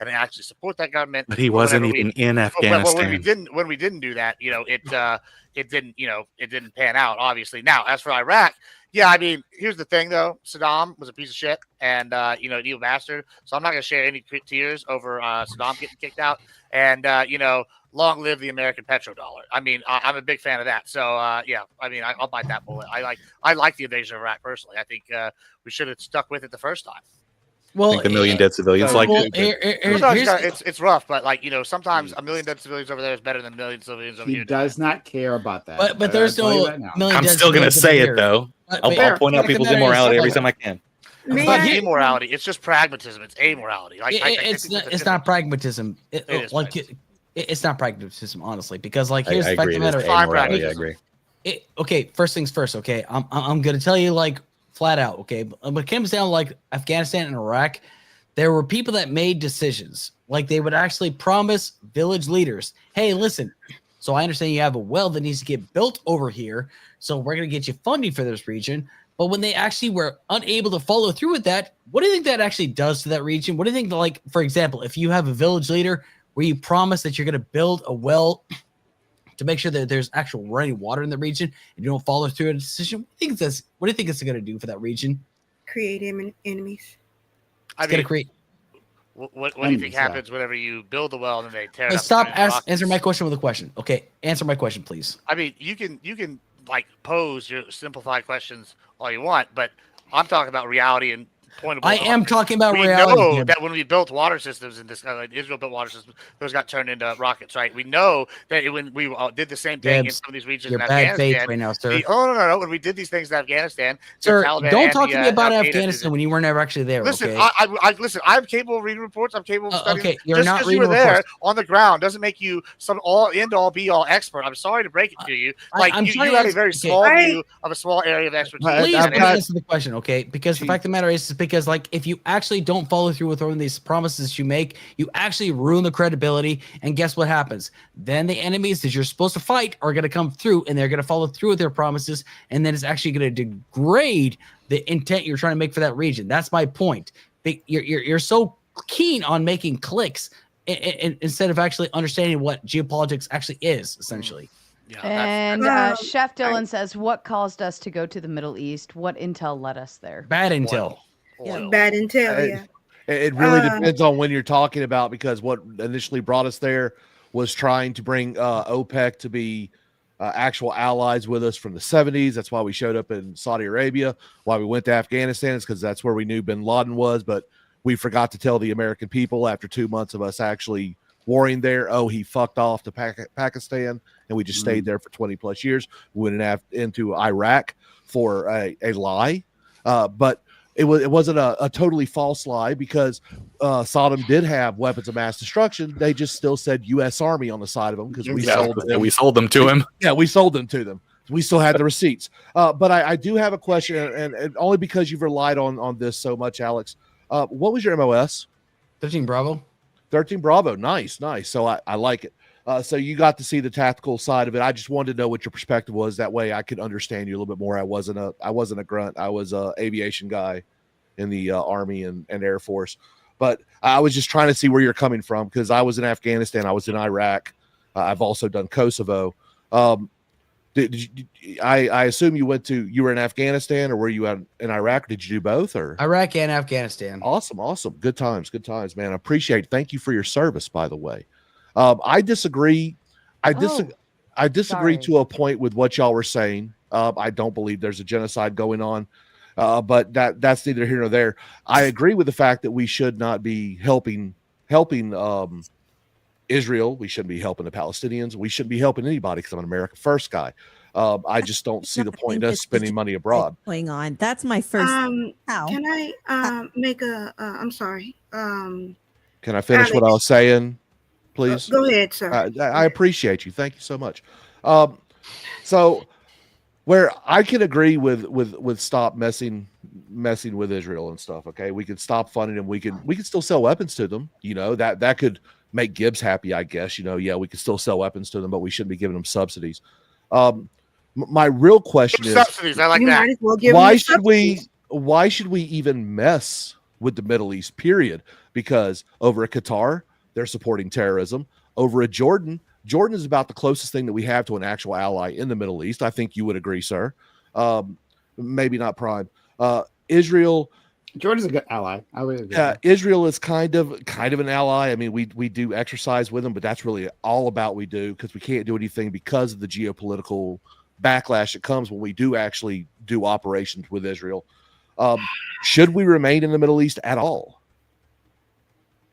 and actually support that government. But he wasn't even in Afghanistan. Well, when we didn't do that, it didn't pan out. Obviously, now as for Iraq, yeah, I mean, here's the thing though: Saddam was a piece of shit, and an evil bastard. So I'm not gonna share any tears over Saddam getting kicked out, and long live the American petrodollar. I mean, I'm a big fan of that. So yeah, I mean, I'll bite that bullet. I like the invasion of Iraq personally. I think we should have stuck with it the first time. Well, I think the million dead civilians it's rough, but sometimes a million dead civilians over there is better than a million civilians over here. He does not care about that. But there's no million. I'm still going to say it though. I'll point out people's immorality every time I can. It's not immorality. It's just pragmatism. It's amorality. It's not pragmatism. It's not pragmatism, honestly, because here's the fact of the matter. I agree. Okay, first things first. Okay, I'm going to tell you flat out, okay? But when it comes down to Afghanistan and Iraq, there were people that made decisions. They would actually promise village leaders, hey, listen, so I understand you have a well that needs to get built over here, so we're going to get you funding for this region. But when they actually were unable to follow through with that, what do you think that actually does to that region? What do you think, for example, if you have a village leader where you promise that you're going to build a well to make sure that there's actual running water in the region, and you don't follow through a decision, what do you think it's going to do for that region? Create enemies. It's going to create. What do you think happens whenever you build a well and then they tear it up? Stop. Answer my question with a question. Okay, answer my question, please. I mean, you can pose your simplified questions all you want, but I'm talking about reality and I am talking about reality. We know that when we built water systems in this, Israel built water systems, those got turned into rockets, right? We know that when we did the same thing in some of these regions in Afghanistan. You're bad faith right now, sir. No. When we did these things in Afghanistan, sir, don't talk to me about Afghanistan when you weren't ever actually there. Listen, okay? Listen. I'm capable of reading reports. I'm capable of studying. Okay, you're not reading reports. There on the ground doesn't make you some all be all expert. I'm sorry to break it to you. You had a very small view of a small area of expertise. Please answer the question, okay? Because the fact of the matter is because if you actually don't follow through with one of these promises you make, you actually ruin the credibility. And guess what happens? Then the enemies that you're supposed to fight are going to come through, and they're going to follow through with their promises, and then it's actually going to degrade the intent you're trying to make for that region. That's my point. You're so keen on making clicks instead of actually understanding what geopolitics actually is, essentially. Yeah, and Chef Dylan says, what caused us to go to the Middle East? What intel led us there? Bad intel. Bad intel, yeah. It really depends on when you're talking about, because what initially brought us there was trying to bring OPEC to be actual allies with us from the 70s. That's why we showed up in Saudi Arabia. Why we went to Afghanistan is because that's where we knew bin Laden was. But we forgot to tell the American people after 2 months of us actually warring there, he fucked off to Pakistan, and we just stayed there for 20 plus years. We went into Iraq for a lie. But it wasn't a totally false lie, because Saddam did have weapons of mass destruction. They just still said U.S. Army on the side of them because we sold them to him. Yeah, we sold them to them. We still had the receipts. But I do have a question, and only because you've relied on this so much, Alex. What was your MOS? 13 Bravo. 13 Bravo. Nice. So I like it. So you got to see the tactical side of it. I just wanted to know what your perspective was. That way I could understand you a little bit more. I wasn't a grunt. I was a aviation guy in the Army and Air Force. But I was just trying to see where you're coming from, because I was in Afghanistan. I was in Iraq. I've also done Kosovo. I assume you were in Afghanistan, or were you in Iraq? Did you do both? Or Iraq and Afghanistan? Awesome. Good times, man. I appreciate it. Thank you for your service, by the way. I disagree. I disagree to a point with what y'all were saying. I don't believe there's a genocide going on, but that's neither here nor there. I agree with the fact that we should not be helping Israel. We shouldn't be helping the Palestinians. We shouldn't be helping anybody, because I'm an America First guy. I just don't see the point in us spending money abroad. Going on. That's my first. Can I make a? I'm sorry. Can I finish Alex, what I was saying, please? Go ahead, sir. I appreciate you. Thank you so much. So where I can agree with stop messing with Israel and stuff. Okay, we can stop funding them. We can still sell weapons to them. That could make Gibbs happy, I guess. Yeah, we can still sell weapons to them, but we shouldn't be giving them subsidies. My real question is subsidies. I like that. Why should we even mess with the Middle East, period. Because over at Qatar, they're supporting terrorism. Over at Jordan is about the closest thing that we have to an actual ally in the Middle East. I think you would agree, sir. Maybe not Prime. Israel. Jordan's a good ally. I would agree. Israel is kind of an ally. I mean, we do exercise with them, but that's really all about we do, because we can't do anything because of the geopolitical backlash that comes when we do actually do operations with Israel. Should we remain in the Middle East at all?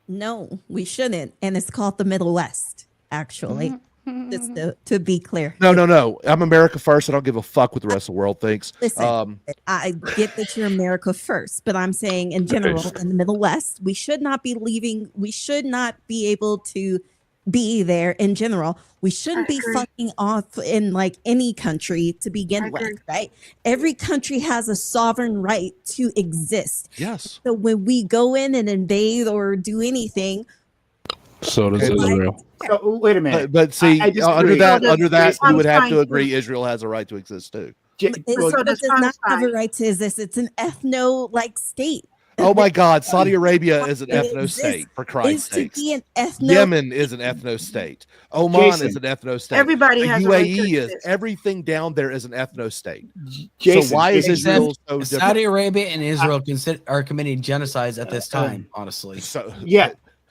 No, we shouldn't. And it's called the Middle West, actually. Just to be clear. No. I'm America first. I don't give a fuck what the rest of the world thinks. Listen, I get that you're America first, but I'm saying in general, in the Middle West, we should not be leaving. We should not be able to be there in general. We shouldn't be fucking off in like any country to begin with, right? Every country has a sovereign right to exist. Yes. So when we go in and invade or do anything, so does Israel. So wait a minute. But see, I under that, we would have to fine, agree Israel has a right to exist too. Israel does not have a right to exist. It's an ethno-like state. Oh my God, Saudi Arabia is an ethno state, for Christ's sake. Yemen is an ethno state. Oman is an ethno state. Everybody has a right to UAE is. exist. Everything down there is an ethno state. Jason, so why is Israel so different? Saudi Arabia and Israel are committing genocides at this time, honestly. So,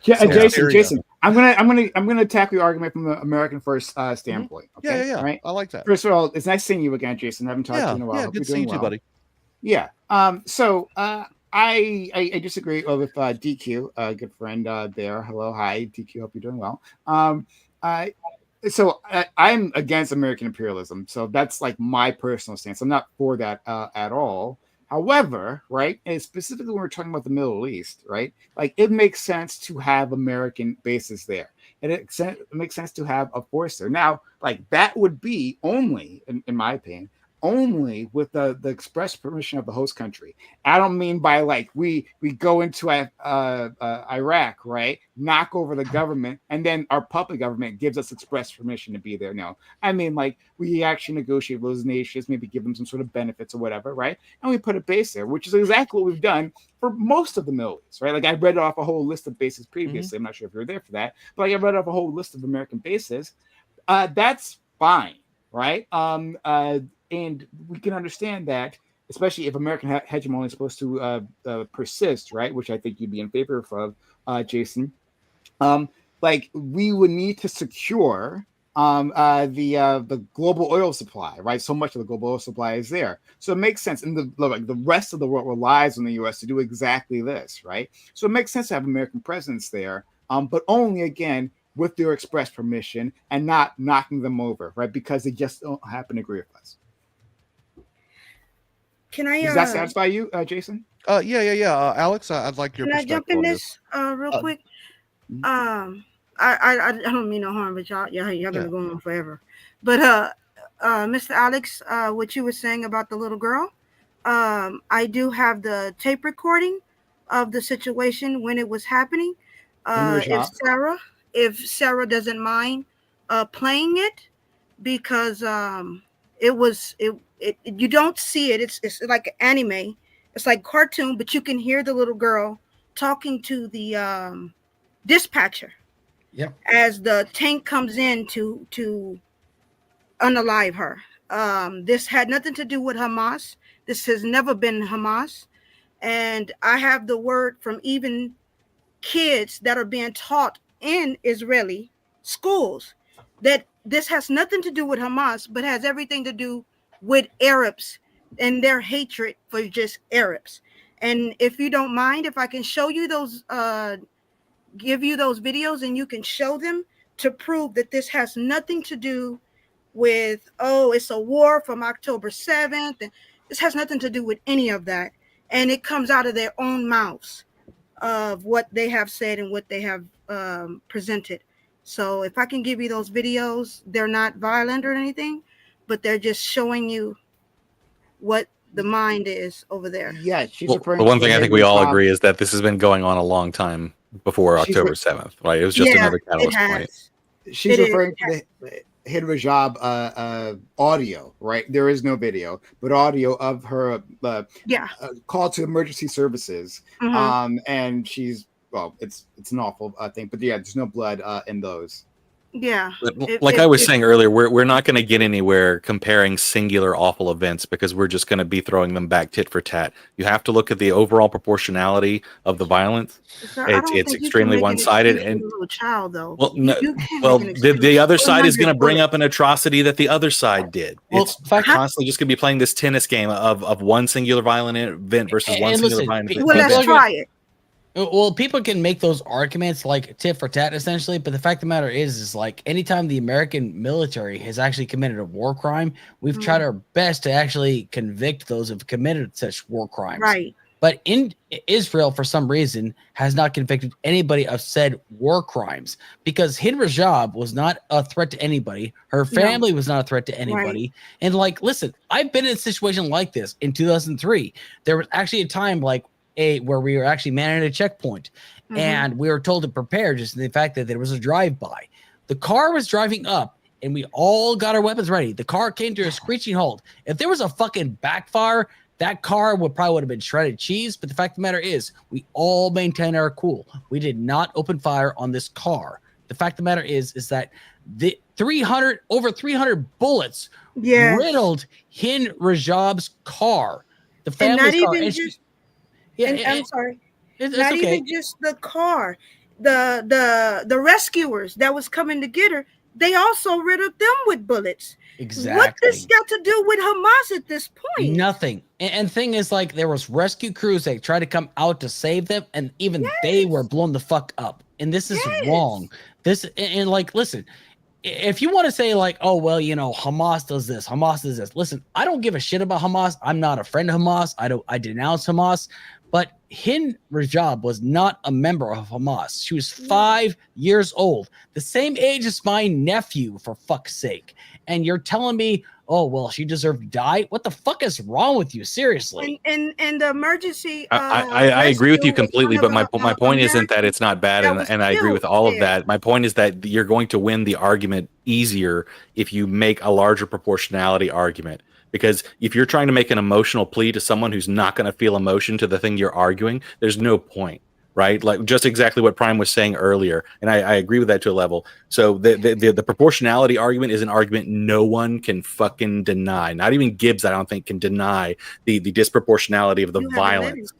Jason, I'm gonna tackle your argument from the American first standpoint. Okay? Yeah. Right? I like that. First of all, it's nice seeing you again, Jason. I haven't talked to you in a while. Yeah, Hope good you're seeing doing you, well. buddy. Yeah. I disagree with DQ, good friend there. Hello, hi, DQ. Hope you're doing well. I'm against American imperialism, so that's like my personal stance. I'm not for that at all. However, right, and specifically when we're talking about the Middle East, right, like it makes sense to have American bases there, and it makes sense to have a force there. Now, like that would be only, in my opinion, only with the express permission of the host country. I don't mean by like we go into Iraq, right, knock over the government, and then our puppet government gives us express permission to be there. No, I mean like we actually negotiate with those nations, maybe give them some sort of benefits or whatever, right? And we put a base there, which is exactly what we've done for most of the Middle East, right? Like I read off a whole list of bases previously. I'm not sure if you were there for that, but like I read off a whole list of American bases. That's fine, right? And we can understand that, especially if American hegemony is supposed to persist, right? Which I think you'd be in favor of, Jason. Like we would need to secure the global oil supply, right? So much of the global oil supply is there, so it makes sense. And the rest of the world relies on the U.S. to do exactly this, right? So it makes sense to have American presence there, but only again with their express permission and not knocking them over, right? Because they just don't happen to agree with us. Can I? Does that satisfy you, Jason? Yeah. Alex, I'd like your Can I perspective jump in on this real quick? I don't mean no harm, but y'all gonna go on forever. But Mr. Alex, what you were saying about the little girl, I do have the tape recording of the situation when it was happening. If Sarah doesn't mind playing it, because you don't see it. It's like an anime. It's like cartoon, but you can hear the little girl talking to the dispatcher. Yep. As the tank comes in to unalive her. This had nothing to do with Hamas. This has never been Hamas. And I have the word from even kids that are being taught in Israeli schools that this has nothing to do with Hamas, but has everything to do with Arabs and their hatred for just Arabs. And if you don't mind, if I can show you those, give you those videos and you can show them to prove that this has nothing to do with, it's a war from October 7th. And this has nothing to do with any of that. And it comes out of their own mouths of what they have said and what they have presented. So if I can give you those videos, they're not violent or anything, but they're just showing you what the mind is over there. Yeah, she's the one thing I think we all agree is that this has been going on a long time before October 7th, right? It was just another catalyst point. She's referring to Hind Rajab audio, right? There is no video, but audio of her call to emergency services. And she's it's an awful thing, but yeah, there's no blood in those. Yeah. Like I was saying earlier, we're not going to get anywhere comparing singular awful events because we're just going to be throwing them back tit for tat. You have to look at the overall proportionality of the violence. It's extremely one-sided. And little child, though. Well, no, the other side is going to bring up an atrocity that the other side did. It's constantly just going to be playing this tennis game of one singular violent event versus one singular violent event. Well, let's try it. Well, people can make those arguments like tit for tat, essentially, but the fact of the matter is like anytime the American military has actually committed a war crime, we've tried our best to actually convict those who've committed such war crimes. Right. But in Israel, for some reason, has not convicted anybody of said war crimes because Hind Rajab was not a threat to anybody. Her family was not a threat to anybody. Right. And like, listen, I've been in a situation like this in 2003. There was actually a time like where we were actually manning a checkpoint and we were told to prepare just in the fact that there was a drive-by. The car was driving up and we all got our weapons ready. The car came to a screeching halt. If there was a fucking backfire, that car would have been shredded cheese. But the fact of the matter is we all maintained our cool. We did not open fire on this car. The fact of the matter is that the over 300 bullets riddled Hind Rajab's car. The family's car. I'm sorry. Not even just the car. The rescuers that was coming to get her, they also riddled them with bullets. Exactly. What this got to do with Hamas at this point? Nothing. And thing is, like, there was rescue crews that tried to come out to save them, and even they were blown the fuck up. And this is wrong. And like, listen, if you want to say like, oh, well, you know, Hamas does this, Hamas does this. Listen, I don't give a shit about Hamas. I'm not a friend of Hamas. I denounce Hamas. But Hind Rajab was not a member of Hamas. She was 5 years old, the same age as my nephew, for fuck's sake. And you're telling me, oh, well, she deserved to die? What the fuck is wrong with you? Seriously. And the emergency. I agree with you completely, but my point isn't that it's not bad, and I agree with all of that. My point is that you're going to win the argument easier if you make a larger proportionality argument. Because if you're trying to make an emotional plea to someone who's not going to feel emotion to the thing you're arguing, there's no point, right? Like just exactly what Prime was saying earlier, and I agree with that to a level. So the proportionality argument is an argument no one can fucking deny. Not even Gibbs, I don't think, can deny the disproportionality of the violence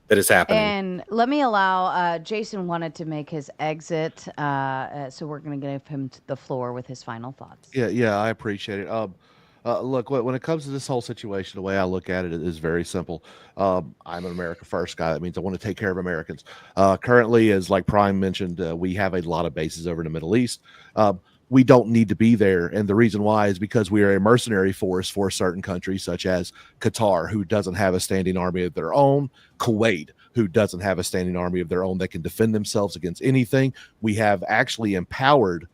that is happening. And let me allow Jason wanted to make his exit, so we're going to give him the floor with his final thoughts. Yeah, I appreciate it. Look, when it comes to this whole situation, the way I look at it is very simple. I'm an America First guy. That means I want to take care of Americans. Currently, as like Prime mentioned, we have a lot of bases over in the Middle East. We don't need to be there. And the reason why is because we are a mercenary force for certain countries, such as Qatar, who doesn't have a standing army of their own, Kuwait, who doesn't have a standing army of their own that can defend themselves against anything. We have actually empowered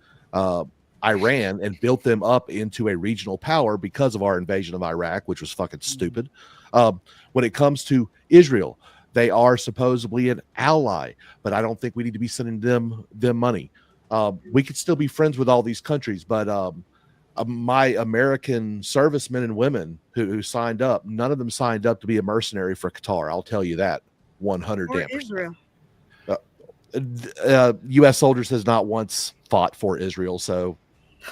Iran and built them up into a regional power because of our invasion of Iraq, which was fucking stupid. When it comes to Israel, they are supposedly an ally, but I don't think we need to be sending them money. We could still be friends with all these countries, but my American servicemen and women who signed up, none of them signed up to be a mercenary for Qatar. I'll tell you that 100 damn Israel. U.S. soldiers has not once fought for Israel, so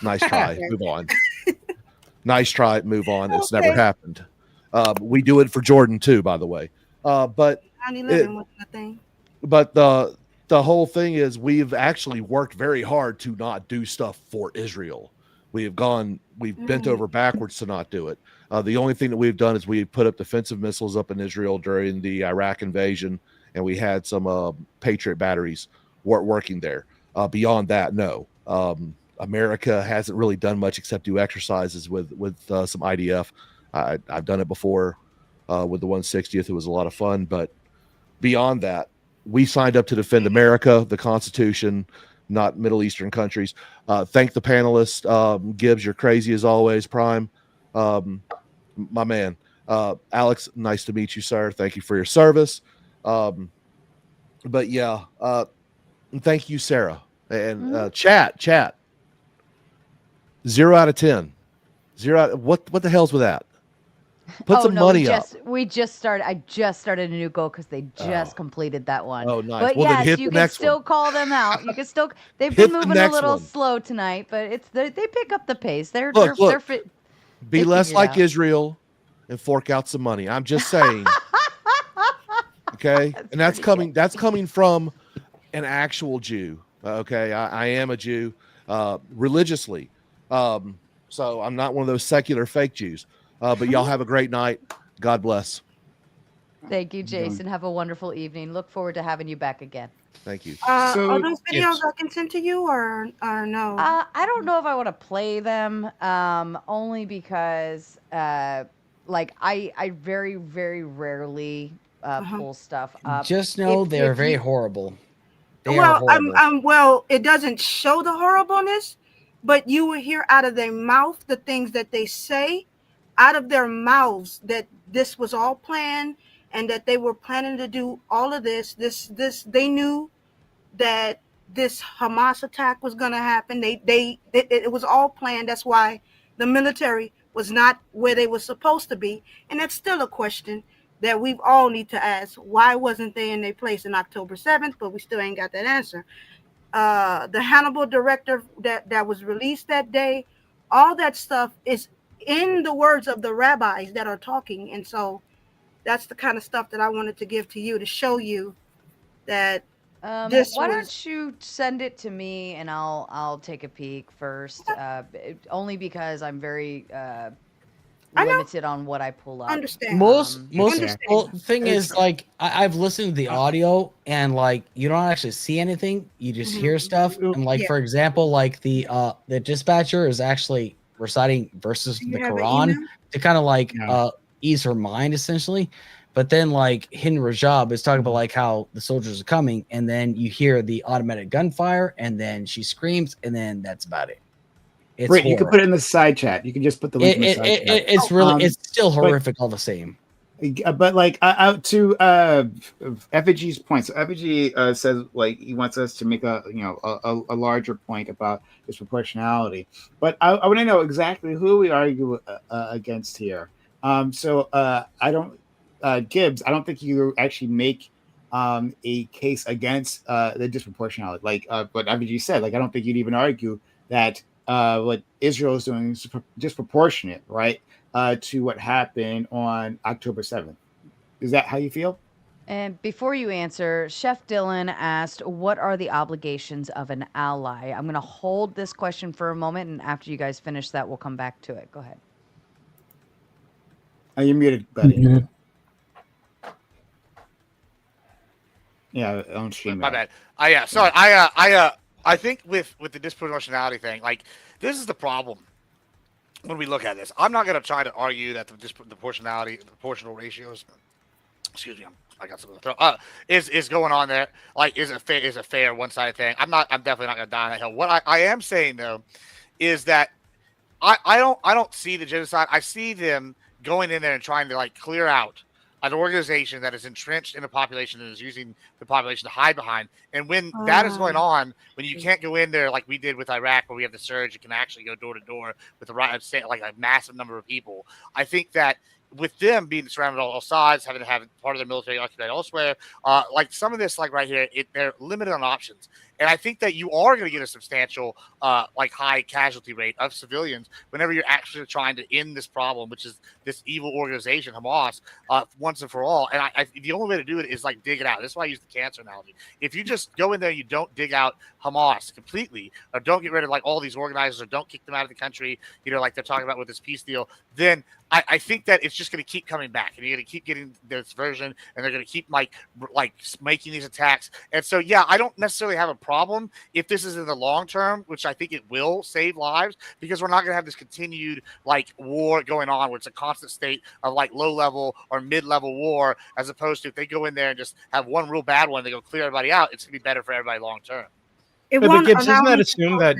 nice try. Move on. Nice try. Move on. It's never happened. We do it for Jordan too, by the way. But the whole thing is we've actually worked very hard to not do stuff for Israel. We've bent over backwards to not do it. The only thing that we've done is we've put up defensive missiles up in Israel during the Iraq invasion, and we had some Patriot batteries working there. Beyond that, no. America hasn't really done much except do exercises with some IDF. I've done it before with the 160th. It was a lot of fun, but beyond that, we signed up to defend America, the Constitution, not Middle Eastern countries. Thank the panelists. Gibbs, you're crazy as always. Prime, my man. Alex, nice to meet you, sir. Thank you for your service. But yeah, thank you, Sarah. And chat. 0 out of 10. 0 out. What the hell's with that? Put some money up. We just started. I just started a new goal because they just completed that one. Oh, nice. But Well, then yes, hit you the can next still one. call them out. You can still. They've Hit been the moving a next little one. slow tonight, but they pick up the pace. They're Look. Be they less figured like out. Israel and fork out some money. I'm just saying. Okay, and that's coming. good. That's coming from an actual Jew. Okay, I am a Jew religiously, so I'm not one of those secular fake Jews. But y'all have a great night. God bless. Thank you, Jason. Have a wonderful evening. Look forward to having you back again. Thank you. Are those videos I can send to you or no? I don't know if I want to play them, only because, like I very, very rarely pull stuff up. Just know If- they're if very you- horrible. They are Well, horrible. well, it doesn't show the horribleness, but you will hear out of their mouth the things that they say, out of their mouths, that this was all planned and that they were planning to do all of this. They knew that this Hamas attack was going to happen. It was all planned. That's why the military was not where they were supposed to be, and that's still a question that we all need to ask. Why wasn't they in their place in October 7th? But we still ain't got that answer. The Hannibal directive that was released that day, all that stuff is in the words of the rabbis that are talking, and so that's the kind of stuff that I wanted to give to you to show you that Why don't you send it to me and I'll take a peek first. Only because I'm very limited on what I pull up. Understand. Most Understand. well, the thing is, like, I've listened to the audio and like you don't actually see anything, you just hear stuff. And like for example, like the dispatcher is actually reciting verses from the Quran to kind of like ease her mind essentially. But then like Hind Rajab is talking about like how the soldiers are coming, and then you hear the automatic gunfire, and then she screams, and then that's about it. It's Great. You can horrible. put it in the side chat. You can just put the link in the side chat. It's really it's still horrific all the same. But like out to Effigy's point. So Effigy says like he wants us to make a larger point about disproportionality. But I want to know exactly who we argue against here. So I don't Gibbs. I don't think you actually make a case against the disproportionality. Like what Effigy said. Like I don't think you'd even argue that what Israel is doing is disproportionate, right? To what happened on October 7th. Is that how you feel? And before you answer, Chef Dylan asked, what are the obligations of an ally? I'm going to hold this question for a moment, and after you guys finish that, we'll come back to it. Go ahead. Are you muted, buddy? Mm-hmm. Yeah, on stream. My bad. Sorry. I think with the disproportionality thing, like this is the problem when we look at this. I'm not going to try to argue that the proportional ratios. Excuse me, I got something to throw. Is going on there? Like, is a fair one-sided thing? I'm definitely not going to die on that hill. What I am saying though is that I don't see the genocide. I see them going in there and trying to like clear out an organization that is entrenched in the population and is using the population to hide behind. And when that is going on, when you can't go in there like we did with Iraq, where we have the surge, you can actually go door to door with like a massive number of people. I think that with them being surrounded on all sides, having to have part of their military occupied elsewhere, like some of this, like right here, they're limited on options. And I think that you are going to get a substantial, like high casualty rate of civilians whenever you're actually trying to end this problem, which is this evil organization, Hamas, once and for all. And the only way to do it is like dig it out. That's why I use the cancer analogy. If you just go in there, and you don't dig out Hamas completely, or don't get rid of like all these organizers, or don't kick them out of the country, like they're talking about with this peace deal, then I think that it's just going to keep coming back, and you're going to keep getting this version, and they're going to keep like making these attacks. And so, yeah, I don't necessarily have a problem if this is in the long term, which I think it will save lives, because we're not going to have this continued like war going on where it's a constant state of like low level or mid level war, as opposed to if they go in there and just have one real bad one, they go clear everybody out. It's going to be better for everybody long term. But Gibbs, doesn't that assume that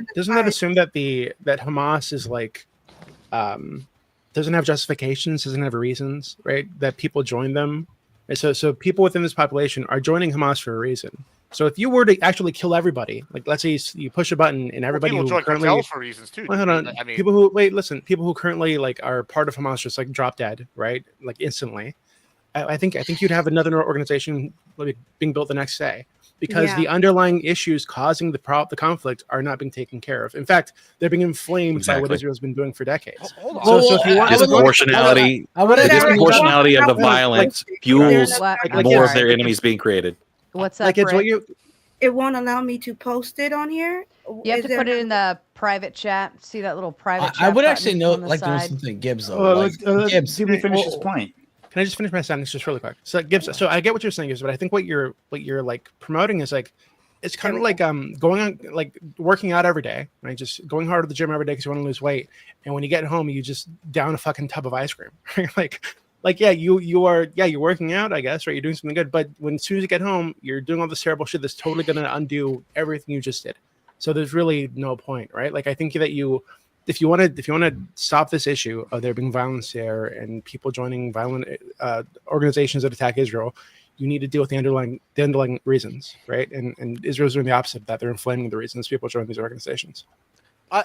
that Hamas is like doesn't have justifications, doesn't have reasons, right? That people join them. And so people within this population are joining Hamas for a reason. So if you were to actually kill everybody, like let's say you push a button and everybody people who join currently cartels for reasons too. Well, hold on. I mean, people who currently like are part of Hamas just like drop dead, right? Like instantly. I think you'd have another organization like, being built the next day because the underlying issues causing the conflict are not being taken care of. In fact, they're being inflamed by what Israel's been doing for decades. Hold on. So if you want disproportionality, the disproportionality of the violence fuels more of their enemies being created. What's that? Like it's what it won't allow me to post it on here. You have to put it in the private chat. See that little private chat? I would actually know, on the like, know side? something Gibbs though. Gibbs, let me finish his point. Can I just finish my sentence just really quick? So Gibbs, so I get what you're saying, Gibbs, but I think what you're like promoting is like it's kind of like going on like working out every day, right? Just going hard at the gym every day because you want to lose weight, and when you get home, you just down a fucking tub of ice cream, right? Like you're working out, I guess, right? You're doing something good, but as soon as you get home, you're doing all this terrible shit that's totally gonna undo everything you just did. So there's really no point, right? Like I think that if you want to stop this issue of there being violence there and people joining violent organizations that attack Israel, you need to deal with the underlying reasons, right? And Israel's doing the opposite of that. They're inflaming the reasons people join these organizations. I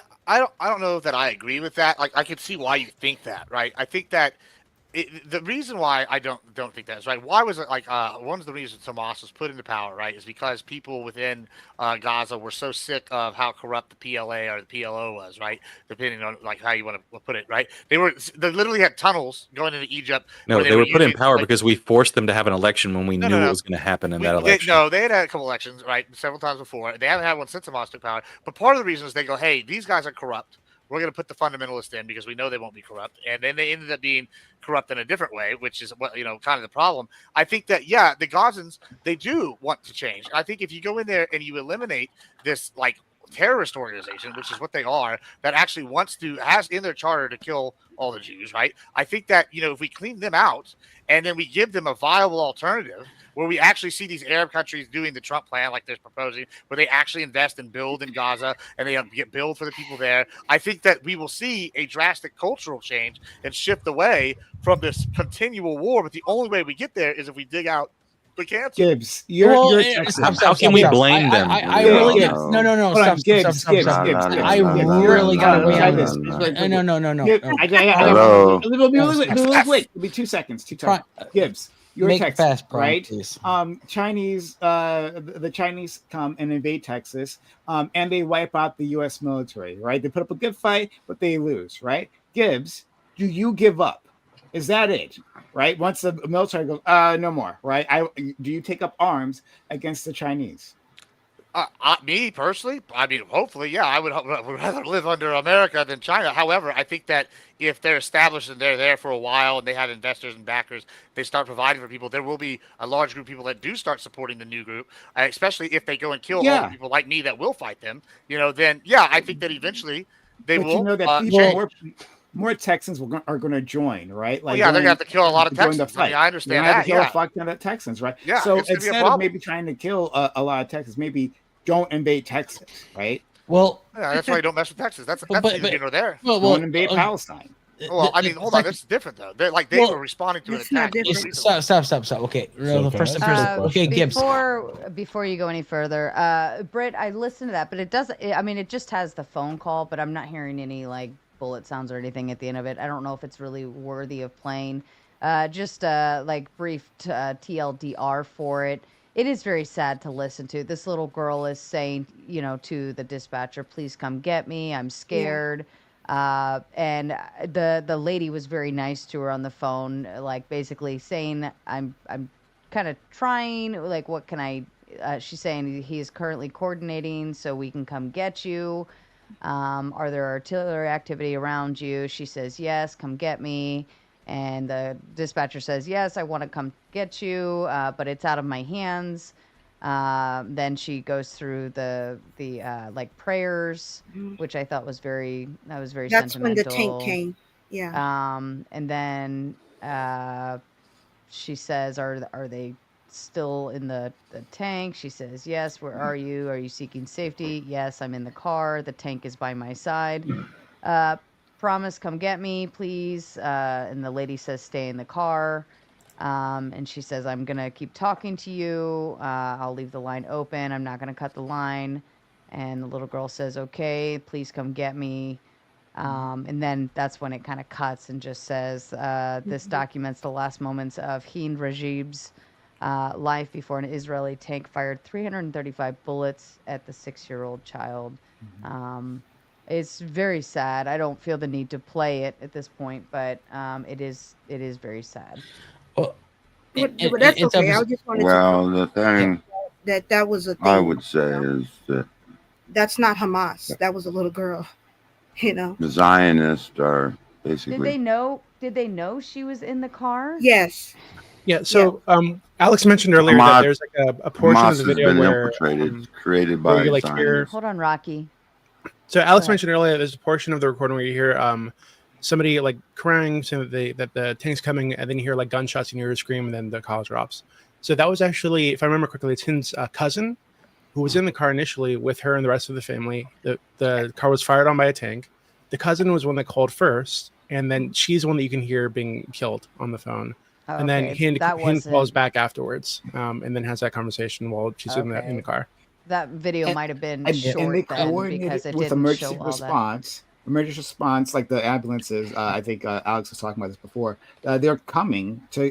don't know that I agree with that. Like I can see why you think that, right? I think that the reason why I don't think that is right. Why was it like one of the reasons Hamas was put into power, right, is because people within Gaza were so sick of how corrupt the PLA or the PLO was, right? Depending on like how you want to put it, right? They literally had tunnels going into Egypt. No, they were put in power because we forced them to have an election when we knew what was going to happen in that election. They had a couple elections, right, several times before. They haven't had one since Hamas took power. But part of the reason is they go, hey, these guys are corrupt. We're going to put the fundamentalists in because we know they won't be corrupt. And then they ended up being corrupt in a different way, which is what, kind of the problem. I think that, the Gazans, they do want to change. I think if you go in there and you eliminate this like terrorist organization, which is what they are, that actually has in their charter to kill all the Jews, right? I think that, if we clean them out and then we give them a viable alternative where we actually see these Arab countries doing the Trump plan like they're proposing, where they actually invest and build in Gaza and they get build for the people there, I think that we will see a drastic cultural change and shift away from this continual war. But the only way we get there is if we dig out the cancer. Gibbs, how can we blame them? I really no. Stop. Gibbs. I really got to try this. No. Wait. It'll be 2 seconds. Gibbs. Your text, fast, right? Please. Chinese, the Chinese come and invade Texas, and they wipe out the U.S. military, right? They put up a good fight, but they lose, right? Gibbs, do you give up? Is that it, right? Once the military goes, no more, right? Do you take up arms against the Chinese? Me personally, I mean, hopefully, I would rather live under America than China. However, I think that if they're established and they're there for a while and they have investors and backers, they start providing for people, there will be a large group of people that do start supporting the new group, especially if they go and kill all the people like me that will fight them. Then, I think that eventually they will. More Texans are going to join, right? Like, they're going to have to kill a lot of Texans. I understand that. Kill a fuck ton of Texans, right? Yeah. So instead of maybe trying to kill a lot of Texans, maybe don't invade Texas, right? Well, that's why you don't mess with Texas. That's neither there. Don't invade Palestine. Well, I mean, hold on. This is different, though. They were responding to an attack. Stop. Okay, the first and first. Okay, Gibbs. Before you go any further, Britt, I listened to that, but it doesn't. I mean, it just has the phone call, but I'm not hearing any like bullet sounds or anything at the end of it. I don't know if it's really worthy of playing. Just like brief TLDR for it. It is very sad to listen to. This little girl is saying, to the dispatcher, please come get me. I'm scared. Yeah. And the lady was very nice to her on the phone, like basically saying, I'm kind of trying, like, what can I, she's saying he is currently coordinating so we can come get you. Are there artillery activity around you? She says, yes, come get me. And the dispatcher says, yes, I want to come get you, but it's out of my hands. Then she goes through the like prayers, which I thought was very sentimental. That's when the tank came. Yeah. And then she says, are they still in the tank? She says, yes. Where are you? Are you seeking safety? Yes, I'm in the car. The tank is by my side. Promise, come get me, please. And the lady says, stay in the car. And she says, I'm going to keep talking to you. I'll leave the line open. I'm not going to cut the line. And the little girl says, okay, please come get me. And then that's when it kind of cuts and just says, this documents the last moments of Hind Rajib's life before an Israeli tank fired 335 bullets at the 6-year-old child. It's very sad. I don't feel the need to play it at this point, but it is very sad. But that's okay. I just wanted to the thing that was a thing. I would say is that that's not Hamas. That was a little girl. You know, the Zionists are basically. Did they know she was in the car? Yes. Yeah. So, Alex mentioned earlier that there's like a portion Hamas of the video has been where infiltrated, created by you like Zionists. hear. Hold on, Rocky. So Alex mentioned earlier there's a portion of the recording where you hear somebody like crying, saying that the tank's coming, and then you hear like gunshots and you hear a scream, and then the call drops. So that was actually, if I remember correctly, it's Hind's cousin who was in the car initially with her and the rest of the family. The car was fired on by a tank. The cousin was one that called first, and then she's the one that you can hear being killed on the phone. Oh, and then okay. Hind calls back afterwards, and then has that conversation while she's in the car. That video might have been and short they then coordinated because it with didn't emergency show all response. Emergency response, like the ambulances. I think Alex was talking about this before. They're coming to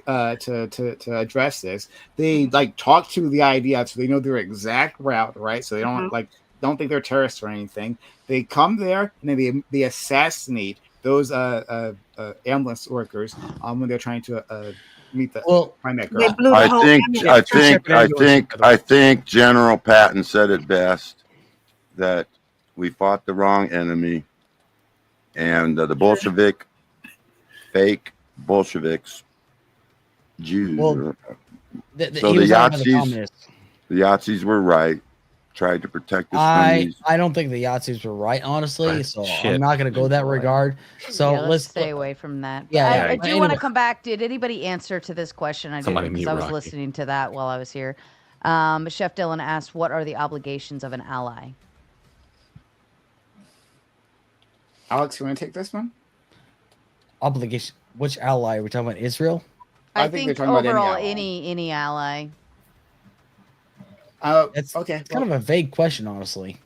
address this. They like talk to the idea, so they know their exact route, right? So they don't think they're terrorists or anything. They come there and then they assassinate those ambulance workers when they're trying to find that girl. I think General Patton said it best, that we fought the wrong enemy, and the Bolshevik, fake Bolsheviks, Jews. Well, the Yahtzees were right. Tried to protect us from these. I don't think the Yahtzees were right, honestly. So I'm not going to go that regard. So let's stay away from that. Yeah, I do want to come back. Did anybody answer to this question? I did, because I was Rocky. listening to that while I was here. Chef Dylan asked, "What are the obligations of an ally?" Alex, you want to take this one? Obligation. Which ally are we talking about? Israel? I think overall any ally. It's okay. It's kind of a vague question, honestly.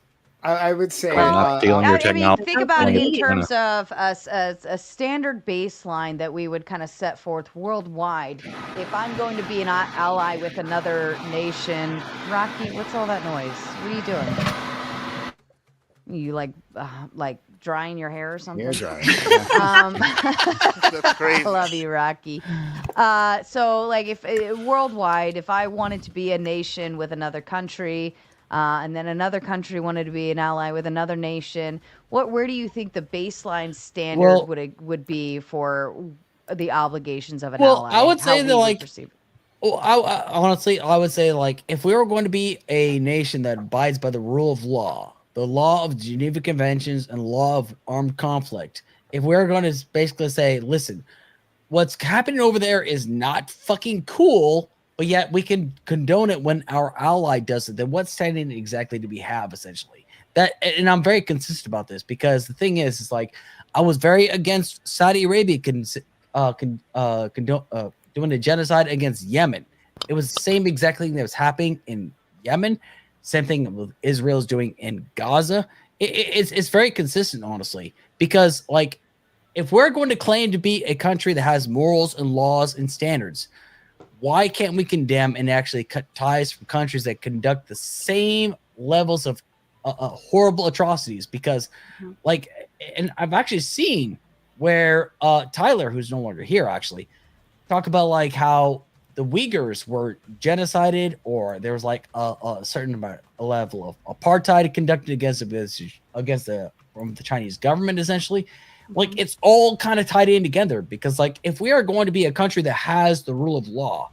I would say. Not stealing your I mean, technology. think about it in terms of a standard baseline that we would kind of set forth worldwide. If I'm going to be an ally with another nation, Rocky, what's all that noise? What are you doing? You like drying your hair or something? Hair drying. That's crazy. I love you, Rocky. So, like, if worldwide, if I wanted to be a nation with another country, and then another country wanted to be an ally with another nation, where do you think the baseline standard would be for the obligations of an ally? I would say that honestly, I would say if we were going to be a nation that abides by the rule of law, the law of Geneva Conventions and law of armed conflict, if we're going to basically say, listen, what's happening over there is not fucking cool, but yet we can condone it when our ally does it, then what standing exactly do we have, essentially? And I'm very consistent about this, because the thing is like, I was very against Saudi Arabia doing a genocide against Yemen. It was the same exact thing that was happening in Yemen. Same thing with Israel's doing in Gaza. It's very consistent, honestly, because like, if we're going to claim to be a country that has morals and laws and standards, why can't we condemn and actually cut ties from countries that conduct the same levels of horrible atrocities? Because and I've actually seen where Tyler, who's no longer here, actually talk about like how the Uyghurs were genocided, or there was like a certain level of apartheid conducted against the Chinese government, essentially. Like, it's all kind of tied in together, because like, if we are going to be a country that has the rule of law,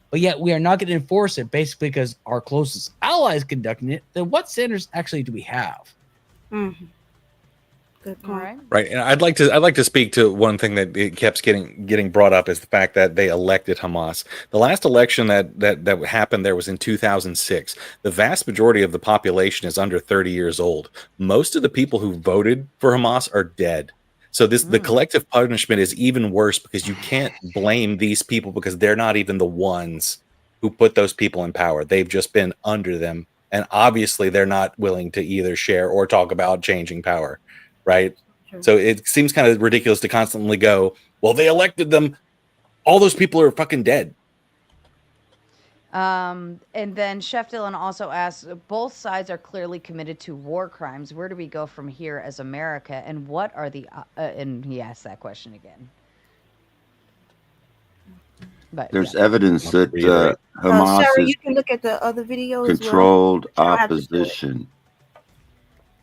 but yet we are not going to enforce it basically because our closest ally is conducting it, then what standards actually do we have? Mm-hmm. Good point. Right, and I'd like to speak to one thing that it keeps getting brought up, is the fact that they elected Hamas. The last election that happened there was in 2006. The vast majority of the population is under 30 years old. Most of the people who voted for Hamas are dead. So the collective punishment is even worse because you can't blame these people because they're not even the ones who put those people in power. They've just been under them. And obviously they're not willing to either share or talk about changing power, right? Sure. So it seems kind of ridiculous to constantly go, well, they elected them. All those people are fucking dead. And then Chef Dylan also asks, both sides are clearly committed to war crimes. Where do we go from here as America? And what are the, and he asked that question again. But There's evidence that Hamas Sarah, is you can look at the other video controlled as well. You don't have to do it.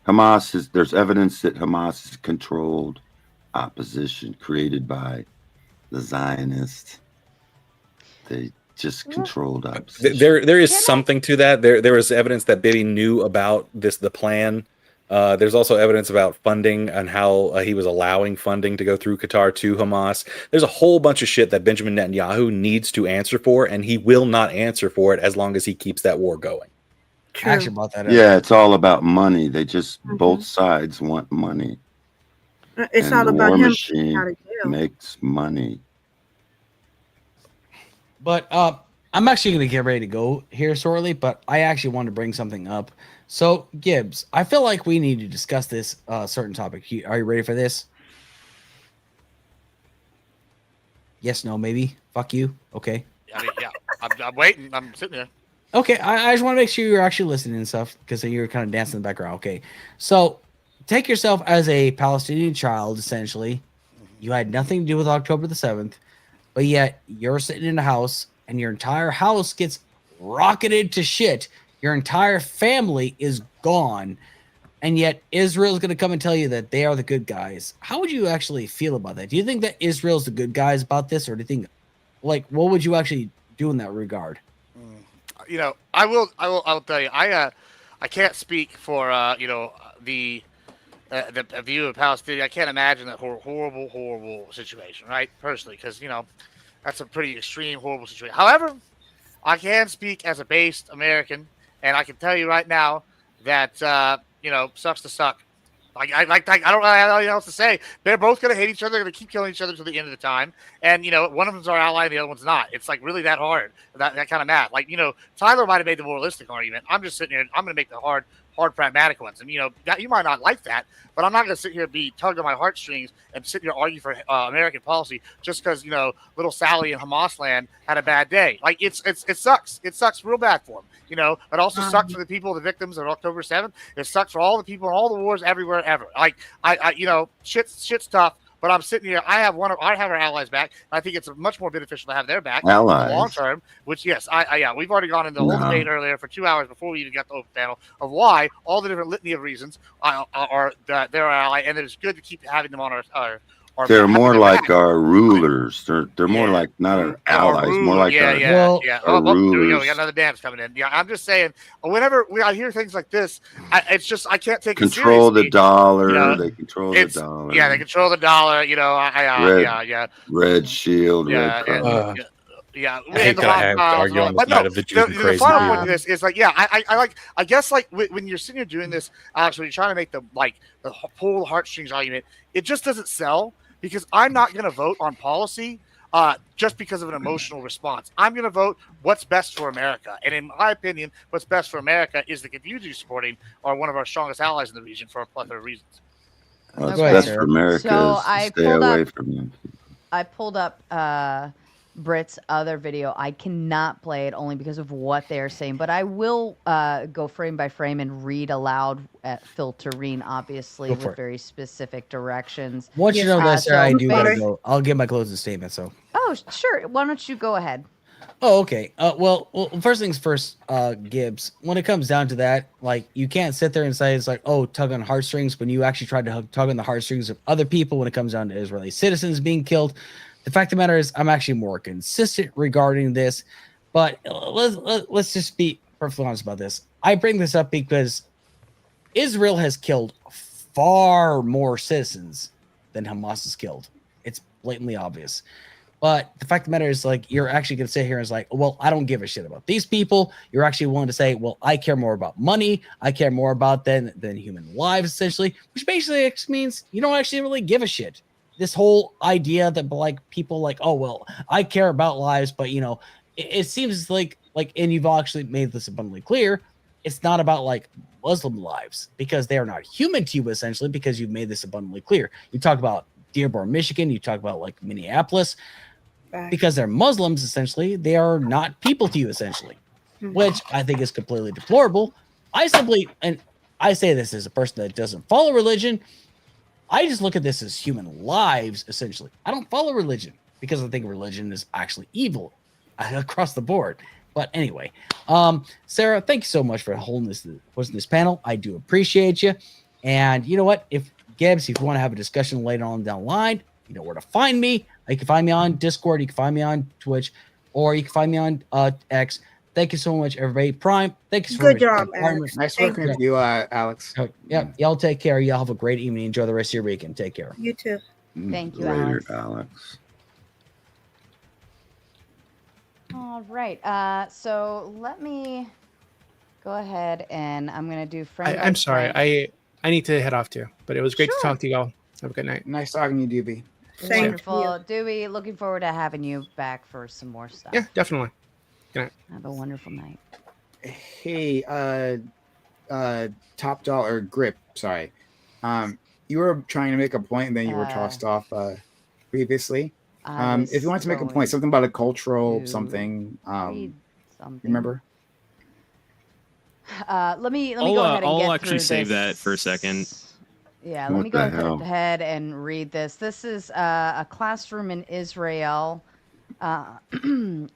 opposition. There's evidence that Hamas is controlled opposition created by the Zionists. They just controlled opposition. There is something to that. There was evidence that Bibi knew about the plan. There's also evidence about funding and how he was allowing funding to go through Qatar to Hamas. There's a whole bunch of shit that Benjamin Netanyahu needs to answer for, and he will not answer for it as long as he keeps that war going. Actually, about that. Yeah, it's all about money. They just both sides want money. It's and all the about war him machine out of jail. makes money. But I'm actually going to get ready to go here shortly, but I actually want to bring something up. So, Gibbs, I feel like we need to discuss this certain topic. Are you ready for this? Yes, no, maybe. Fuck you. Okay. I mean, yeah, I'm waiting. I'm sitting there. Okay, I just want to make sure you're actually listening and stuff because you're kind of dancing in the background. Okay, so take yourself as a Palestinian child, essentially. You had nothing to do with October the 7th, but yet you're sitting in a house and your entire house gets rocketed to shit. Your entire family is gone, and yet Israel's going to come and tell you that they are the good guys. How would you actually feel about that? Do you think that Israel's the good guys about this, or do you think, like, what would you actually do in that regard? You know, I will tell you, I can't speak for the view of Palestine. I can't imagine that horrible situation, right? Personally, because that's a pretty extreme, horrible situation. However, I can speak as a based American, and I can tell you right now that sucks to suck. I don't know what else to say. They're both going to hate each other. They're going to keep killing each other until the end of the time. And, one of them's our ally and the other one's not. It's like really that hard, that kind of mad. Like, Tyler might have made the moralistic argument. I'm just sitting here. I'm going to make the hard pragmatic ones. And, that you might not like that, but I'm not going to sit here and be tugged on my heartstrings and sit here and argue for American policy just because, little Sally in Hamas land had a bad day. Like, it sucks. It sucks real bad for them. It also sucks for the people, the victims of October 7th. It sucks for all the people in all the wars everywhere, ever. Like, shit's tough. But I'm sitting here. I have our allies back. I think it's much more beneficial to have their back Allies. long term. Which, yes, we've already gone into the whole debate earlier for 2 hours before we even got the open panel of why all the different litany of reasons are that they're our ally, and it's good to keep having them on our they're more like our rulers. They're more like not our allies, more like our rulers. rulers. We got another dance coming in. Yeah, I'm just saying. Whenever I hear things like this, it's just I can't take control it seriously. The dollar. They control the dollar. Yeah, they control the dollar. Red shield. Red cross. Yeah, I hate to have to argue on the side of the Jews and the crazy final people. point of this is like, I guess like when you're sitting here doing this, Alex, when you're trying to make the pull the heartstrings argument, it just doesn't sell because I'm not going to vote on policy just because of an emotional response. I'm going to vote what's best for America, and in my opinion, what's best for America is the community supporting are one of our strongest allies in the region for a plethora of reasons. What's best for America So is to stay away from them. I pulled up Britt's other video. I cannot play it only because of what they're saying, but I will go frame by frame and read aloud at filtering, obviously, with very specific directions. Once you know that, Sarah, I do gotta basi- go. I'll give my closing statement. So. Oh, sure. Why don't you go ahead? Oh, okay. Well, first things first, Gibbs. When it comes down to that, like, you can't sit there and say it's like, oh, tug on heartstrings when you actually tried to tug on the heartstrings of other people when it comes down to Israeli citizens being killed. The fact of the matter is, I'm actually more consistent regarding this, but let's just be perfectly honest about this. I bring this up because Israel has killed far more citizens than Hamas has killed. It's blatantly obvious. But the fact of the matter is, like, you're actually going to sit here and it's like, well, I don't give a shit about these people. You're actually willing to say, well, I care more about money. I care more about than human lives, essentially, which basically means you don't actually really give a shit. This whole idea that, like, people like, oh, well, I care about lives, but, you know, it seems like, and you've actually made this abundantly clear, it's not about, like, Muslim lives, because they are not human to you, essentially, because you've made this abundantly clear. You talk about Dearborn, Michigan. You talk about, like, Minneapolis. Because they're Muslims, essentially, they are not people to you, essentially, which I think is completely deplorable. I say this as a person that doesn't follow religion. I just look at this as human lives, essentially. I don't follow religion because I think religion is actually evil across the board. But anyway, Sarah, thank you so much for hosting this panel. I do appreciate you. And you know what? If Gibbs, if you want to have a discussion later on down the line, you know where to find me. You can find me on Discord. You can find me on Twitch, or you can find me on X. Thank you so much, everybody. Prime, thank you so much. Good job, Alex. Nice working with you, Alex. Yeah, y'all take care. Y'all have a great evening. Enjoy the rest of your weekend. Take care. You too. Thank you, Later, Alex. Alex. All right. So let me go ahead and I'm going to do friend. I'm sorry. I need to head off too, but it was great to talk to you all. Have a good night. Nice talking to you, DB. Wonderful. Dewey, looking forward to having you back for some more stuff. Yeah, definitely. Good night. Have a wonderful night. Hey, Top Dollar Grip, sorry. You were trying to make a point and then you were tossed off previously. If you want to make a point, something about a cultural something, remember? Let me go ahead and I'll actually save that for a second. Yeah, let me go ahead and read this. This is a classroom in Israel, and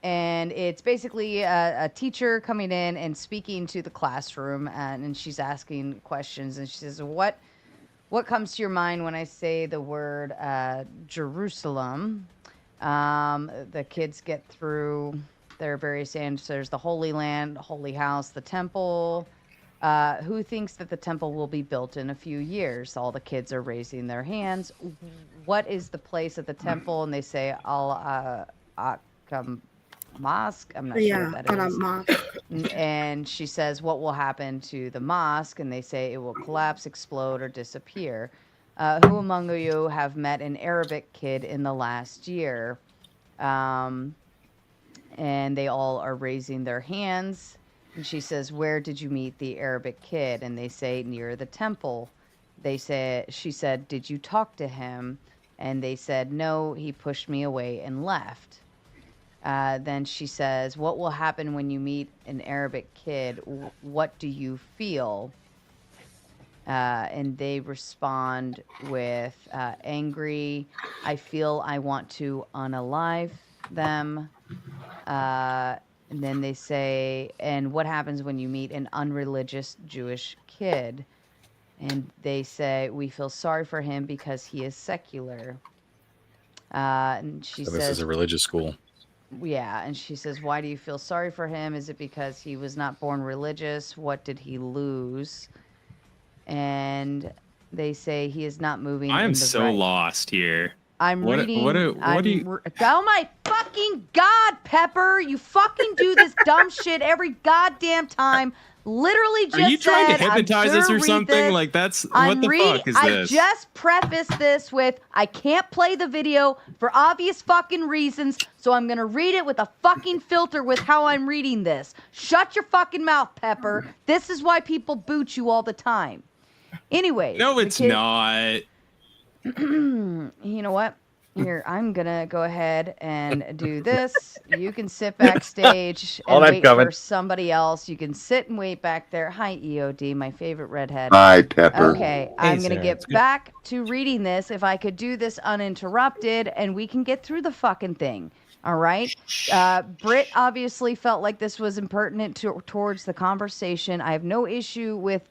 it's basically a teacher coming in and speaking to the classroom, and she's asking questions, and she says, "What comes to your mind when I say the word Jerusalem?" The kids get through their various answers: the Holy Land, Holy House, the Temple. Who thinks that the temple will be built in a few years? All the kids are raising their hands. What is the place at the temple? And they say Al-Aqsa Mosque. I'm not sure what that is. And she says, what will happen to the mosque? And they say it will collapse, explode, or disappear. Who among you have met an Arabic kid in the last year? And they all are raising their hands. And she says, where did you meet the Arabic kid? And they say, near the temple. She said, did you talk to him? And they said, no, he pushed me away and left. Then she says, what will happen when you meet an Arabic kid? What do you feel? And they respond with angry. I feel I want to unalive them. And then they say, and what happens when you meet an unreligious Jewish kid? And they say, we feel sorry for him because he is secular. And she says, this is a religious school. Yeah. And she says, why do you feel sorry for him? Is it because he was not born religious? What did he lose? And they say he is not moving. I am so lost here. I'm reading. Oh my fucking God, Pepper! You fucking do this dumb shit every goddamn time. Literally just Are you trying to hypnotize us or something? This. Like that's what the fuck is this? I just prefaced this with I can't play the video for obvious fucking reasons, so I'm gonna read it with a fucking filter with how I'm reading this. Shut your fucking mouth, Pepper. This is why people boot you all the time. Anyway. No, it's not. You know what? Here, I'm gonna go ahead and do this. You can sit backstage and wait for somebody else. You can sit and wait back there. Hi, EOD, my favorite redhead. Hi, Pepper. Okay, I'm gonna get back to reading this. If I could do this uninterrupted, and we can get through the fucking thing. All right. Britt obviously felt like this was impertinent towards the conversation. I have no issue with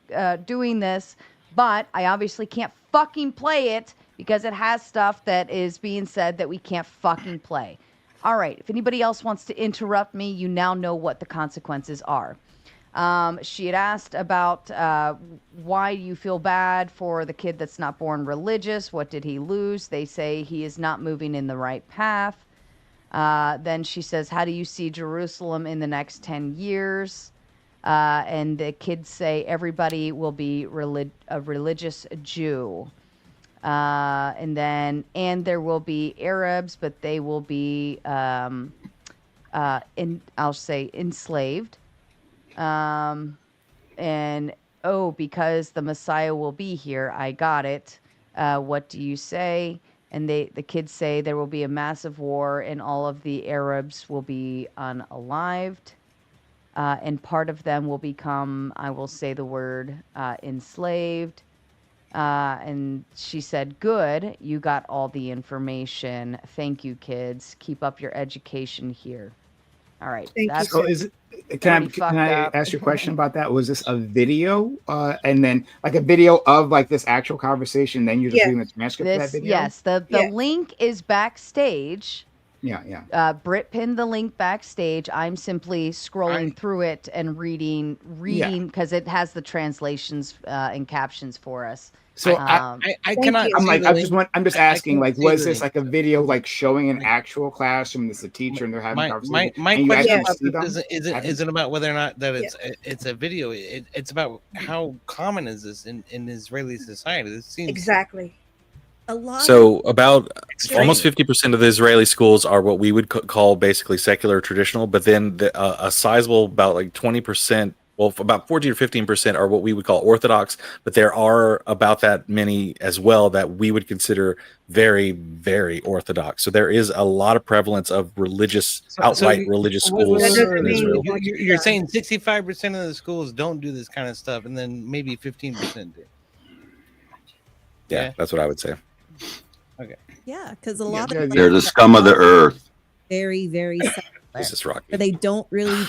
doing this, but I obviously can't fucking play it because it has stuff that is being said that we can't fucking play. All right. If anybody else wants to interrupt me, you now know what the consequences are. She had asked about why you feel bad for the kid that's not born religious. What did he lose? They say he is not moving in the right path. Then she says, how do you see Jerusalem in the next 10 years? And the kids say everybody will be a religious Jew. And there will be Arabs, but they will be, I'll say enslaved. Because the Messiah will be here. I got it. What do you say? And the kids say there will be a massive war and all of the Arabs will be unalived. And part of them will become, I will say the word, enslaved. And she said, good, you got all the information. Thank you, kids. Keep up your education here. All right. That's so can I up. ask you a question about that? Was this a video and then like a video of like this actual conversation, then you're just reading the transcript of that video? Yes, the link is backstage. Yeah. Britt pinned the link backstage. I'm simply scrolling through it and reading because it has the translations and captions for us. So I cannot. I'm just asking, like, was this like a video like showing an actual classroom? This a teacher and they're having a conversation. My question isn't about whether or not that it's a video. It's about how common is this in Israeli society. This seems exactly. So about almost 50% of the Israeli schools are what we would call basically secular or traditional, but then a sizable, about like 20%, well, about 14 or 15% are what we would call Orthodox, but there are about that many as well that we would consider very, very Orthodox. So there is a lot of prevalence of outright religious schools in Israel. You're saying 65% of the schools don't do this kind of stuff, and then maybe 15% do. Yeah, that's what I would say. Okay. Yeah, because a lot of they're the scum of the earth. Very, very This is rocky. But they don't really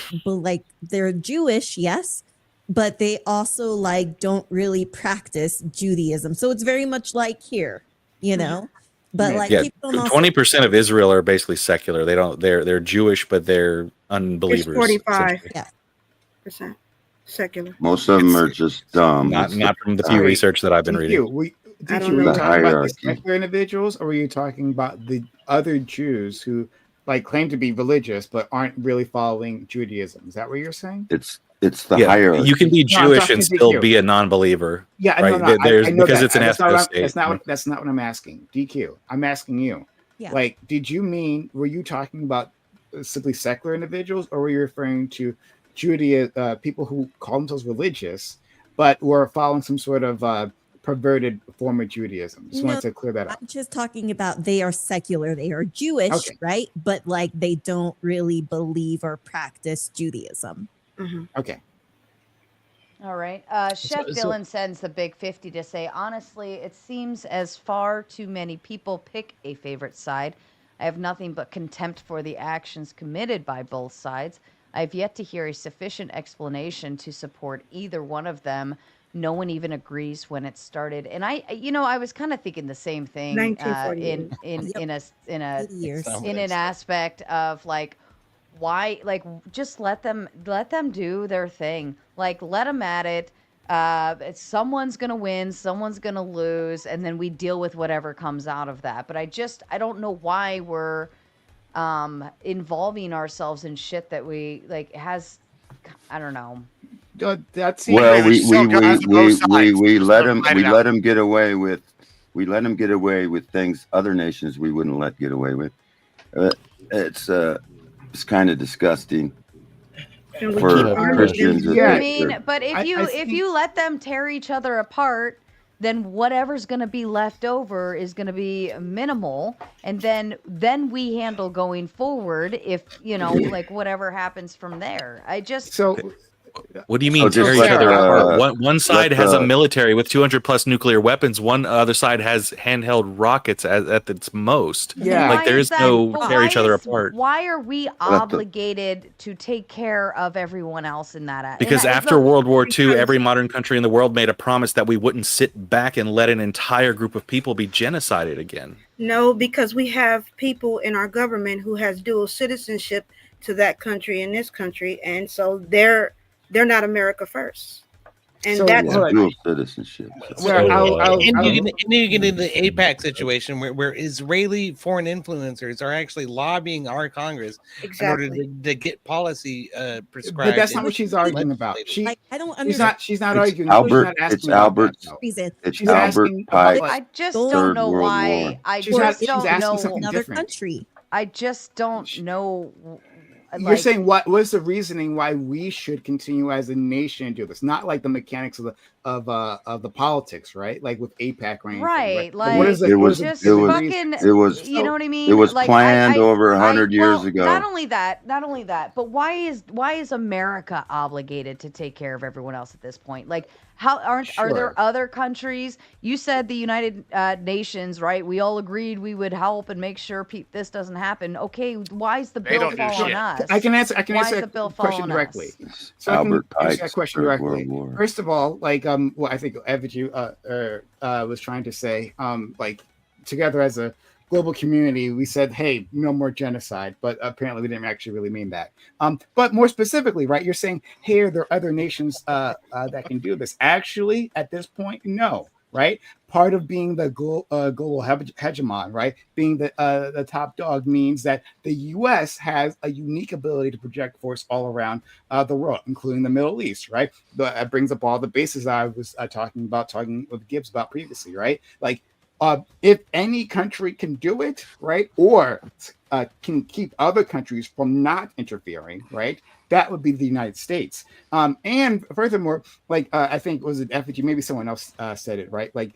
they're Jewish, yes, but they also like don't really practice Judaism. So it's very much like here, you know. But like 20% of Israel are basically secular. They're Jewish, but they're unbelievers. 45% secular. Most of them are just dumb. Not from the few research that I've been reading. Were you talking about the secular individuals, or were you talking about the other Jews who like claim to be religious but aren't really following Judaism? Is that what you're saying? It's the hierarchy. You can be Jewish and still be a non-believer. Yeah, right? No, I know because that. it's an ethnic state. That's not what I'm asking. DQ. I'm asking you. Yeah. Like, were you talking about simply secular individuals, or were you referring to people who call themselves religious but were following some sort of perverted form of Judaism? Just wanted to clear that up. I'm just talking about they are secular, they are Jewish, right? But like they don't really believe or practice Judaism. Okay. All right. Chef Dylan sends the big 50 to say, honestly, it seems as far too many people pick a favorite side. I have nothing but contempt for the actions committed by both sides. I have yet to hear a sufficient explanation to support either one of them. No one even agrees when it started. And I was kind of thinking the same thing in an aspect of like, why, like, just let them do their thing. Like, let them at it. Someone's going to win, someone's going to lose, and then we deal with whatever comes out of that. But I don't know why we're involving ourselves in shit that we like I don't know. That's we let them get away with things other nations we wouldn't let get away with. It's kind of disgusting for Christians. I mean, but if you let them tear each other apart, then whatever's going to be left over is going to be minimal, and then we handle going forward if like whatever happens from there. What do you mean tear each other apart? One side has a military with 200 plus nuclear weapons. One other side has handheld rockets at its most. Yeah, like there is no tear each other apart. Why are we obligated to take care of everyone else in that? Because after World War II, every modern country in the world made a promise that we wouldn't sit back and let an entire group of people be genocided again. No, because we have people in our government who has dual citizenship to that country and this country, and so they're not America first. And So, that's hold on. dual citizenship. Sarah, And you get into the AIPAC situation where Israeli foreign influencers are actually lobbying our Congress in order to get policy prescribed. But that's not what she's arguing about. I don't understand. She's not It's arguing. Albert. She's not asking It's about Albert's. that, though. Reason. It's She's Albert asking about Pike's like, I just Third don't know World why. War. I she's just she's don't asking know. something another different. country. I just don't know. You're Like, saying what's the reasoning why we should continue as a nation and do this? Not like the mechanics of the politics, right? Like with AIPAC or anything, right? Like, what is the, It what was. is just the It was. fucking. It was. You know what I mean? It was Like, planned over 100 years well, ago. Not only that, but why is America obligated to take care of everyone else at this point? Like, are there Sure. other countries? You said the United Nations, right? We all agreed we would help and make sure this doesn't happen. Okay, why is the They bill don't do fall on shit. us? I can answer Why is the that bill fall question on directly. us? So I can Albert answer that Pike's question Third directly. World War. First of all, like what I think Evan was trying to say, like together as a global community, we said, hey, no more genocide, but apparently we didn't actually really mean that. But more specifically, right, you're saying, hey, there are other nations that can do this. Actually, at this point, no. Right, part of being the global hegemon, right, being the top dog means that the U.S. has a unique ability to project force all around the world, including the Middle East, right. That brings up all the bases I was talking with Gibbs about previously, right. Like, if any country can do it, right, or can keep other countries from not interfering, right, that would be the United States. And furthermore, like I think was it effigy, maybe someone else said it, right? Like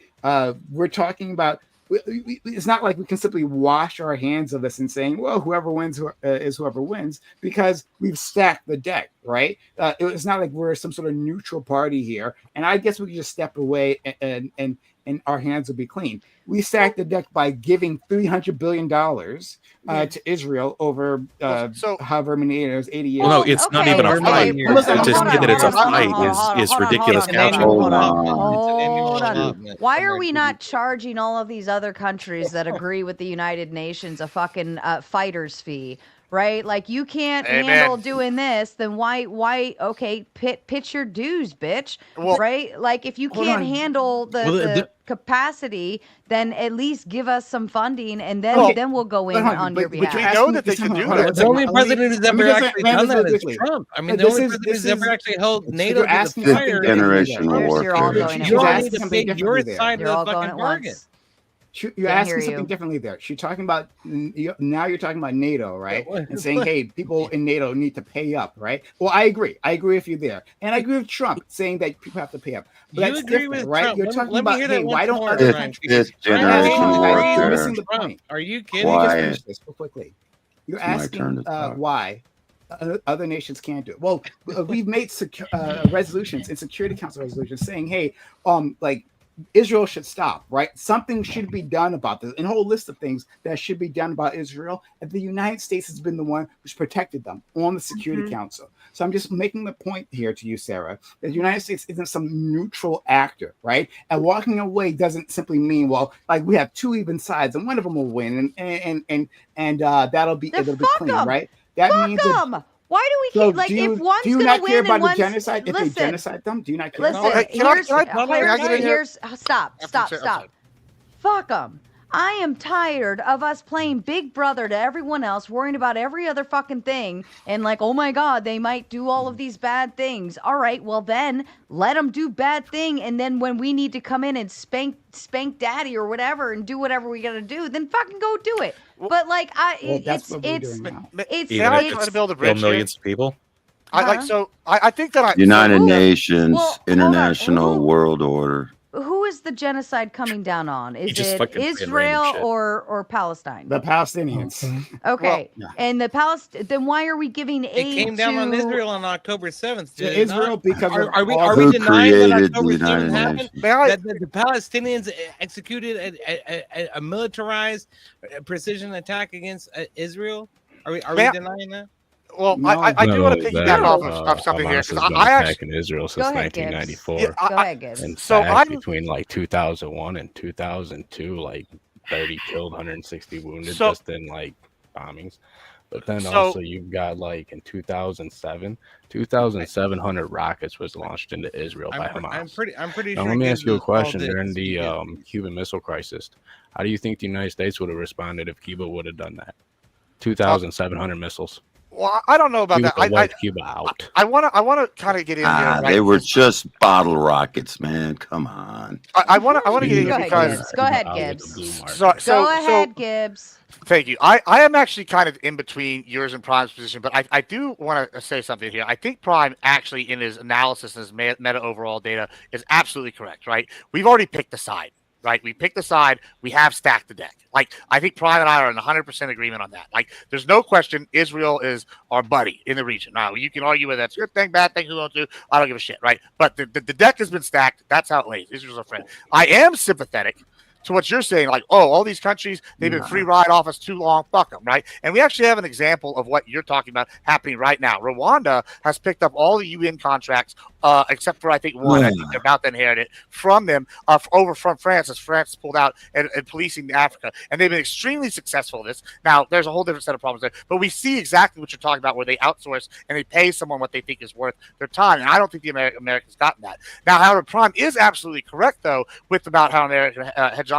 we're talking about. It's not like we can simply wash our hands of this and saying, well, whoever wins is whoever wins, because we've stacked the deck, right? It's not like we're some sort of neutral party here. And I guess we can just step away and our hands will be clean. We stacked the deck by giving $300 billion to Israel over however many years, 80 years. Well, no, it's not even a fight. To say that it's a fight is ridiculous. Hold on. Why are we not charging all of these other countries that agree with the United Nations a fucking fighter's fee? Right? Like, you can't handle doing this, then why okay, pitch your dues, bitch. Well, right? Like, if you can't handle the capacity, then at least give us some funding, and then we'll go in on your behalf. We know that they can do that. The only president who's ever actually done that is Trump. I mean, the only president who's ever actually held NATO to the fire. Generational warfare. You're all going You all at need to once. pay your side You're of all the going fucking at bargain. once. You're asking something differently there. She's talking about now. You're talking about NATO, right? And saying, "Hey, people in NATO need to pay up," right? Well, I agree. I agree with you there, and I agree with Trump saying that people have to pay up. But You that's agree different, with right? Trump. You're Let talking me about, hear that hey, why once don't more, other Ryan, countries? because It's generation You're missing warfare. the point. Are you Let kidding? me just Quiet. finish this real quickly. You're It's my asking turn to talk. why other nations can't do it. Well, we've made resolutions in Security Council resolutions saying, hey, like Israel should stop, right? Something should be done about this, and a whole list of things that should be done about Israel. And the United States has been the one who's protected them on the Security Council. So I'm just making the point here to you, Sarah, that the United States isn't some neutral actor, right? And walking away doesn't simply mean, well, like we have two even sides, and one of them will win, and it'll be clean, right? That means that. Why do we keep, like, if one's do you gonna not win care and about the one's genocide? If they genocide them, do you not care? Listen, here's stop. Fuck them. I am tired of us playing Big Brother to everyone else, worrying about every other fucking thing, and like, oh my God, they might do all of these bad things. All right, well then, let them do bad thing, and then when we need to come in and spank daddy or whatever and do whatever we gotta do, then fucking go do it. But like, it's build a bridge here. Millions of people. I think that United Nations, international world order. Who is the genocide coming down on? Is just it Israel or Palestine? The Palestinians. Okay, and then why are we giving aid? It came down on Israel on October 7th. To Israel because are we who denying that created October the 7th United happened? Nations? That the Palestinians executed a militarized precision attack against Israel? Are we denying that? Well, I do want to piggyback off of something here because I actually in Israel since 1994. Go ahead, Gibbs. In So fact, between like 2001 and 2002, like 30 killed, 160 wounded, just in like bombings. But then So- also you've got like in 2007, 2,700 rockets was launched into Israel by Hamas. I'm pretty Now sure. let me ask you a gives us all question. this During the because- Cuban Missile Crisis, how do you think the United States would have responded if Cuba would have done that? 2,700 missiles. Well, I don't know about We would that. have wiped Cuba out. I want to kind of get in here. Right? They were just bottle rockets, man. Come on. I want to get in Go here ahead, because Gibbs. Go ahead, Gibbs. So Go ahead, Gibbs. Thank you. I am actually kind of in between yours and Prime's position, but I do want to say something here. I think Prime actually in his analysis and his meta overall data is absolutely correct, right? We've already picked a side, right? We picked a side. We have stacked the deck. Like, I think Prime and I are in 100% agreement on that. Like, there's no question Israel is our buddy in the region. Now, you can argue whether that's a good thing, bad thing, who wants to. I don't give a shit, right? But the deck has been stacked. That's how it lays. Israel's our friend. I am sympathetic to what you're saying, like, oh, all these countries, they've been free ride off us too long, fuck them, right? And we actually have an example of what you're talking about happening right now. Rwanda has picked up all the UN contracts, except for, I think, one. I think they're about to inherit it from them, over from France, as France pulled out and policing Africa. And they've been extremely successful at this. Now, there's a whole different set of problems there, but we see exactly what you're talking about, where they outsource and they pay someone what they think is worth their time. And I don't think the Americans gotten that. Now, however, Prime is absolutely correct, though, with about how American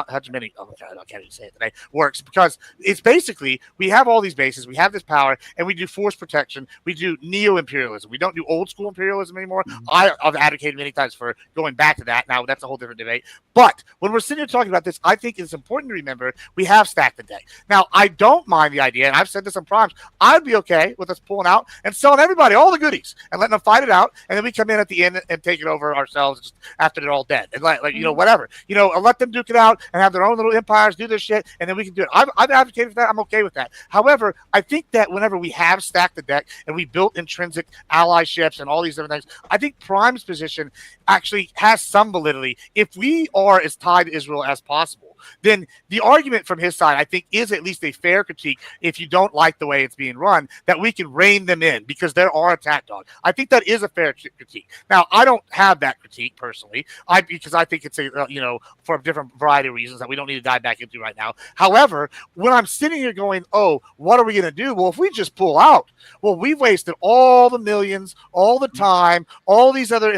hegemony, oh God, I can't even say it today, works, because it's basically, we have all these bases, we have this power, and we do force protection, we do neo-imperialism. We don't do old school imperialism anymore. I've advocated many times for going back to that. Now, that's a whole different debate. But when we're sitting here talking about this, I think it's important to remember we have stacked the deck. Now, I don't mind the idea, and I've said this on Primes, I'd be okay with us pulling out and selling everybody all the goodies and letting them fight it out, and then we come in at the end and take it over ourselves just after they're all dead. And like you know, whatever. You know, let them duke it out and have their own little empires, do their shit, and then we can do it. I've advocated for that. I'm okay with that. However, I think that whenever we have stacked the deck and we built intrinsic allyships and all these different things, I think Prime's position actually has some validity. If we are as tied to Israel as possible, then the argument from his side, I think, is at least a fair critique, if you don't like the way it's being run, that we can rein them in because there are attack dogs. I think that is a fair critique. Now, I don't have that critique personally, because I think it's for a different variety of reasons that we don't need to dive back into right now. However, when I'm sitting here going, oh, what are we going to do? Well, if we just pull out, well, we've wasted all the millions, all the time, all these other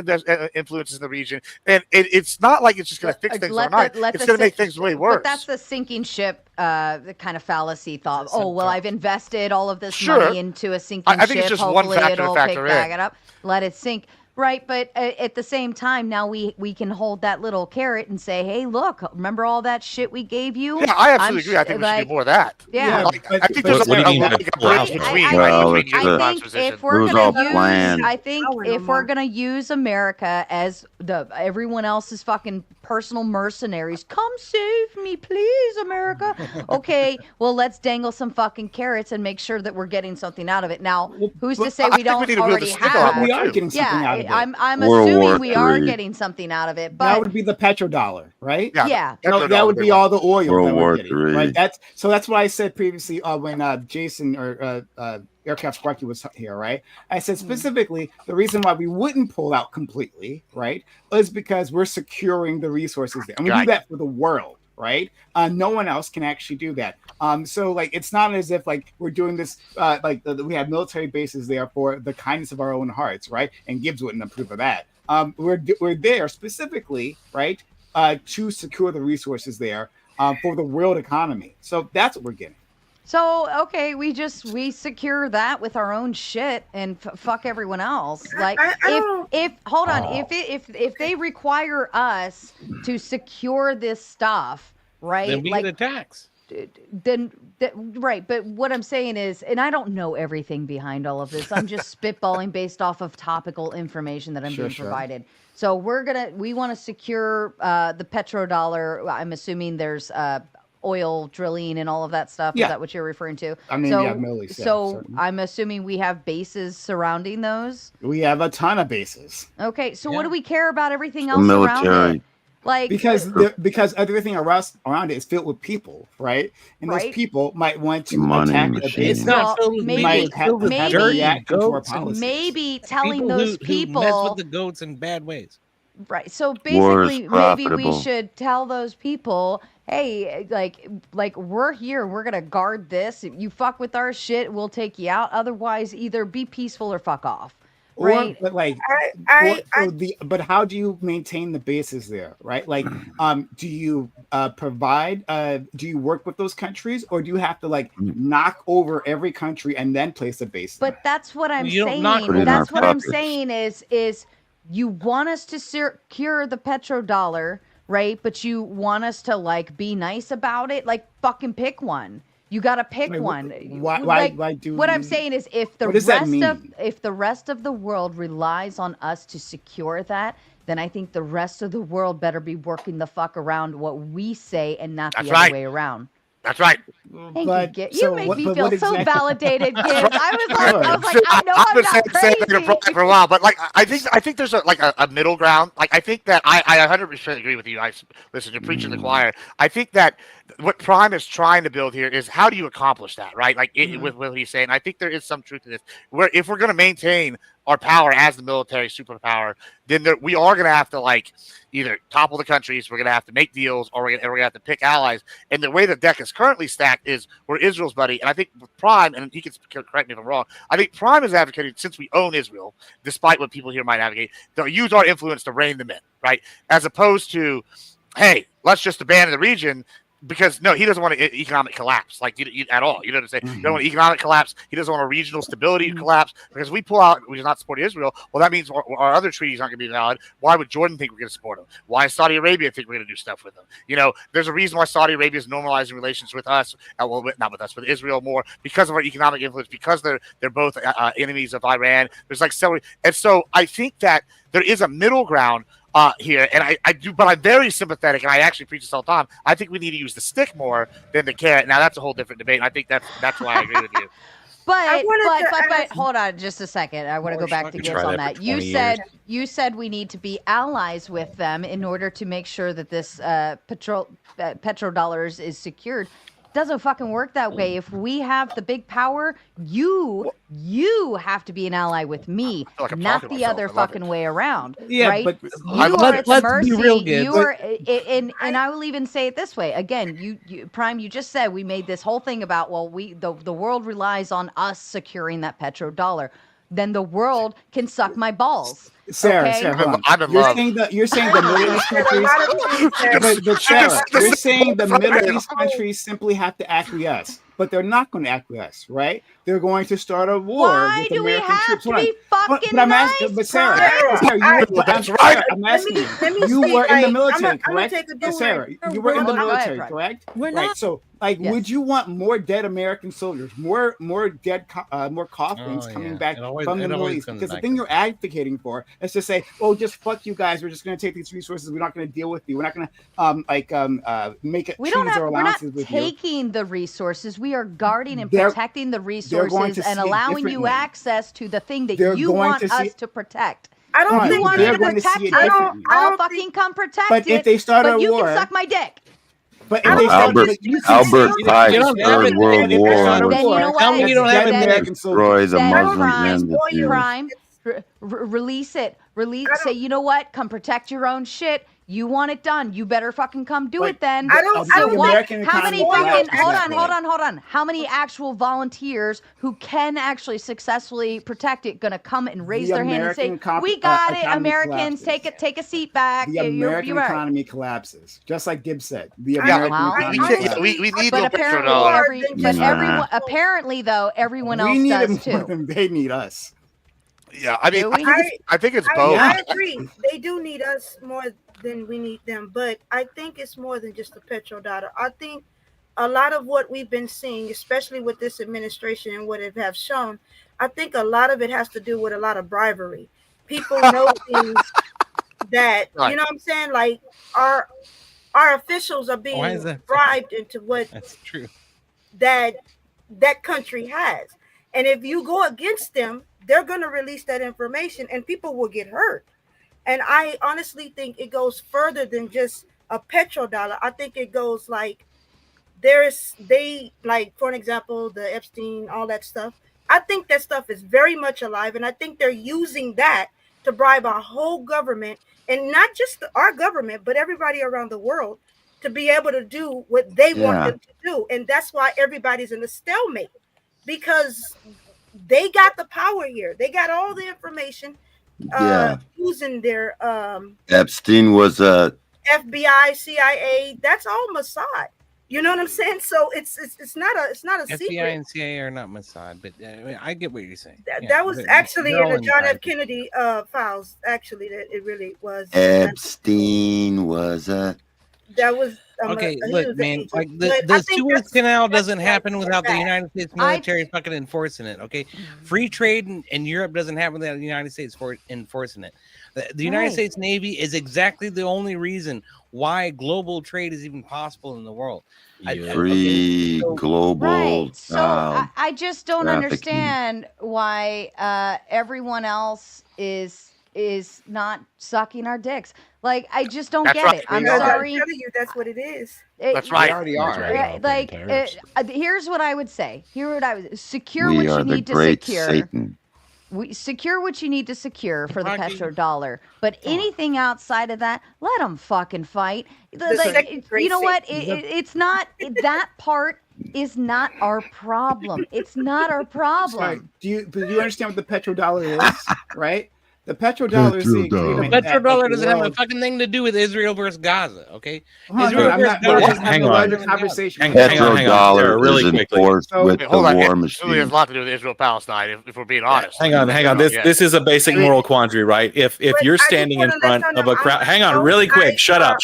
influences in the region, and it's not like it's just going to fix things overnight. It's going to make things way worse. But that's the sinking ship, the kind of fallacy thought. Oh, well, I've invested all of this Sure. money into a sinking I think ship. it's just Hopefully one factor to it'll factor pick back in. it up, let it sink. Right, but at the same time, now we can hold that little carrot and say, hey, look, remember all that shit we gave you? Yeah, I absolutely agree. I think we should do more of that. Yeah. I think there's a bridge between if we're gonna use America as everyone else's fucking personal mercenaries, come save me, please, America. Okay, well, let's dangle some fucking carrots and make sure that we're getting something out of it. Now, who's to say we don't already have? We are getting something out of it. I'm assuming we are getting something out of it. But that would be the petrodollar, right? Yeah. That would be all the oil. World that War we're getting, III. right? That's what I said previously when Jason or Aircraft Sparky was here, right? I said specifically the reason why we wouldn't pull out completely, right, is because we're securing the resources there, and we do that for the world. Right? No one else can actually do that. So like, it's not as if like we're doing this we have military bases there for the kindness of our own hearts, right? And Gibbs wouldn't approve of that. We're there specifically, right, to secure the resources there for the world economy. So that's what we're getting. So, okay, we secure that with our own shit and fuck everyone else. Like, if they require us to secure this stuff, right? Then we get a tax. Right, but what I'm saying is, and I don't know everything behind all of this. I'm just spitballing based off of topical information that I'm being provided. So we want to secure the petrodollar. I'm assuming there's oil drilling and all of that stuff. Yeah. Is that what you're referring to? I mean, yeah, Middle East, certainly. I'm assuming we have bases surrounding those. We have a ton of bases. Okay, so what do we care about everything else around it? Like, because everything around it is filled with people, right? And those people might want to attack the base. It's not filled with maybe telling those people who mess with the goats in bad ways. Right. So War is basically, maybe we profitable. should tell those people, hey, like we're here. We're gonna guard this. If you fuck with our shit, we'll take you out. Otherwise, either be peaceful or fuck off. Or Right. but like but how do you maintain the bases there, right? Like do you provide do you work with those countries, or do you have to like knock over every country and then place a base there? But that's what I'm You don't knock saying. over That's what I'm puppets. saying is you want us to secure the petrodollar, right? But you want us to like be nice about it. Like fucking pick one. You got to pick Like, one. why do What I'm you- saying is if the what does that rest of the world relies on us to secure that, then I think the rest of the world better be working the fuck around what we say and not the That's other right. way around. That's right. Thank But you, Gibbs. so You make what- me but feel what so exactly- validated, Gibbs. I was like, Sure. I know I've I'm been not saying the same thing crazy. to Brian for a while, but like I think there's a middle ground. Like I think that I 100% agree with you. Listen, you're preaching to the choir. I think that what Prime is trying to build here is how do you accomplish that, right? Like with what he's saying, I think there is some truth to this. Where if we're going to maintain our power as the military superpower, then we are going to have to like either topple the countries, we're going to have to make deals, or we're going to have to pick allies. And the way the deck is currently stacked is we're Israel's buddy. And I think with Prime, and he can correct me if I'm wrong, I think Prime is advocating, since we own Israel, despite what people here might advocate, to use our influence to rein them in, right? As opposed to, hey, let's just abandon the region. Because no, he doesn't want an economic collapse, like at all. You know what I'm saying? You don't want economic collapse. He doesn't want a regional stability collapse. Because we pull out, we're not supporting Israel. Well, that means our other treaties aren't going to be valid. Why would Jordan think we're going to support them? Why does Saudi Arabia think we're going to do stuff with them? You know, there's a reason why Saudi Arabia is normalizing relations with us. Well, not with us, with Israel more because of our economic influence. Because they're both enemies of Iran. There's like so, and so I think that there is a middle ground. Here, and I do, but I'm very sympathetic, and I actually preach this all the time. I think we need to use the stick more than the carrot. Now that's a whole different debate, and I think that's why I agree with you. But ask- hold on just a second. I want to go back to We Gibbs tried on that that. for You 20 you said we need to be allies with them in order to make sure that this petrodollars is secured. Doesn't fucking work that way. If we have the big power, you have to be an ally with me, feel like I'm not talking the to other myself. I love fucking way around. Yeah, right? but You are at the let's mercy. be real, Gibbs. You are, and I will even say it this way again. You Prime. You just said we made this whole thing about the world relies on us securing that petrodollar. Then the world can suck my balls. Sarah, okay? Sarah, hold on. I'm in You're love. saying the Middle East countries, but Sarah, you're saying the Middle East countries simply have to acquiesce, but they're not going to acquiesce, right? They're going to start a war Why with do we American have troops. to Hold on. be fucking But I'm nice, asking, but Sarah, Prime? Sarah, That's right. I'm asking you. let me You see, were in the like, military, I'm gonna correct? take a do Sarah, right. you were in the Go ahead, military, Prime. correct? We're Right. not. So, like, Yes. would you want more dead American soldiers, more dead, more coffins Oh, coming yeah. back It always- from the it Middle always East? comes Because the back thing to you're advocating for is to say, "Oh, just fuck you guys. We're just going to take these resources. We're not going to deal with you. We're not going to make it We don't treaties have. or We're not alliances with you." taking the resources. We are guarding and They're- protecting the going resources to and see it allowing you differently. access to the thing that They're you going want to see- us to protect. I don't Fine, You think want they're us to going to protect see it it. differently. I I'll don't fucking think- come protect But it. if they start but a you war, can suck my dick. but I if they don't start, Albert but you Albert see- Pike You don't have started it. World if they War start a and Then you war, know what? Tell me you don't that's have dead it. American destroy soldiers. the Then Muslims Prime, and the Jews. Prime, release it. Say, you know what? Come protect your own shit. You want it done. You better fucking come do But it then. I don't- So the what? American How many economy fucking collapses hold that way. on. How many actual volunteers who can actually successfully protect it gonna come and raise The their hand and say, American "We got it, economy Americans. collapses. Take a seat back." The You're American right. economy collapses, just like Gibbs said. The Yeah, American well, economy We, can't, collapses. we need But the apparently, petrodollar. everyone apparently though everyone We else need does it more too. than they need us. Yeah, I mean, Do we? I think it's I, both. I agree. They do need us more than we need them, but I think it's more than just the petrodollar. I think a lot of what we've been seeing, especially with this administration and what it has shown, I think a lot of it has to do with a lot of bribery. People know things that Right. you know what I'm saying. Like our officials are Why being is that? bribed into what That's true. that country has, and if you go against them, they're going to release that information, and people will get hurt. And I honestly think it goes further than just a petrodollar. I think it goes like for an example, the Epstein, all that stuff. I think that stuff is very much alive, and I think they're using that to bribe our whole government, and not just our government, but everybody around the world, to be able to do what they want them to do. And that's why everybody's in a stalemate, because they got the power here. They got all the information using their Epstein was a FBI, CIA. That's all Mossad. You know what I'm saying? So it's not a FBI secret. and CIA are not Mossad, but I get what you're saying. That was actually in the John F. Kennedy files. Actually, that it really was. Epstein was a. That was okay. Look, man, like the Suez Canal doesn't happen without the United States military fucking enforcing it. Okay, free trade in Europe doesn't happen without the United States enforcing it. The United States Navy is exactly the only reason why global trade is even possible in the world. Free global. Right. So I just don't understand why everyone else is not sucking our dicks. Like, I just don't get it. I'm sorry. I'm telling you, that's what it is. That's right. They already are. Right. Like, here's what I would say. Secure We what are you the need to great secure. Satan. Secure what you need to secure for the petrodollar. But anything outside of that, let them fucking fight. You know what? It's not that part is not our problem. It's not our problem. Sorry, do you understand what the petrodollar is? Right? The petrodollar is the agreement. The petrodollar doesn't have a fucking thing to do with Israel versus Gaza, okay? Conversation. Petrodollar really is quickly. enforced with the war It really machine. has a lot to do with Israel-Palestine, if we're being honest. Hang on. This is a basic moral quandary, right? If you're standing in front of a crowd, hang on, really quick. Shut up.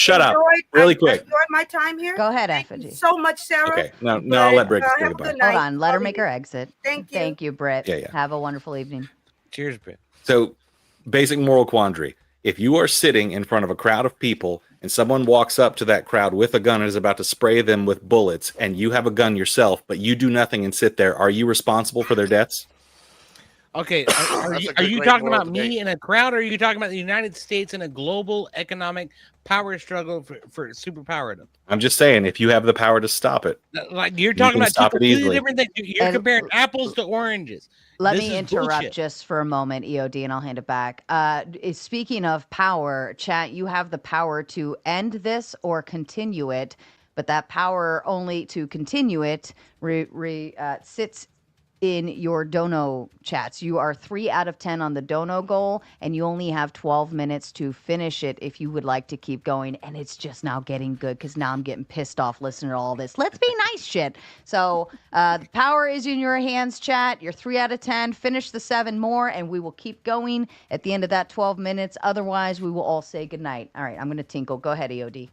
Really quick. Enjoyed my time here. Go ahead, Thank Effigy. you so much, Sarah. Okay. No, I'll let Britt say goodbye. Hold on. Let her make her exit. Thank you. Thank you, Britt. Yeah. Have a wonderful evening. Cheers, Britt. So, basic moral quandary. If you are sitting in front of a crowd of people and someone walks up to that crowd with a gun and is about to spray them with bullets, and you have a gun yourself, but you do nothing and sit there, are you responsible for their deaths? Okay, are you talking about me in a crowd, or are you talking about the United States in a global economic power struggle for superpowerdom? I'm just saying, if you have the power to stop it, like you're talking about two completely different things. You're And- comparing apples to oranges. Let This me is interrupt bullshit. just for a moment, EOD, and I'll hand it back. Speaking of power, chat, you have the power to end this or continue it, but that power only to continue it sits in your dono chats. You are 3 out of 10 on the dono goal, and you only have 12 minutes to finish it if you would like to keep going. And it's just now getting good because now I'm getting pissed off listening to all this. Let's be nice shit. So the power is in your hands, chat. You're 3 out of 10. Finish the 7 more, and we will keep going at the end of that 12 minutes. Otherwise, we will all say goodnight. All right, I'm going to tinkle. Go ahead, EOD.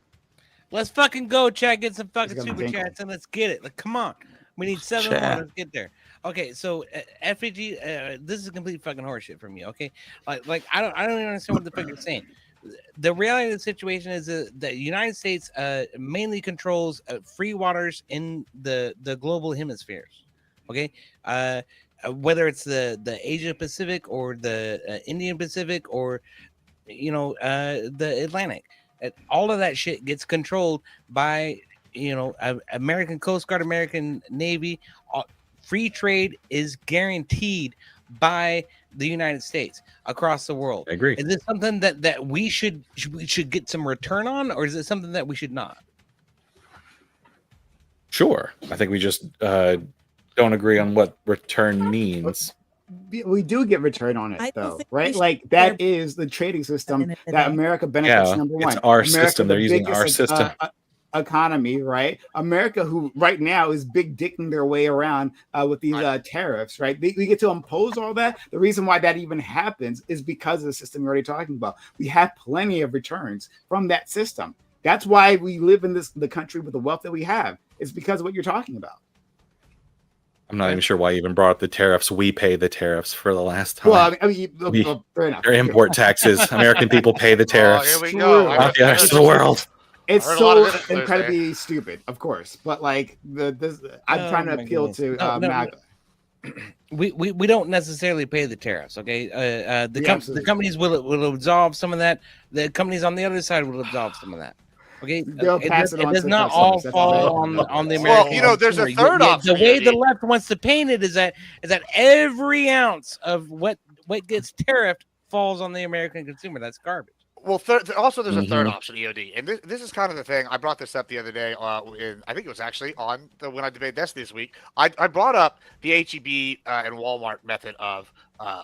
Let's fucking go, chat. Get some fucking gonna super tinkle. chats and let's get it. Like, come on. We need 7 more. Let's get there. Okay, so FAG, this is complete fucking horseshit from you. Okay, like I don't even understand what the fuck you're saying. The reality of the situation is that the United States mainly controls free waters in the global hemispheres. Okay, whether it's the Asia Pacific or the Indian Pacific or the Atlantic, all of that shit gets controlled by American Coast Guard, American Navy. Free trade is guaranteed by the United States across the world. I agree. Is this something that we should get some return on, or is it something that we should not? Sure. I think we just don't agree on what return means. We do get return on it, I don't though, think right? we should Like that is the trading system the that day. America benefits. Yeah, Number one, it's our America, system. They're the using our biggest, system. Economy, right? America, who right now is big dicking their way around with these tariffs, right? We get to impose all that. The reason why that even happens is because of the system we're already talking about. We have plenty of returns from that system. That's why we live in the country with the wealth that we have. It's because of what you're talking about. I'm not even sure why you even brought up the tariffs. We pay the tariffs for the last time. Well, fair enough. Their import taxes. American people pay the tariffs. Here we go. Not the rest of the world. It's I heard a lot of so this incredibly stupid, of course, but like I'm trying to appeal to MAGA. We don't necessarily pay the tariffs, okay? The companies will absolve some of that. The companies on the other side will absolve some of that. Okay, it does not all fall on the American. Well, there's a third option. The way the left wants to paint it is that every ounce of what gets tariffed falls on the American consumer. That's garbage. Well, also there's a third option, EOD, and this is kind of the thing. I brought this up the other day. I think it was actually on when I debated this week. I brought up the HEB and Walmart method of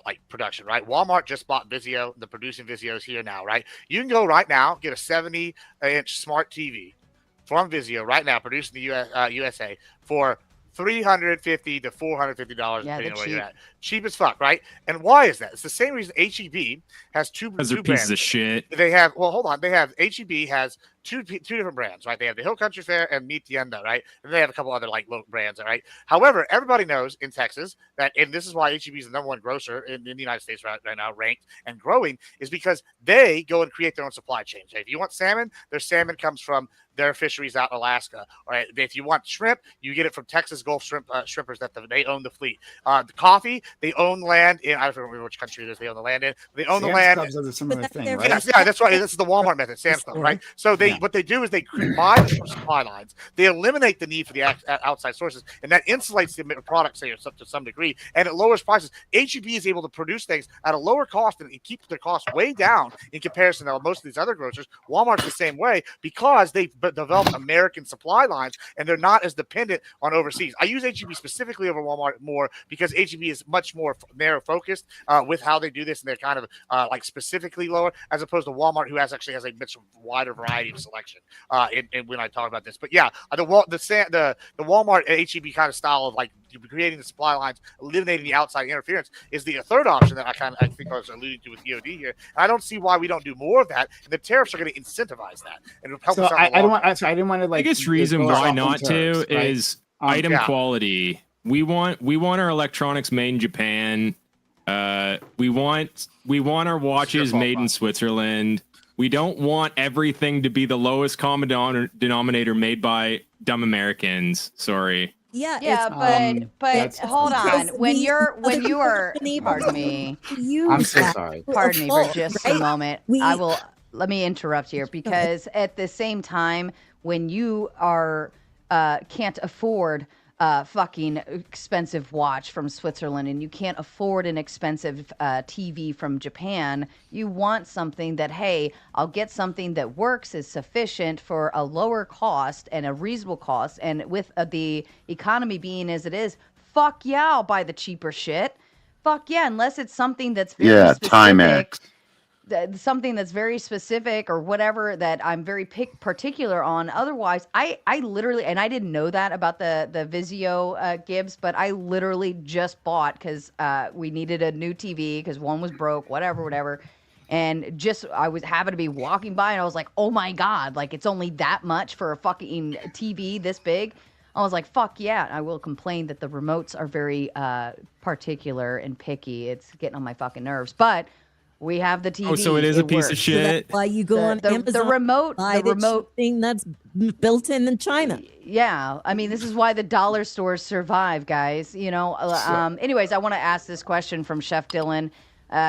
like production. Right, Walmart just bought Vizio. The producing Vizio's here now. Right, you can go right now get a 70-inch smart TV from Vizio right now, produced in the USA for $350 to $450, depending on where you're at. Cheap as fuck, right? And why is that? It's the same reason HEB has two Because they're brands. pieces of shit. They have, well, hold on. They have, HEB has two different brands, right? They have the Hill Country Fair and Meet Tienda, right? And they have a couple other like local brands, right? However, everybody knows in Texas that, and this is why HEB is the number one grocer in the United States right now, ranked and growing, is because they go and create their own supply chain. So if you want salmon, their salmon comes from their fisheries out in Alaska. All right. If you want shrimp, you get it from Texas Gulf shrimpers that they own the fleet. The coffee, they own land in, I don't remember which country it is they own the land in. They own the land. Sam's Club does a similar thing, right? Yes, yeah, that's right. This is the Walmart method, Sam's Club, right? So what they do is they buy the supply lines. They eliminate the need for the outside sources, and that insulates the product, say, to some degree, and it lowers prices. HEB is able to produce things at a lower cost and it keeps their costs way down in comparison to most of these other grocers. Walmart's the same way because they've developed American supply lines and they're not as dependent on overseas. I use HEB specifically over Walmart more because HEB is much more narrow focused with how they do this, and they're kind of like specifically lower as opposed to Walmart, who actually has a much wider variety of selection. And when I talk about this, but yeah, the Walmart HEB kind of style of like creating the supply lines, eliminating the outside interference is the third option that I think I was alluding to with EOD here. And I don't see why we don't do more of that. And the tariffs are going to incentivize that and help us out. I didn't want to like. The biggest reason why not to right? is item quality. We want our electronics made in Japan. We want our watches made in Switzerland. We don't want everything to be the lowest common denominator made by dumb Americans. Sorry. Yeah, but hold on. When you are, pardon me. I'm so sorry. Pardon me for just a moment. Let me interrupt here because at the same time, when you are can't afford fucking expensive watch from Switzerland and you can't afford an expensive TV from Japan, you want something that, hey, I'll get something that works, is sufficient for a lower cost and a reasonable cost. And with the economy being as it is, fuck yeah, I'll buy the cheaper shit. Fuck yeah, unless it's something that's very specific. Timex. Something that's very specific or whatever that I'm very particular on. Otherwise, I literally, and I didn't know that about the Vizio Gibbs, but I literally just bought because we needed a new TV because one was broke, whatever. And just, I was happened to be walking by and I was like, oh my God, like it's only that much for a fucking TV this big. I was like, fuck yeah. I will complain that the remotes are very particular and picky. It's getting on my fucking nerves. But we have the TV. Oh, so it is a piece of shit. So that's why you go on Amazon. The remote thing that's built in China. Yeah, I mean, this is why the dollar stores survive, guys. You know. Anyways, I want to ask this question from Chef Dylan.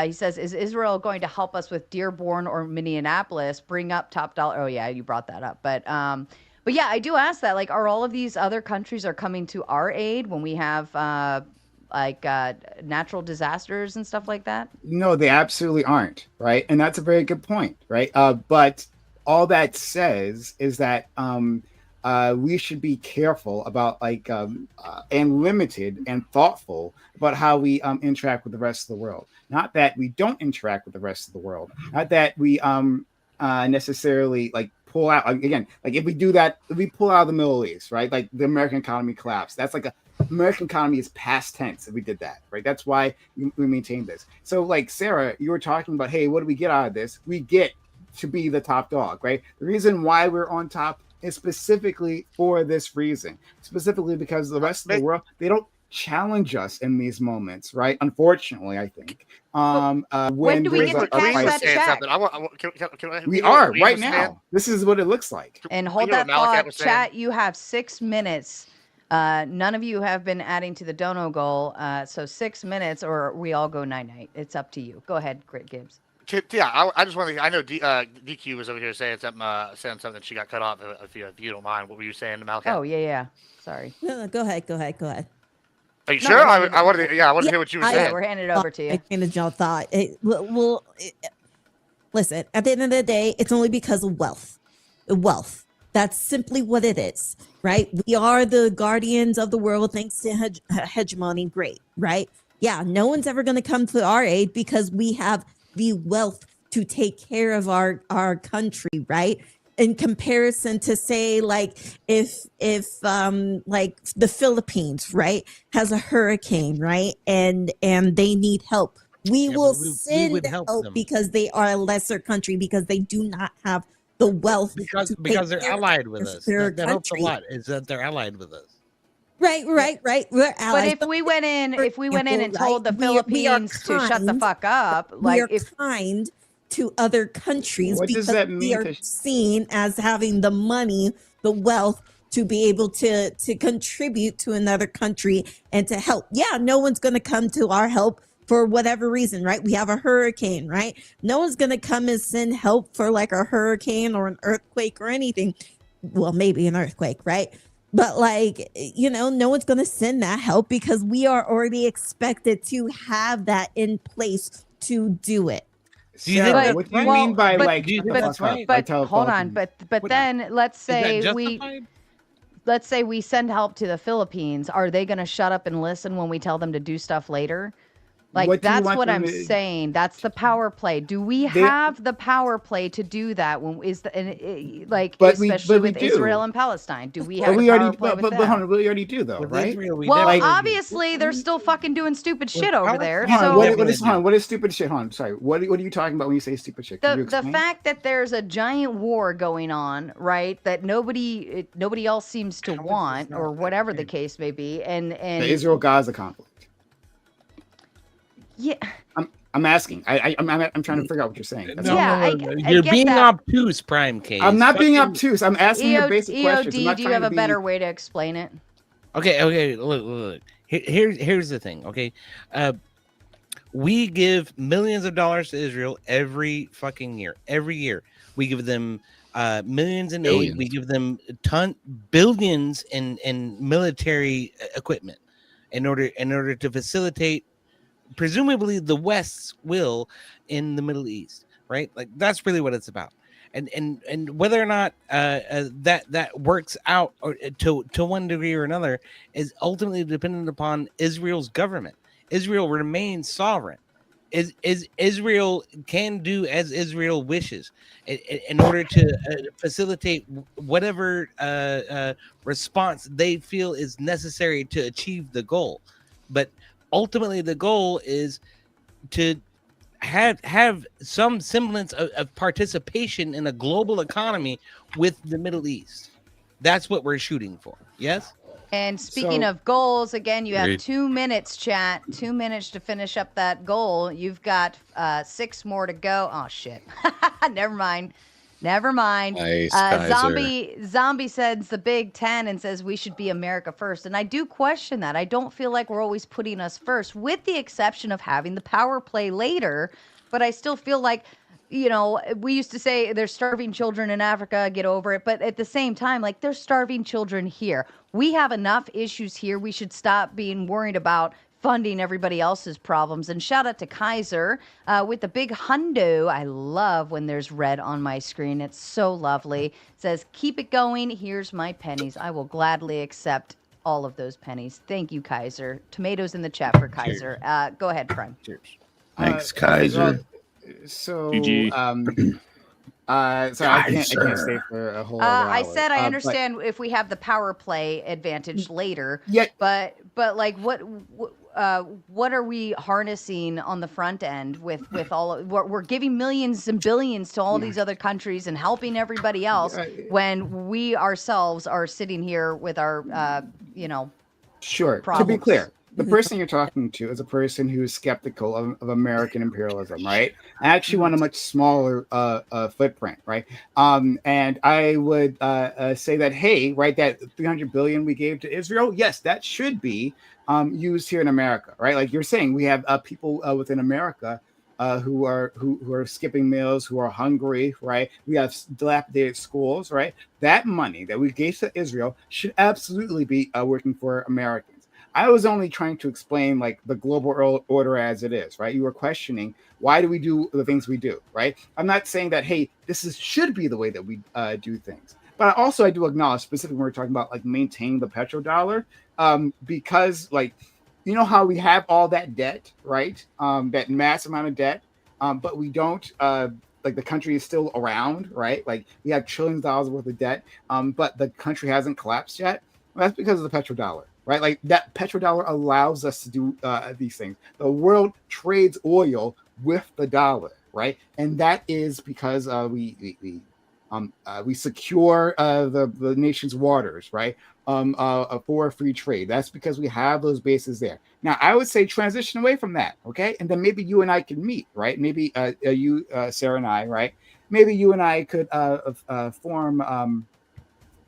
He says, "Is Israel going to help us with Dearborn or Minneapolis? Bring up top dollar." Oh yeah, you brought that up, but yeah, I do ask that. Like, are all of these other countries are coming to our aid when we have natural disasters and stuff like that? No, they absolutely aren't, right? And that's a very good point, right? But all that says is that we should be careful about and limited and thoughtful about how we interact with the rest of the world. Not that we don't interact with the rest of the world. Not that we necessarily pull out again. Like if we do that, if we pull out of the Middle East, right? Like the American economy collapsed. That's like American economy is past tense if we did that, right? That's why we maintain this. So like Sarah, you were talking about, hey, what do we get out of this? We get to be the top dog, right? The reason why we're on top is specifically for this reason, specifically because the rest of the world, they don't challenge us in these moments, right? Unfortunately, I think. When do we get to cash that check? We are right now. This is what it looks like. And hold that thought, chat. You have 6 minutes. None of you have been adding to the dono goal, so 6 minutes, or we all go night-night. It's up to you. Go ahead, Grit Gibbs. Yeah, I just want to. I know DQ was over here saying something. She got cut off. If you don't mind, what were you saying, Malachi? Oh yeah. Sorry. No, go ahead. Are you No, sure? we're I handing wanted it- to, yeah, I wanted to hear what you were Yeah, saying. we're handing it over to you. I kind of y'all thought. Listen, at the end of the day, it's only because of wealth. Wealth. That's simply what it is, right? We are the guardians of the world thanks to hegemony. Great, right? Yeah, no one's ever going to come to our aid because we have the wealth to take care of our country, right? In comparison to say like if like the Philippines, right, has a hurricane, right, and they need help, we will we send would help help them because they are a lesser country because they do not have the wealth because to because take they're care allied of with us. their That helps a country. lot. Is that they're allied with us. Right. We're allies. But if we went in, and told the Philippines to shut the fuck up, we are like if kind to other countries What does because that we mean are to seen as having the money, the wealth to be able to contribute to another country and to help. Yeah, no one's going to come to our help for whatever reason, right? We have a hurricane, right? No one's going to come and send help for like a hurricane or an earthquake or anything. Well, maybe an earthquake, right? But like, no one's going to send that help because we are already expected to have that in place to do it. Do you think Sarah, that's what do you right? mean by but- like Do you shut think the that's fuck up? right? I but tell hold on, Philippines. but then let's Is that say we justified? let's say we send help to the Philippines. Are they going to shut up and listen when we tell them to do stuff later? Like What do you that's want what them I'm to- saying. That's the power play. Do we They- have the power play to do that? When is the like But we- especially but we with do. Israel and Palestine? Do we have But the we power already, play but, with but, them? but hold on, we already do though, With right? Israel, we Well, definitely do. obviously they're still fucking doing stupid shit over power there. play, Hold on, So what definitely is hold do. on, what is stupid shit? Hold on, sorry. What are you talking about when you say stupid shit? Can you the explain? fact that there's a giant war going on, right? That nobody else seems to want, or whatever the case may be, and The Israel-Gaza conflict. yeah. I'm asking. I'm trying to figure out what you're saying. That's No, all. Yeah, I you're get being that. obtuse, Prime Case. I'm not being Fucking- obtuse. I'm asking you basic questions. I'm not do you trying have to a be. better way to explain it? Okay. Look. Here's the thing. Okay, we give millions of dollars to Israel every fucking year. Every year, we give them millions in aid. We give them billions in military equipment in order to facilitate, presumably, the West's will in the Middle East. Right? Like that's really what it's about. And whether or not that works out or to one degree or another is ultimately dependent upon Israel's government. Israel remains sovereign. Israel can do as Israel wishes in order to facilitate whatever response they feel is necessary to achieve the goal. But ultimately, the goal is to have some semblance of participation in a global economy with the Middle East. That's what we're shooting for. Yes. And speaking So- of goals, again, you have Agreed. 2 minutes, chat. 2 minutes to finish up that goal. You've got 6 more to go. Oh shit! Never mind. Nice, Kaiser. Zombie sends the Big Ten and says we should be America first. And I do question that. I don't feel like we're always putting us first, with the exception of having the power play later. But I still feel like, we used to say there's starving children in Africa, get over it. But at the same time, like there's starving children here. We have enough issues here. We should stop being worried about funding everybody else's problems. And shout out to Kaiser with the big hundo. I love when there's red on my screen. It's so lovely. It says, keep it going. Here's my pennies. I will gladly accept all of those pennies. Thank you, Kaiser. Tomatoes in the chat for Kaiser. Go ahead, Prime. Cheers. Thanks, Kaiser. So, GG. so I can't stay for a whole. Other I hour. said I But- understand if we have the power play advantage later. Yeah. But like what are we harnessing on the front end with all we're giving millions and billions to all these other countries and helping everybody else when we ourselves are sitting here with our Sure. To be problems. clear, the person you're talking to is a person who's skeptical of American imperialism, right? I actually want a much smaller footprint, right? And I would say that, hey, right, that 300 billion we gave to Israel, yes, that should be used here in America, right? Like you're saying, we have people within America who are skipping meals, who are hungry, right? We have dilapidated schools, right? That money that we gave to Israel should absolutely be working for Americans. I was only trying to explain like the global order as it is, right? You were questioning why do we do the things we do, right? I'm not saying that, hey, should be the way that we do things. But I do acknowledge, specifically when we're talking about like maintaining the petrodollar, because like, you know how we have all that debt, right? That mass amount of debt, but we don't, like the country is still around, right? Like we have trillions of dollars worth of debt, but the country hasn't collapsed yet. Well, that's because of the petrodollar, right? Like that petrodollar allows us to do these things. The world trades oil with the dollar, right? And that is because we secure the nation's waters, right? For free trade. That's because we have those bases there. Now, I would say transition away from that, okay? And then maybe you and I can meet, right? Maybe you, Sarah, and I, right? Maybe you and I could form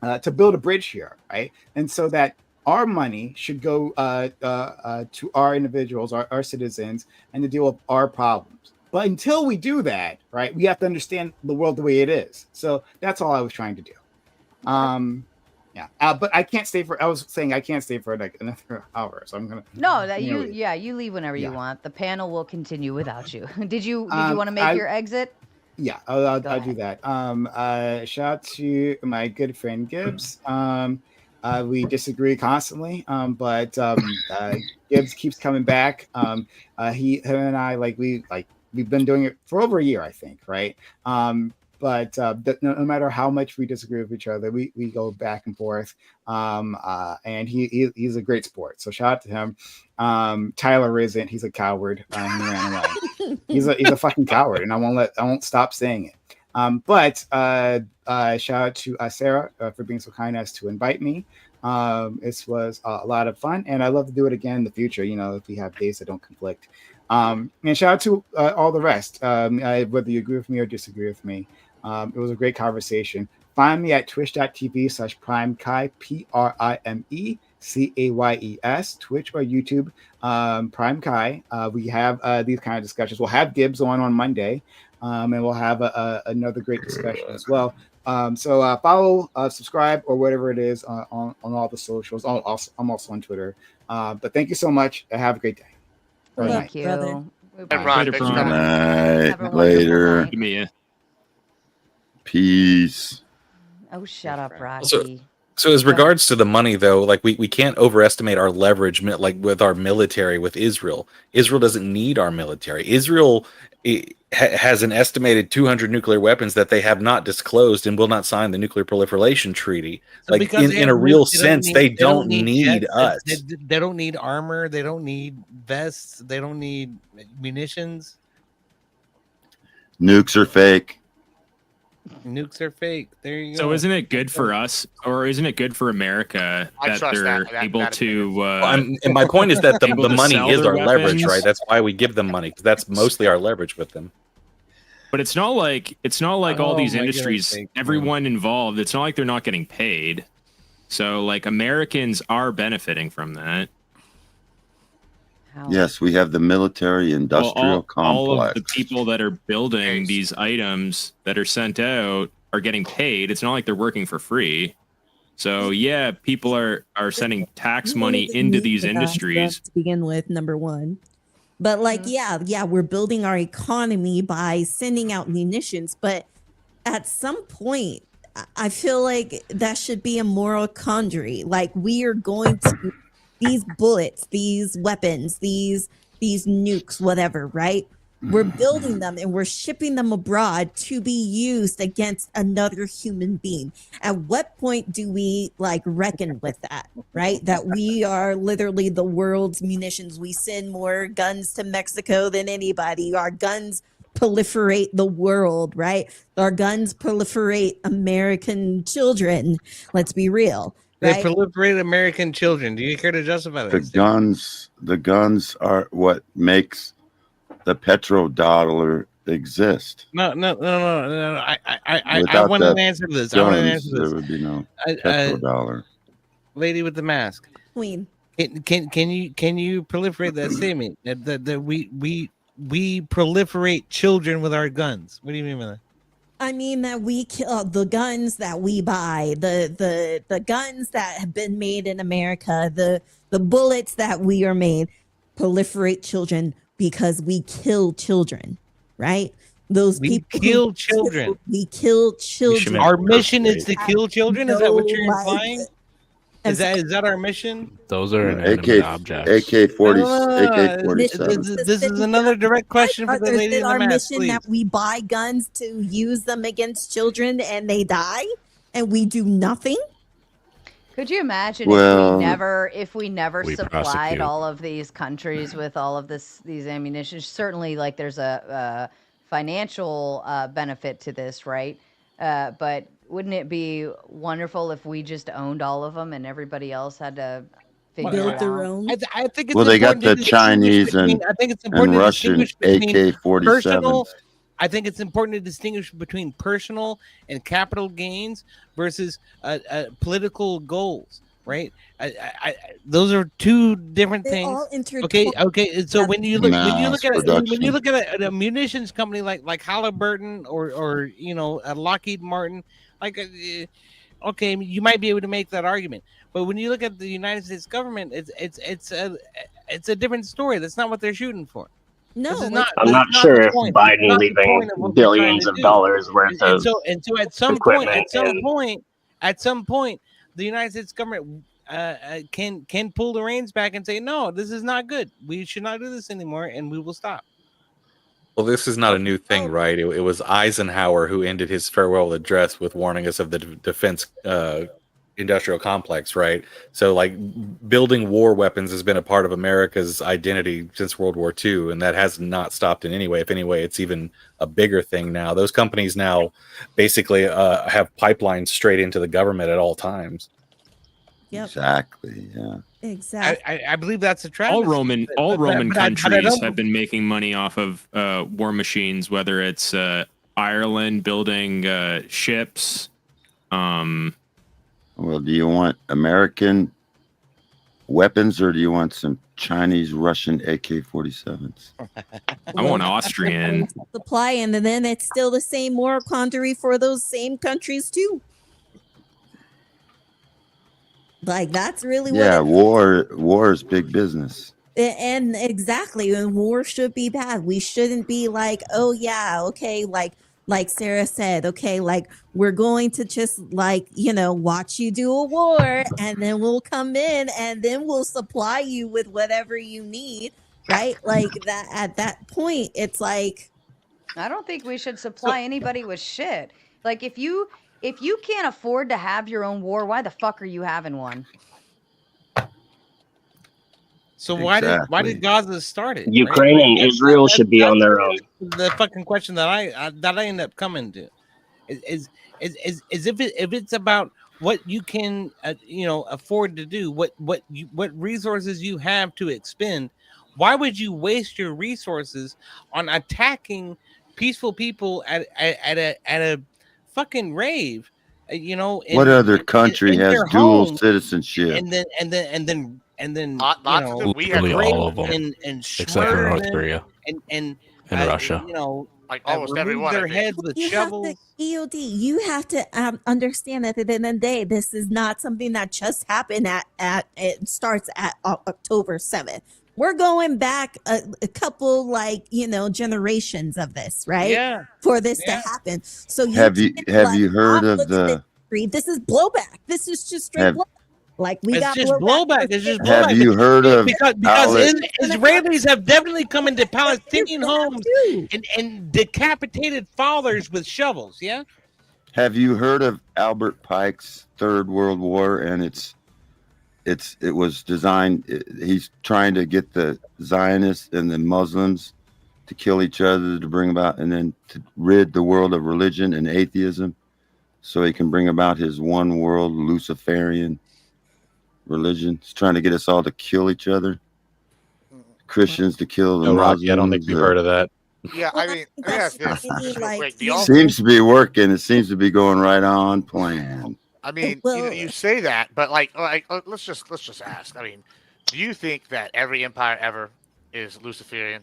to build a bridge here, right? And so that our money should go to our individuals, our citizens, and to deal with our problems. But until we do that, right, we have to understand the world the way it is. So that's all I was trying to do. Yeah, but I can't stay for. I was saying I can't stay for like another hour, so I'm gonna. No, that you know, you leave whenever you want. The panel will continue without you. Did you want to make I- your exit? Yeah, I'll do that. Shout out to my good friend Gibbs. We disagree constantly, but Gibbs keeps coming back. Him and I we've been doing it for over a year, I think, right? But no matter how much we disagree with each other, we go back and forth. And he's a great sport. So shout out to him. Tyler isn't. He's a coward. He ran away. He's a fucking coward, and I won't stop saying it. But shout out to Sarah for being so kind as to invite me. This was a lot of fun, and I'd love to do it again in the future. You know, if we have days that don't conflict. And shout out to all the rest, whether you agree with me or disagree with me. It was a great conversation. Find me at twitch.tv/PrimeKai, PrimeCayes, Twitch or YouTube, Prime Kai. We have these kind of discussions. We'll have Gibbs on Monday, and we'll have another great discussion as well. So follow, subscribe, or whatever it is on all the socials. I'm also on Twitter. But thank you so much. Have a great day. Thank you. brother. Ron, thanks for coming. Have a Night. wonderful Later. night. Give me a Peace. Oh, shut up, Rocky. So as regards to the money, though, like we can't overestimate our leverage, like with our military with Israel. Israel doesn't need our military. Israel has an estimated 200 nuclear weapons that they have not disclosed and will not sign the nuclear proliferation treaty. So Like because in a real sense, they don't need jets, us. They don't need armor. They don't need vests. They don't need munitions. Nukes are fake. Nukes are fake. There you go. So isn't it good for us, or isn't it good for America I that trust they're that able to? And my point is that the able to money sell is their our leverage, weapons? right? That's why we give them money, because that's mostly our leverage with them. But it's not like all Oh these my industries, goodness. everyone involved. It's not like they're not getting paid. So like Americans are benefiting from that. How? Yes, we have the military industrial complex. All of the people that are building these items that are sent out are getting paid. It's not like they're working for free. So yeah, people are sending tax money into these industries. To begin with, number one. But like, yeah, we're building our economy by sending out munitions. But at some point, I feel like that should be a moral quandary. Like, we are going to these bullets, these weapons, these nukes, whatever, right? We're building them and we're shipping them abroad to be used against another human being. At what point do we like reckon with that, right? That we are literally the world's munitions. We send more guns to Mexico than anybody. Our guns proliferate the world, right? Our guns proliferate American children. Let's be real. They Right? proliferate American children. Do you care to justify The that? the guns are what makes the petrodollar exist. No. I Without want the an answer to this. I want an answer to There this. would be no Uh, petrodollar. Lady with the mask. Queen. Can you proliferate that statement that we proliferate children with our guns? What do you mean by that? I mean that we kill the guns that we buy, the guns that have been made in America, the bullets that we are made proliferate children because we kill children, right? Those We people kill children. we kill children. Our mission is to kill children. Is that what you're No, like, implying? Is that our mission? Those are AK inanimate objects. AK-40 No. AK-47. This is another direct question for the Is lady it in the our mask, mission please. that we buy guns to use them against children and they die and we do nothing? Could you imagine Well, if we never We supplied prosecute. all of these countries with all of these ammunition? Certainly, like there's a financial benefit to this, right? But wouldn't it be wonderful if we just owned all of them and everybody else had to figure Build it their out? own. I think it's well, they got important to the distinguish Chinese between. I think it's and important to Russian distinguish between personal. AK-47s. I think it's important to distinguish between personal and capital gains versus political goals, right? Those are two different They things. all intertwine. Okay. And so when you look Mass at production. a munitions company like Halliburton or a Lockheed Martin, like okay, you might be able to make that argument, but when you look at the United States government, it's a different story. That's not what they're shooting for. No, This is not. I'm This not is not sure the if point. This is Biden not the leaving point of what we're trying billions to of do. dollars worth And of so at some equipment point, the United States government can pull the reins back and say, no, this is not good. We should not do this anymore, and we will stop. Well, this is not a new thing, right? It was Eisenhower who ended his farewell address with warning us of the defense industrial complex, right? So, like, building war weapons has been a part of America's identity since World War II, and that has not stopped in any way. If anyway, it's even a bigger thing now. Those companies now basically have pipelines straight into the government at all times. Yep. Exactly. Yeah. Exactly. I believe that's a trend. All Roman but I countries don't- have been making money off of war machines, whether it's Ireland building ships. Well, do you want American weapons or do you want some Chinese, Russian AK-47s? I want Austrian. Supply, and then it's still the same moral quandary for those same countries too. Like that's really Yeah, what war is big business. and exactly, and war should be bad. We shouldn't be like, oh yeah, okay, like Sarah said, okay, like we're going to just like, watch you do a war and then we'll come in and then we'll supply you with whatever you need, right? Like that at that point, it's like I don't think we should supply anybody with shit. Like if you can't afford to have your own war, why the fuck are you having one? So why did Gaza start it? Ukraine and Israel should be on their own. The fucking question that I end up coming to is if it's about what you can afford to do, what resources you have to expend, why would you waste your resources on attacking peaceful people at a fucking rave? What other country has dual citizenship? And then we have all of them, and except for North Korea and Russia. Like almost everyone. Their heads with shovels. EOD, you have to understand that at the end of the day, this is not something that just happened at it starts at October 7th. We're going back a couple generations of this, right? Yeah. For this to happen. So Have you heard of the? This is blowback. This is just straight blowback. Like we got blowback. It's just blowback. Have you heard of? Because Israelis have definitely come into Palestinian homes and decapitated fathers with shovels. Yeah. Have you heard of Albert Pike's Third World War? And it was designed. He's trying to get the Zionists and the Muslims to kill each other to bring about, and then to rid the world of religion and atheism, so he can bring about his one world Luciferian religion. He's trying to get us all to kill each other. Christians to kill the Muslims. Rocky, I don't think we've heard of that. Yeah, I mean, seems to be working. It seems to be going right on plan. I mean, you say that, but let's just ask. I mean, do you think that every empire ever is Luciferian?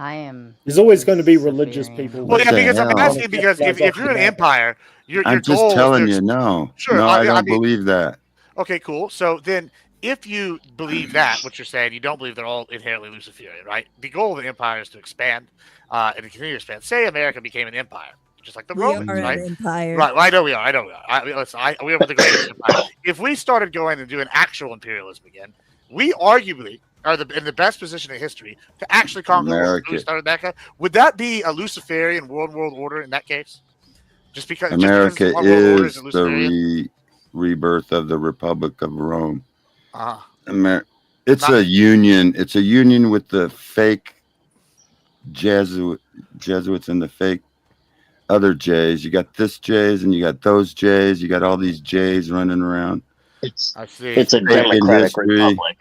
I am. There's always going to be religious people. Well, yeah, What the because I'm hell? asking because if you're an empire, your I'm just goal telling is you, to no. sure. No, I I don't mean, believe that. okay, cool. So then, if you believe that, what you're saying, you don't believe they're all inherently Luciferian, right? The goal of the empire is to expand and to continue to expand. Say America became an empire, just like the We Romans, are right? an empire. Right. Well, I know we are. I know we are. Listen, we are the greatest empire. If we started going and doing actual imperialism again, we arguably are in the best position in history to actually conquer the world. America. We started that guy. Would that be a Luciferian world order in that case? Just because America our world order is is the Luciferian? rebirth of the Republic of Rome. Uh-huh. It's a union. It's a union with the fake Jesuits and the fake other J's. You got this J's and you got those J's. You got all these J's running around. It's I see. It's a democratic republic.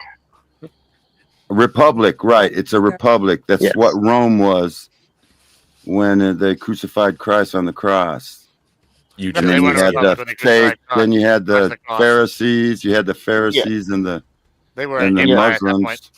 Republic, right? It's a republic. That's Yes. what Rome was when they crucified Christ on the cross. No, And they then you weren't a had republic the when they fake. crucified Then you had Christ on the the cross. Pharisees. You had the Pharisees and the They were and the an empire at that Muslims. point.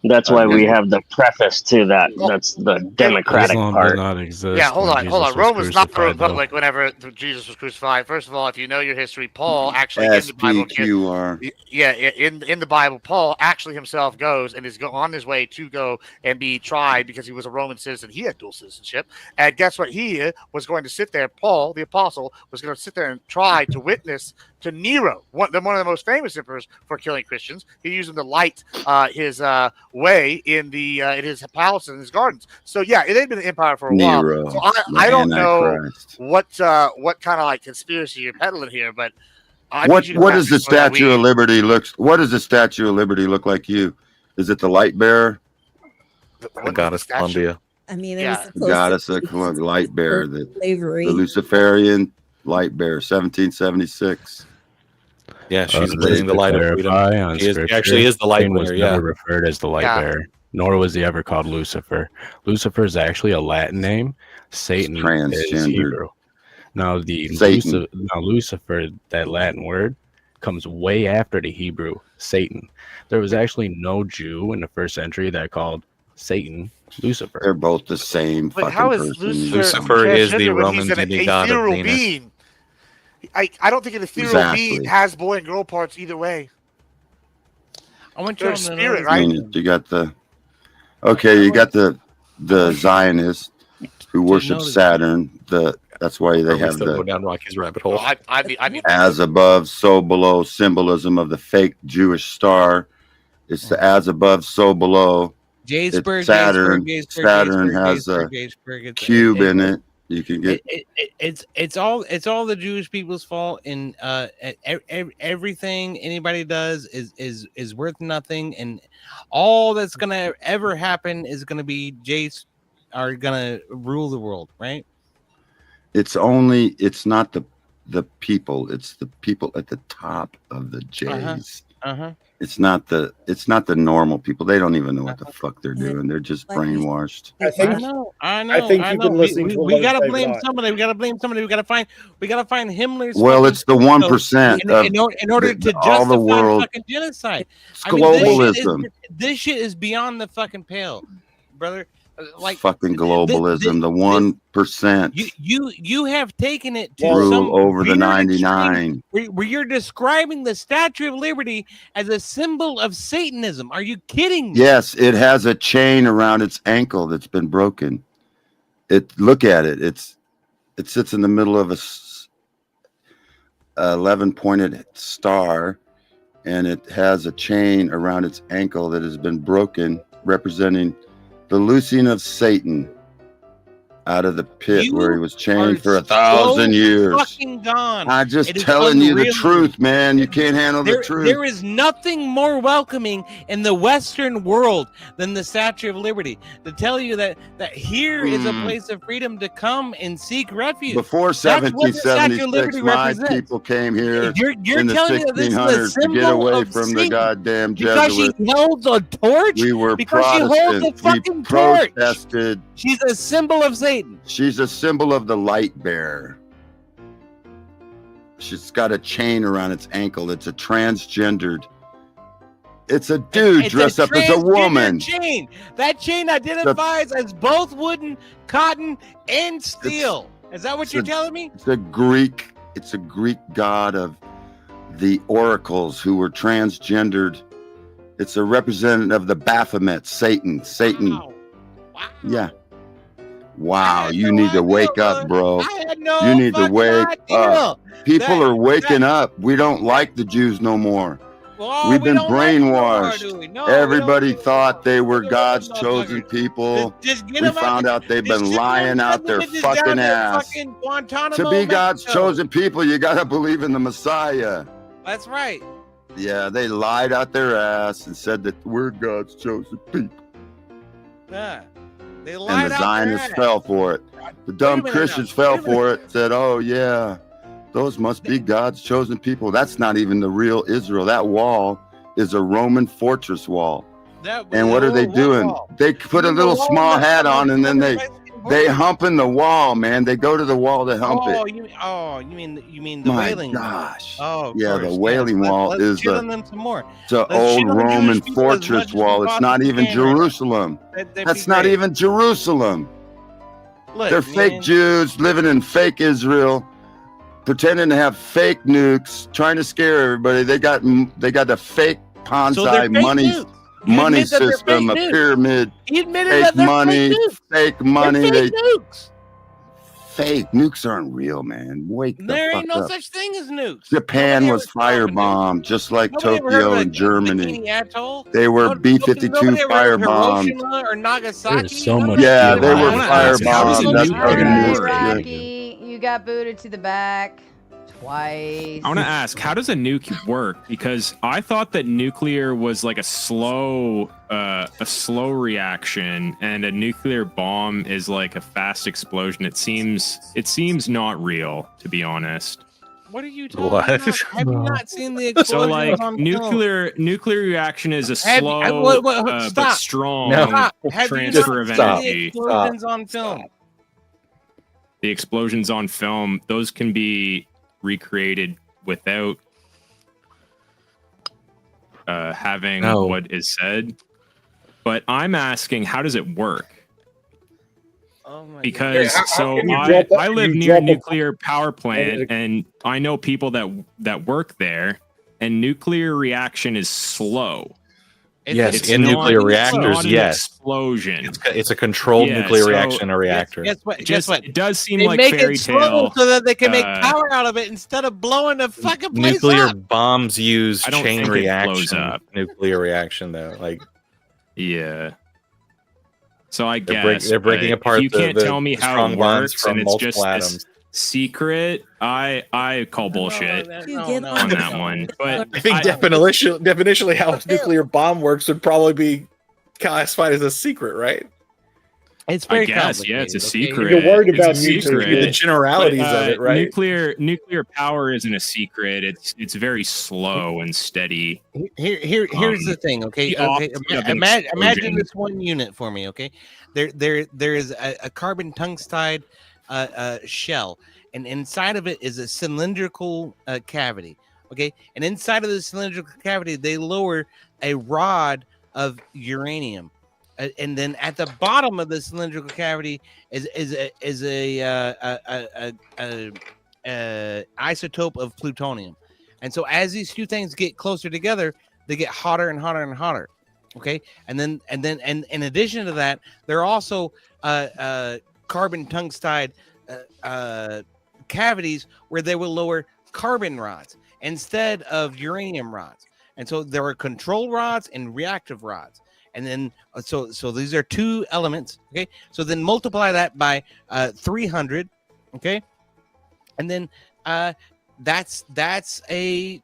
That's why we yeah. have the preface to that. That's the democratic Islam part. did not exist. Yeah, hold when on. Jesus Rome was not the crucified, though. republic whenever Jesus was crucified. First of all, if you know your history, Paul actually in the Bible, SPQR. yeah, in the Bible, Paul actually himself goes and is on his way to go and be tried because he was a Roman citizen. He had dual citizenship, and guess what? He was going to sit there. Paul, the apostle, was going to sit there and try to witness to Nero, one of the most famous emperors for killing Christians. He used him to light his way in his palace and his gardens. So yeah, it had been an empire for a Nero, while. So the I don't know Antichrist. what kind of like conspiracy you're peddling here, but What does the Statue of Liberty looks? What does the Statue of Liberty look like? You? Is it the light bearer? The goddess Columbia. I mean, it Yeah. was supposed Goddess to of be Columbia, light bearer, the slavery. Luciferian light bearer, 1776. Yeah, she's Just bringing the to light of freedom. clarify on She Scripture, actually is the light Satan was bearer. Yeah. never referred as the light Yeah. bearer, nor was he ever called Lucifer. Lucifer is actually a Latin name. Satan is transgendered. Hebrew. Now Satan. Lucifer, that Latin word, comes way after the Hebrew Satan. There was actually no Jew in the first century that called Satan Lucifer. They're both the same But fucking how is person. Lucifer is the transgender when Roman he's an demigod of ethereal Venus. being? I don't think an ethereal being has boy and girl parts either way. I want They're you a to spirit, know. right? You got you got the Zionists who worship notice- Saturn. That's why they Are we have still the going down Rocky's rabbit hole. I mean, as above, so below symbolism of the fake Jewish star. It's the as above, so below. Jaysburg, It's Saturn. Jaysburg, Saturn Jaysburg, has a Jaysburg. cube in it. You can get It's all the Jewish people's fault, and everything anybody does is worth nothing, and all that's gonna ever happen is gonna be Jays are gonna rule the world, right? it's not the people, it's the people at the top of the J's. It's not the normal people. They don't even know what the fuck they're doing. They're just brainwashed. I think I think you've been listening to a we lot of gotta David blame Icke. somebody. We gotta blame somebody. We gotta find Himmler's. Well, fucking it's the scapegoat 1% in order to all the justify world. fucking genocide. It's globalism. This shit is beyond the fucking pale, brother. Like Fucking globalism. The 1% you have taken it to rule some over the weird 99. extreme where you're describing the Statue of Liberty as a symbol of Satanism. Are you kidding me? Yes, it has a chain around its ankle that's been broken. Look at it. It sits in the middle of a 11-pointed star, and it has a chain around its ankle that has been broken, representing the loosing of Satan out of the pit where he was chained for 1,000 years. Fucking gone. I'm just It is telling you the unreal. truth, man. You can't handle the truth. There is nothing more welcoming in the Western world than the Statue of Liberty. To tell you that here is a place of freedom to come and seek refuge. Before That's what the Statue of 1776, Liberty my represents. people came here You're in the telling me that this is a 1600s to get symbol away of from the Satan goddamn because she Jesuits. held a torch? We were because she holds a Protestants. We fucking torch. protested. She's a symbol of Satan. She's a symbol of the light bearer. She's got a chain around its ankle. It's a transgendered It's a dude It's dressed up as a transgender woman. Chain. That chain identifies as both wooden, cotton, and steel. Is that what you're telling me? It's a Greek god of the oracles who were transgendered. It's a representative of the Baphomet, Satan. Wow. Yeah. Wow, you need to wake up, bro. I had no You need to fucking wake idea. up. People are waking up. We don't like the Jews no more. Well, We've we been don't like them no more, brainwashed. do we? No, Everybody thought they were God's chosen motherfuckers. people. Just get We them found out they've just been ship lying them out their bitches down fucking to ass. fucking Guantanamo, To be God's Mexico. chosen people, you got to believe in the Messiah. That's right. Yeah, they lied out their ass and said that we're God's chosen people. Yeah. They And lied the out Zionists their ass. fell for it. The dumb minute Christians now. fell Wait a minute. for it, said, oh, yeah, those must be God's chosen people. That's not even the real Israel. That wall is a Roman fortress wall. And what are they doing? They put a little small hat on and then they humping the wall, man. They go to the wall to hump it. You mean the My Wailing Wall. gosh. Oh, of Yeah, course. the Wailing Wall let's is shit the on them some more. It's an Let's old shit on the Jewish Roman people as much fortress as we wall. It's not possibly even can right now. Jerusalem. That'd be That's not great. even Jerusalem. Look, They're fake man. Jews living in fake Israel, pretending to have fake nukes, trying to scare everybody. They got the fake So they're Ponzi fake money nukes. You money admit that they're system, fake a nukes. pyramid. He admitted Fake that they're money, fake nukes. fake money. They're They fake nukes. fake nukes aren't real, man. Wake the There fuck ain't no up. such thing as nukes. Japan Nobody was ever saw a nuke. firebombed, just like Nobody ever heard Tokyo of and Germany. Bikini Atoll? They were Nobody B-52 ever heard of firebombed. Hiroshima or Nagasaki? There's so None of much that Yeah, shit they ever were happened. how does a firebombed. That's nuke how the even news work? did. Rocky, you got booted to the back twice. I want to ask, how does a nuke work? Because I thought that nuclear was like a slow reaction, and a nuclear bomb is like a fast explosion. It seems not real, to be honest. What are you talking What? about? Have you not seen the So explosions like on film? nuclear reaction is a Have you- slow stop. but strong Stop. Have you transfer not of seen the energy. explosions on film? The explosions on film, those can be recreated without having No. what is said. But I'm asking, how does it work? Oh my Because how so can you I drop a- live you near a drop a- nuclear power plant, and I know people that work there, and nuclear reaction is slow. Yes, It's in not- nuclear it's reactors, not an yes. explosion. It's a controlled Yeah, nuclear so- reaction in a reactor. Guess what? It Guess what? it does seem They like make fairy it slow tale. so that they can make uh, power out of it instead of blowing the fucking place Nuclear up. bombs use I don't chain think it blows reaction. up. Nuclear reaction, though, like Yeah. So I They're guess they're breaking but apart if you can't the tell me how strong it bonds works from and it's just multiple this atoms. secret, I call bullshit on that one. But I think definitionally how a nuclear bomb works would probably be classified as a secret, right? It's I guess, yeah, it's a secret. You're worried about It's a nuclear. secret. The generalities But, of it, right? Nuclear power isn't a secret. It's very slow and steady. Here's the thing, okay? the Okay, opposite of an imagine explosion. this one unit for me, okay? There is a carbon tungstide shell, and inside of it is a cylindrical cavity, okay? And inside of the cylindrical cavity, they lower a rod of uranium. And then at the bottom of the cylindrical cavity is a isotope of plutonium, and so as these two things get closer together, they get hotter and hotter and hotter. Okay, and in addition to that, there are also carbon tungstide cavities where they will lower carbon rods instead of uranium rods, and so there are control rods and reactive rods. And then, so these are two elements, okay? So then multiply that by 300, okay? And then that's a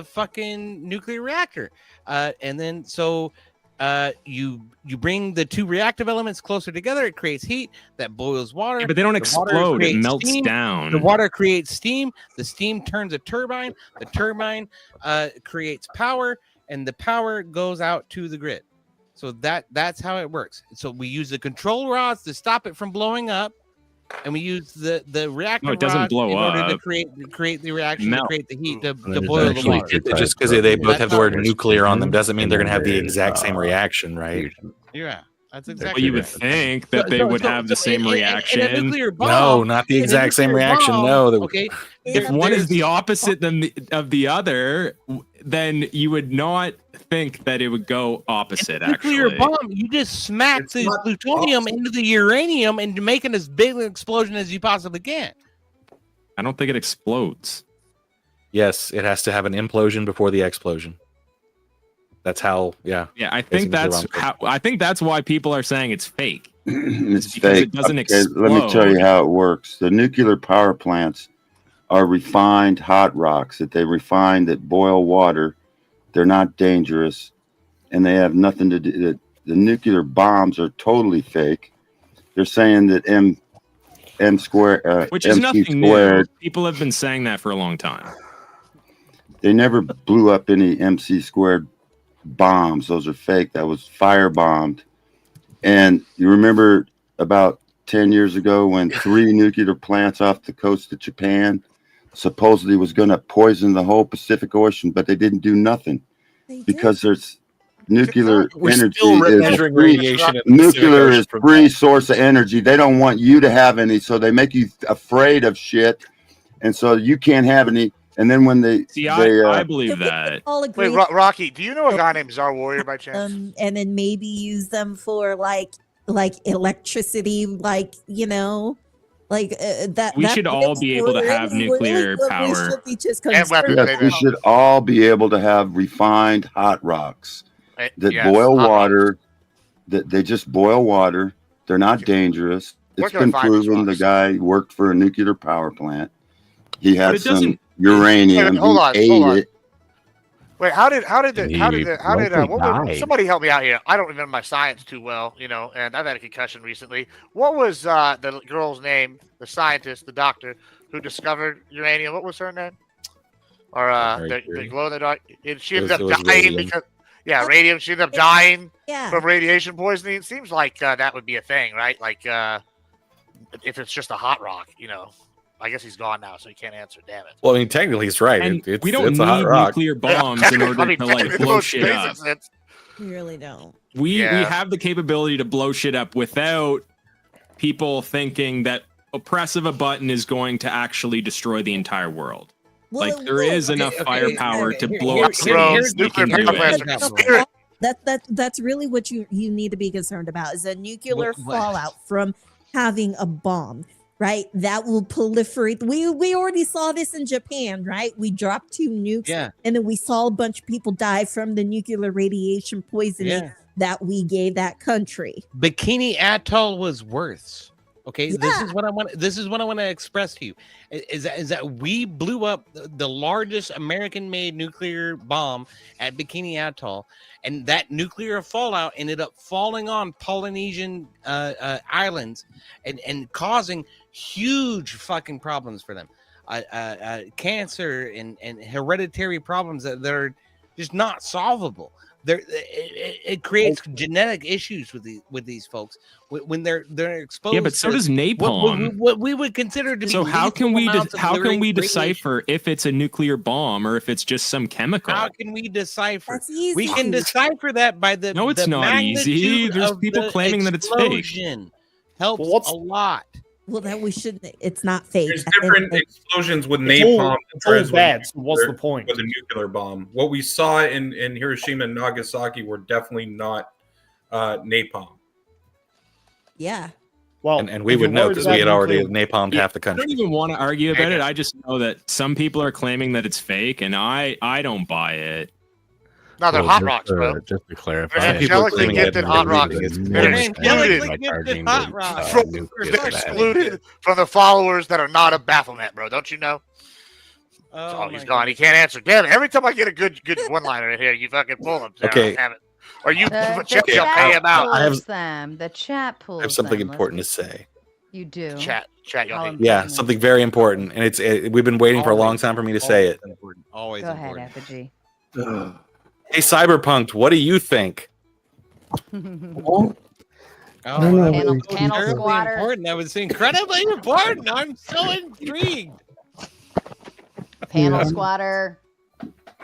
fucking nuclear reactor. And then so you bring the two reactive elements closer together. It creates heat that boils water. Yeah, but they don't The water explode. It creates melts steam. down. The water creates steam. The steam turns a turbine. The turbine creates power, and the power goes out to the grid. So that's how it works. So we use the control rods to stop it from blowing up, and we use the reactor No, it doesn't rod blow in order to up. create the reaction, to Melt. create the heat, to there's boil the actually water. Just because they both have the word There's nuclear on them fission, doesn't mean and they're going to then have the there's, exact same reaction, right? fusion. Yeah, that's They're Well, exactly you two would right. think that they would have the same in a reaction. nuclear bomb, No, not the in a exact same nuclear reaction. bomb, No. okay. If one is there's- the opposite of the other, then you would not think that it would go opposite. nuclear Actually, bomb, you just smack the plutonium into the uranium and making as big an explosion as you possibly can. I don't think it explodes. Yes, it has to have an implosion before the explosion. That's how. Yeah. Yeah, I think that's how. I think that's why people are saying it's fake. It's because fake. it doesn't Okay, let me tell explode. you how it works. The nuclear power plants are refined hot rocks that they refine that boil water. They're not dangerous, and they have nothing to do. The nuclear bombs are totally fake. They're saying that M square, Which is MC nothing new. squared. People have been saying that for a long time. They never blew up any MC squared bombs. Those are fake. That was firebombed. And you remember about 10 years ago when 3 nuclear plants off the coast of Japan supposedly was going to poison the whole Pacific Ocean, but they didn't do nothing because there's nuclear We're energy still is a measuring free, radiation in the Pacific nuclear Ocean is from free source of energy. They don't want you to have any, so they make you afraid of shit, and so you can't have any. And then when they See, they, I believe that. All agree. Wait, Rocky, do you know a guy named Czar Warrior by chance? And then maybe use them for like electricity, like that. We that's should all be able to have nuclear what power. We should be just And weapons, yes, we should all be able to have refined hot rocks that yes, boil hot water. That they just boil water. They're not dangerous. Where It's can I been find these proven. The rocks? guy worked for a nuclear power plant. He But had it some doesn't- uranium. Wait, hold on, he hold ate on. it. Wait, how did He what likely was, somebody help me out here? I don't remember my science too well, and I've had a concussion recently. What was the girl's name, the scientist, the doctor who discovered uranium? What was her name? Or the glow in the dark? She ended It was up dying radium. because radium. She ended up dying Yeah. from radiation poisoning. It seems like that would be a thing, right? Like if it's just a hot rock, I guess he's gone now, so he can't answer. Damn it. Well, I mean, technically, he's right. And It's, we don't it's a hot need rock. nuclear bombs in order to like technically, blow most shit basic up. sense. We really don't. We Yeah. have the capability to blow shit up without people thinking that a press of a button is going to actually destroy the entire world. Well, Like there is enough firepower to blow here- up cities. We can do it. That's really what you need to be concerned about is a nuclear What- fallout from having a bomb, right? That will proliferate. We already saw this in Japan, right? We dropped 2 nukes, Yeah. and then we saw a bunch of people die from the nuclear radiation poisoning Yeah. that we gave that country. Bikini Atoll was worse. Okay, this Yeah. is what I want. This is what I want to express to you. Is that we blew up the largest American-made nuclear bomb at Bikini Atoll, and that nuclear fallout ended up falling on Polynesian islands and causing huge fucking problems for them. Cancer and hereditary problems that are just not solvable. It creates genetic issues with these folks when they're exposed. Yeah, but so to does napalm. What we would consider to be So how can we lethal amounts of radiation. decipher if it's a nuclear bomb or if it's just some chemical? How can we decipher? That's easy. We can decipher that by the No, it's the not easy. magnitude There's of people the claiming that it's fake. explosion. Helps Well, what's- a lot. Well, that we shouldn't. It's not fake. There's different explosions with It's all- napalm. it's all as with bad, so what's nuclear- the point? With a nuclear bomb, what we saw in Hiroshima and Nagasaki were definitely not napalm. Yeah. Well, And we if would you're know worried because about we had already nuclear- napalmed half the I don't country. even want to argue about it. I just know that some people are claiming that it's fake, and I don't buy it. No, they're Well, hot just rocks, to- bro. Just to clarify, They're angelically claiming gifted that hot rocks. everything They're is excluded Angelically gifted hot rocks. from, nuclear they're bad. excluded from the followers that are not of Baphomet, bro. Don't you know? Oh, he's my gone. He can't answer. Damn it. Every time I get a good one-liner in here, you fucking pull him. Sarah. Okay. Damn it. Or you The Chip, chat pay him out. I have- pulls them. The chat pulls I have something them. important to say. You do. Chat, y'all. How hate- Yeah, important something very important, and we've been waiting for a long time for me to say it. Always Go ahead, important. Effigy. Hey, Cyberpunk, what do you think? Oh, don't know. Panel, so panel terribly squatter. important. That was incredibly important. I'm so intrigued. Panel Yeah. squatter.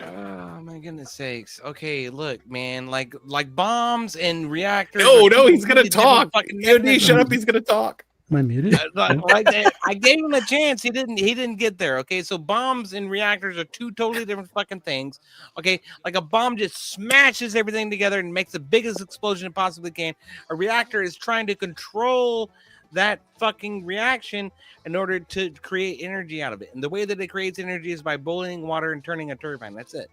Oh my goodness sakes. Okay, look, man, like bombs and reactors. No, are no, he's gonna completely different talk. fucking EOD, shut up. mechanisms. He's gonna talk. Am I muted? I gave him a chance. He didn't get there. Okay, so bombs and reactors are two totally different fucking things. Okay, like a bomb just smashes everything together and makes the biggest explosion it possibly can. A reactor is trying to control that fucking reaction in order to create energy out of it. And the way that it creates energy is by boiling water and turning a turbine. That's it.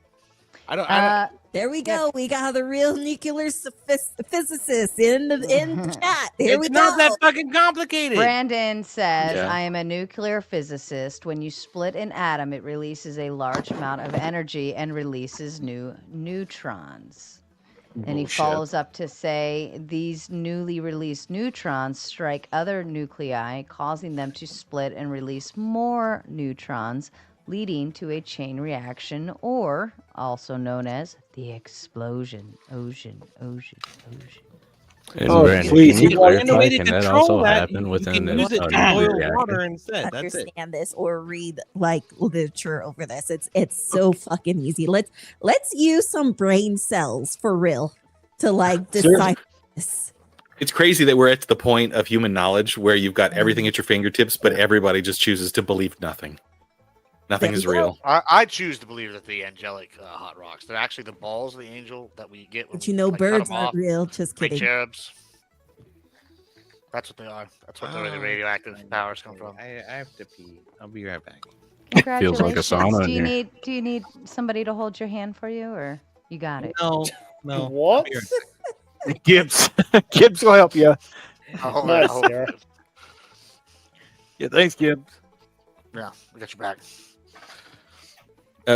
I don't. There we go. We got the real nuclear physicist in the chat. Here we It's go. not that fucking complicated. Brandon says, Yeah. I am a nuclear physicist. When you split an atom, it releases a large amount of energy and releases new neutrons. And he Bullshit. follows up to say, these newly released neutrons strike other nuclei, causing them to split and release more neutrons, leading to a chain reaction, or also known as the explosion. Ocean. Oh, Brandon, please, can you Find a way clarify? to Can that control also that. happen You within can the use it to nuclear boil reactor? water instead. That's it. Understand this or read like literature over this. It's so fucking easy. Let's use some brain cells for real to like decipher this. It's crazy that we're at the point of human knowledge where you've got everything at your fingertips, but everybody just chooses to believe nothing. Nothing is real. I choose to believe that the angelic hot rocks, they're actually the balls of the angel that we get. When But you know, we, cut birds them aren't off. real. Just Great kidding. cherubs. That's what they are. That's what the radioactive powers come from. I have to pee. I'll be right back. Feels like a sauna in here. Do you need somebody to hold your hand for you, or you got it? No. What? Gibbs. Gibbs will help you. Oh, Nice, oh, Sarah. Yeah, thanks, Gibbs. Yeah, we got your back.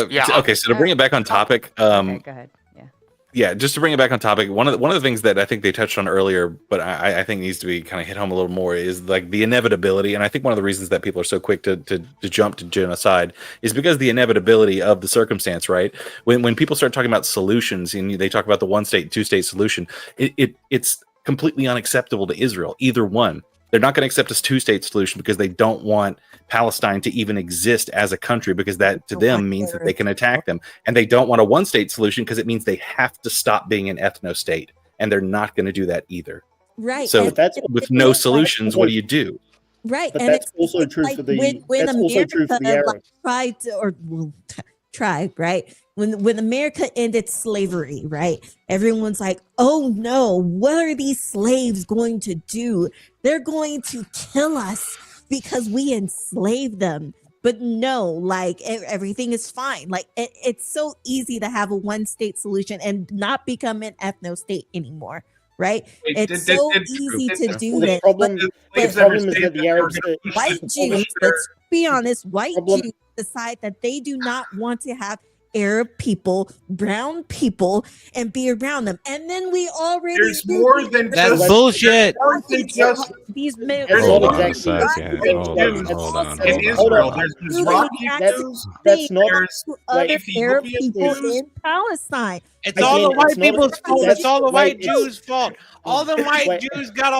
Yeah. Okay, so to bring it back on topic, Okay, go ahead. Yeah. yeah, just to bring it back on topic, one of the things that I think they touched on earlier, but I think needs to be kind of hit home a little more is like the inevitability. And I think one of the reasons that people are so quick to jump to genocide is because the inevitability of the circumstance, right? When people start talking about solutions and they talk about the one state, two state solution, it's completely unacceptable to Israel, either one. They're not going to accept a two-state solution because they don't want Palestine to even exist as a country, because that to them means that they can attack them. And they don't want a one-state solution because it means they have to stop being an ethno-state. And they're not going to do that either. Right. So and with no solutions, what do you do? Right. But and that's also true like for the. when That's also true for the America, Arabs. tried to, or tried, right? When America ended slavery, right? Everyone's like, oh no, what are these slaves going to do? They're going to kill us because we enslaved them. But no, like everything is fine. Like it's so easy to have a one state solution and not become an ethno state anymore. Right? It's so easy to do The this. problem, the problem is that the Arabs, White Jews, let's be honest, white Jews decide that they do not want to have Arab people, brown people, and be around them. And then we already There's more than That's just bullshit. More than just these men. Hold on a second. Hold on. in Israel. There's Mizrahi Jews. That's not There's other Arab Ethiopian people Jews. in Palestine. It's all the white it's not- people's fault. that's- It's all the white wait, it's- Jews' fault. All the white Wait. Jews got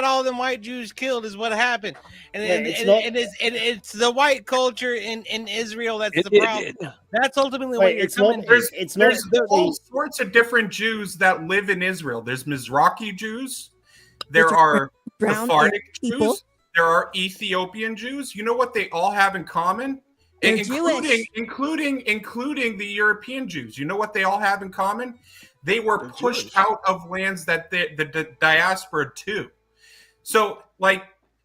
all them white Jews killed is what happened, and Wait, and, it's and, not- and it's the white culture in Israel that's the problem. That's ultimately what Wait, you're it's not- coming. it's not- There's all sorts of different Jews that live in Israel. There's Mizrahi Jews. There Which are brown Sephardic people. Jews. There are Ethiopian Jews. You know what they all have in common? They're Including the European Jews. You know what they all have in common? They were pushed out of lands that the diaspora too. So, like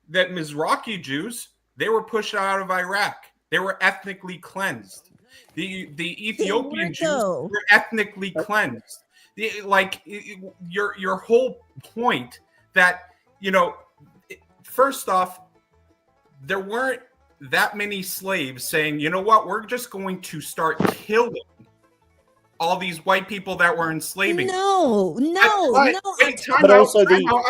that Mizrahi Jews, they were pushed out of Iraq. They were ethnically cleansed. The Ethiopian Jews were ethnically cleansed. Your whole point that, you know, first off, there weren't that many slaves saying, you know what, we're just going to start killing all these white people that were enslaving. No. But also lady, let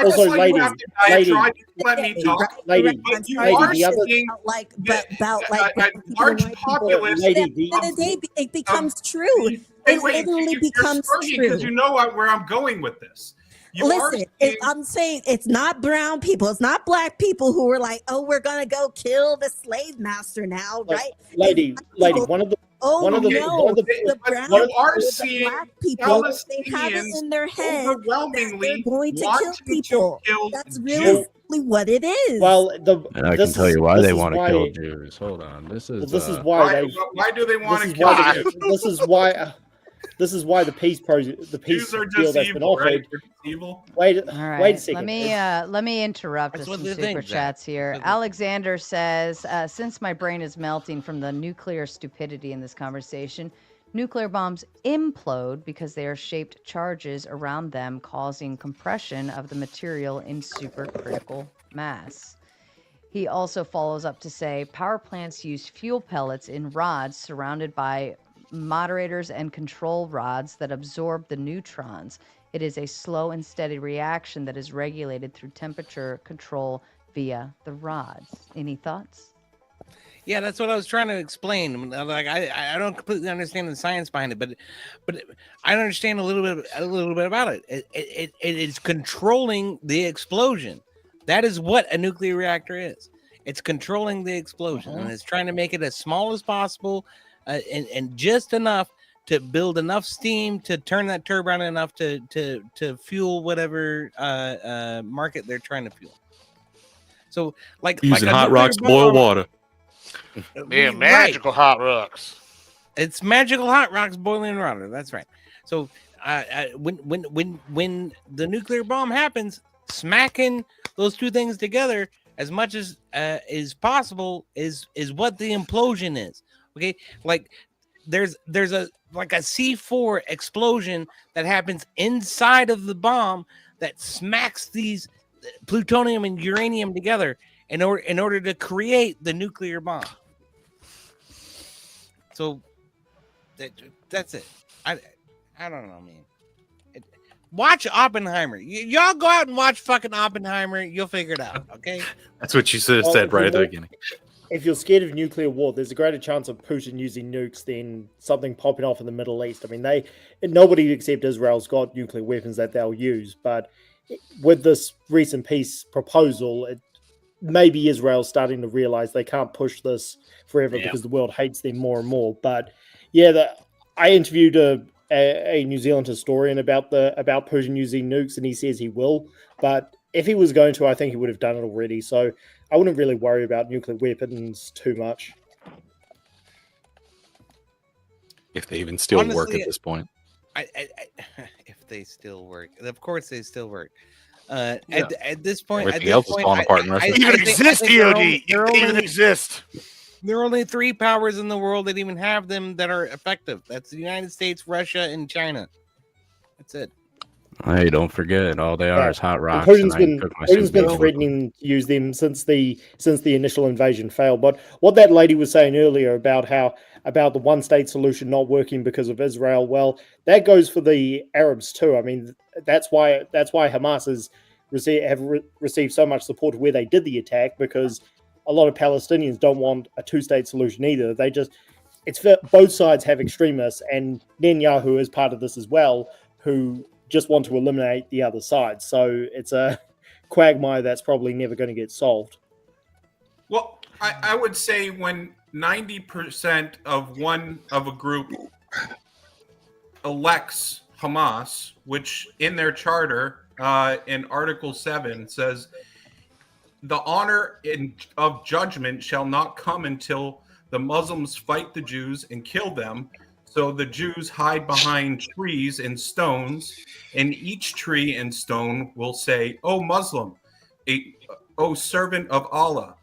me talk. Lady, But you lady, are the other, seeing about a large populace. At the end of the day, it becomes true. It literally becomes true. Because you know where I'm going with this. Listen, I'm saying it's not brown people, it's not black people who are like, oh, we're gonna go kill the slave master now, right? Lady, one of the the brown you people, are the seeing black people, they have it Palestinians in their head that they're overwhelmingly going to kill wanting people. to kill That's really simply what it is. Well, And I can tell you why they want to kill Jews. Hold on, this is why why do they want to kill why Jews? this is why the peace Jews are deal just that's been evil, offered. right? They're just evil. Wait All right. a second. Let me interrupt with what some they super think, Zach. chats here. Alexander says, since my brain is melting from the nuclear stupidity in this conversation, nuclear bombs implode because they are shaped charges around them, causing compression of the material in supercritical mass. He also follows up to say, power plants use fuel pellets in rods surrounded by moderators and control rods that absorb the neutrons. It is a slow and steady reaction that is regulated through temperature control via the rods. Any thoughts? Yeah, that's what I was trying to explain. Like I don't completely understand the science behind it, but I understand a little bit about it. It is controlling the explosion. That is what a nuclear reactor is. It's controlling the explosion, and it's trying to make it as small as possible, and just enough to build enough steam to turn that turbine enough to fuel whatever market they're trying to fuel. So, like using like a hot nuclear rocks to boil bomb- water. Yeah, magical hot rocks. It's magical hot rocks boiling water. That's right. So when the nuclear bomb happens, smacking those two things together as much as is possible is what the implosion is. Okay, like there's a like a C4 explosion that happens inside of the bomb that smacks these plutonium and uranium together in order to create the nuclear bomb. So that's it. I don't know, man. Watch Oppenheimer. Y'all go out and watch fucking Oppenheimer. You'll figure it out. Okay. That's what you should have said right at the beginning. If you're scared of nuclear war, there's a greater chance of Putin using nukes than something popping off in the Middle East. I mean, nobody except Israel's got nuclear weapons that they'll use. But with this recent peace proposal, maybe Israel's starting to realize they can't push this forever because the world hates them more and more. But yeah, I interviewed a New Zealand historian about Putin using nukes, and he says he will. But if he was going to, I think he would have done it already. So I wouldn't really worry about nuclear weapons too much. If they even still work at this point. If they still work, of course they still work. At this point, everything else is falling apart in Russia. Even exist, DOD. Even exist. There are only 3 powers in the world that even have them that are effective. That's the United States, Russia, and China. That's it. Hey, don't forget, all they are is hot rocks. Putin's been threatening to use them since the initial invasion failed. But what that lady was saying earlier about the one-state solution not working because of Israel, well, that goes for the Arabs too. I mean, that's why Hamas have received so much support where they did the attack, because a lot of Palestinians don't want a two-state solution either. Both sides have extremists, and Netanyahu is part of this as well, who just want to eliminate the other side. So it's a quagmire that's probably never going to get solved. Well, I would say when 90% of a group elects Hamas, which in their charter in Article 7 says, the honor of judgment shall not come until the Muslims fight the Jews and kill them. So the Jews hide behind trees and stones, and each tree and stone will say, "O Muslim, O servant of Allah,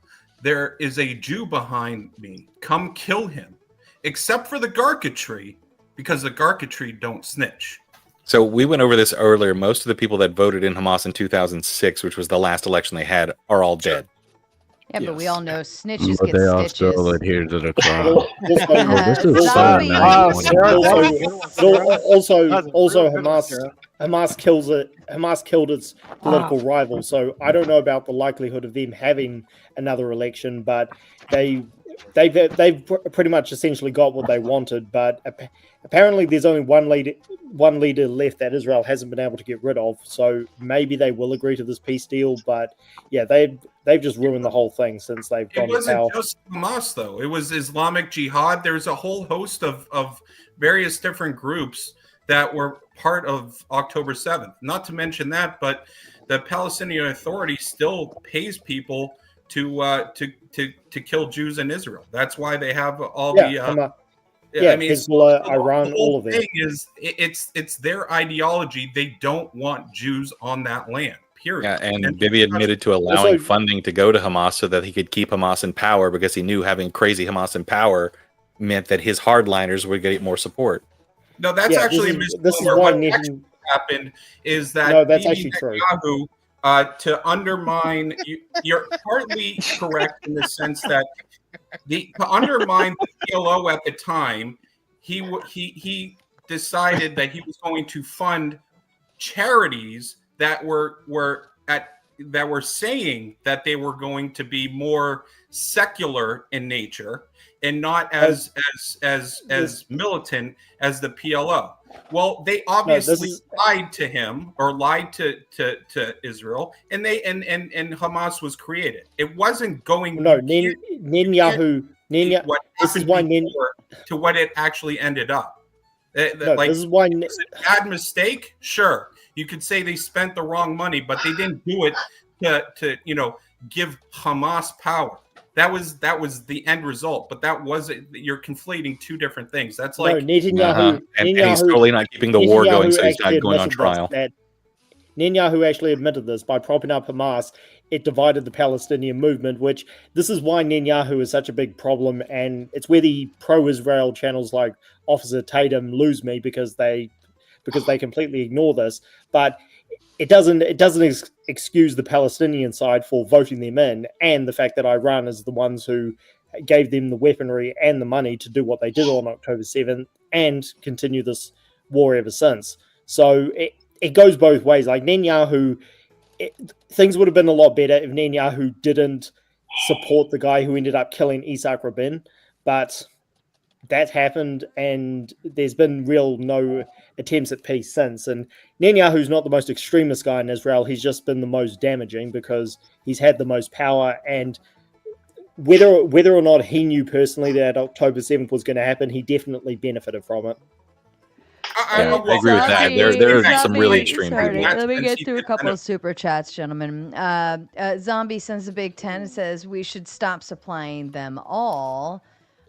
there is a Jew behind me. Come kill him." Except for the Garka tree, because the Garka tree don't snitch. So we went over this earlier. Most of the people that voted in Hamas in 2006, which was the last election they had, are all dead. Yeah, but we all know snitches But get they all stitches. still adhere to the crime. Also, Hamas killed its political rival. So I don't know about the likelihood of them having another election, but they've pretty much essentially got what they wanted, but apparently there's only one leader left that Israel hasn't been able to get rid of. So maybe they will agree to this peace deal, but yeah, they've just ruined the whole thing since they've gone to power. It wasn't just Hamas though; it was Islamic Jihad. There's a whole host of various different groups that were part of October 7th. Not to mention that, but the Palestinian Authority still pays people to kill Jews in Israel. I mean, Hezbollah, Iran, all of it. Thing is, it's their ideology. They don't want Jews on that land. Period. Yeah, and Bibi admitted to allowing funding to go to Hamas so that he could keep Hamas in power, because he knew having crazy Hamas in power meant that his hardliners would get more support. No, that's actually a misnomer. What actually happened is that that's actually true. To undermine, you're partly correct in the sense that to undermine the PLO at the time, he decided that he was going to fund charities that were saying that they were going to be more secular in nature and not as militant as the PLO. Well, they obviously lied to him or lied to Israel, and Hamas was created. It wasn't going. No, Netanyahu. This is why to what it actually ended up. This is why it's a bad mistake. Sure, you could say they spent the wrong money, but they didn't do it to give Hamas power. That was the end result, but that wasn't. You're conflating two different things. That's like Netanyahu. And he's totally not keeping the war going, so he's not going on trial. Netanyahu actually admitted this by propping up Hamas. It divided the Palestinian movement, which this is why Netanyahu is such a big problem, and it's where the pro-Israel channels like Officer Tatum lose me because they completely ignore this. But it doesn't excuse the Palestinian side for voting them in, and the fact that Iran is the ones who gave them the weaponry and the money to do what they did on October 7th and continue this war ever since. So it goes both ways. Like Netanyahu, things would have been a lot better if Netanyahu didn't support the guy who ended up killing Isaac Rabin, but that happened, and there's been no attempts at peace since. And Netanyahu's not the most extremist guy in Israel. He's just been the most damaging because he's had the most power. And whether or not he knew personally that October 7th was going to happen, he definitely benefited from it. I agree with that. There are some really extreme people. Let me get through a couple of super chats, gentlemen. Zombie sends a big 10 and says we should stop supplying them all.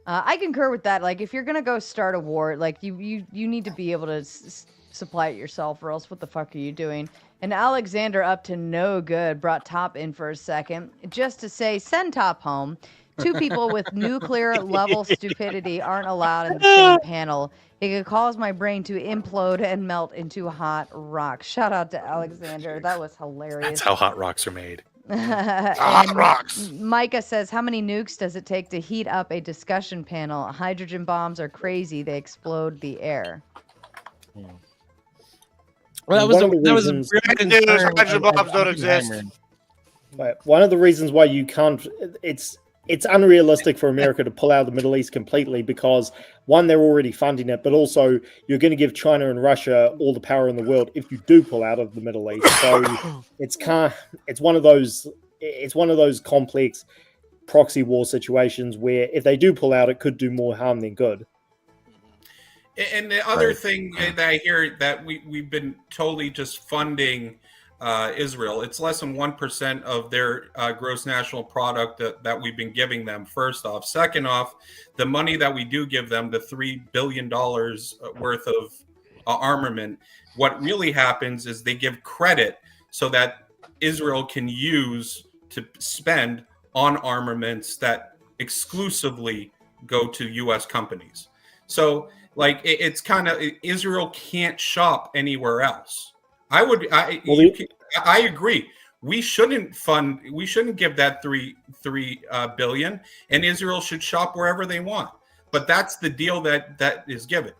I concur with that. Like, if you're gonna go start a war, like you need to be able to supply it yourself, or else what the fuck are you doing? And Alexander, up to no good, brought Top in for a second just to say send Top home. Two people with nuclear level stupidity aren't allowed in the same panel. It could cause my brain to implode and melt into hot rocks. Shout out to Alexander. That was hilarious. That's how hot rocks are made. Hot rocks. Micah says, how many nukes does it take to heat up a discussion panel? Hydrogen bombs are crazy. They explode the air. Well, that was a hydrogen bombs don't exist. But one of the reasons why you can't, it's unrealistic for America to pull out of the Middle East completely because, one, they're already funding it, but also you're going to give China and Russia all the power in the world if you do pull out of the Middle East. So it's one of those complex proxy war situations where if they do pull out, it could do more harm than good. And the other thing that I hear that we've been totally just funding Israel. It's less than 1% of their gross national product that we've been giving them, first off. Second off, the money that we do give them, the $3 billion worth of armament, what really happens is they give credit so that Israel can use to spend on armaments that exclusively go to U.S. companies. So, like, it's kind of, Israel can't shop anywhere else. I agree. We shouldn't give that $3 billion, and Israel should shop wherever they want. But that's the deal that is given.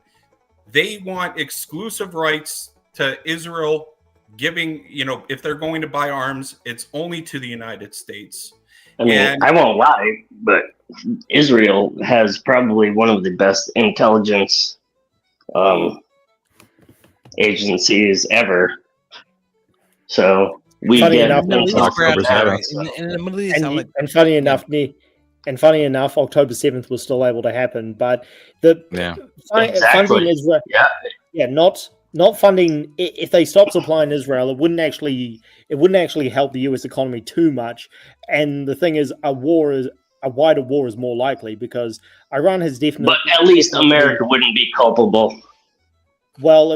They want exclusive rights to Israel giving, if they're going to buy arms, it's only to the United States. I mean, I won't lie, but Israel has probably one of the best intelligence agencies ever. So we Funny get enough, intel from them. In the Middle East, and funny enough, October 7th was still able to happen, but the funding Israel, not funding. If they stop supplying Israel, it wouldn't actually help the U.S. economy too much. And the thing is, a wider war is more likely because Iran has definitely. But at least America wouldn't be culpable. Well,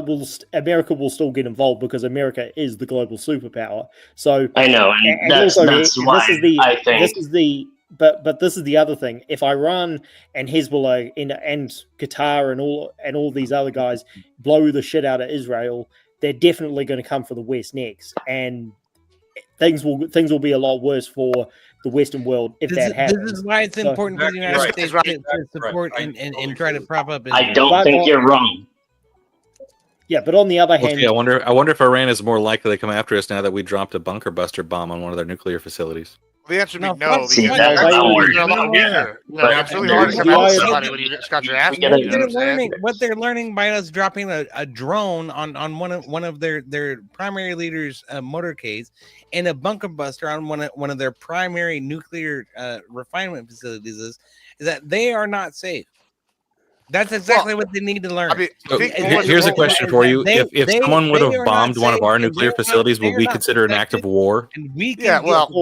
America will still get involved because America is the global superpower. So I know, and that's why I think this is the. But this is the other thing. If Iran and Hezbollah and Qatar and all these other guys blow the shit out of Israel, they're definitely going to come for the West next, and things will be a lot worse for the Western world if that happens. This is why it's important for the United States to support and try to prop up Israel. I don't think you're wrong. Yeah, but on the other hand, I wonder if Iran is more likely to come after us now that we dropped a bunker buster bomb on one of their nuclear facilities. The answer would be no. See, Because that's they're not a lot weaker. It's really hard to come out with somebody when you just got your ass beat. What they're learning by us dropping a drone on one of their primary leaders' motorcades and a bunker buster on one of their primary nuclear refinement facilities is that they are not safe. That's exactly what they need to learn. Here's a question for you: If someone would have bombed one of our nuclear facilities, would we consider an act of war?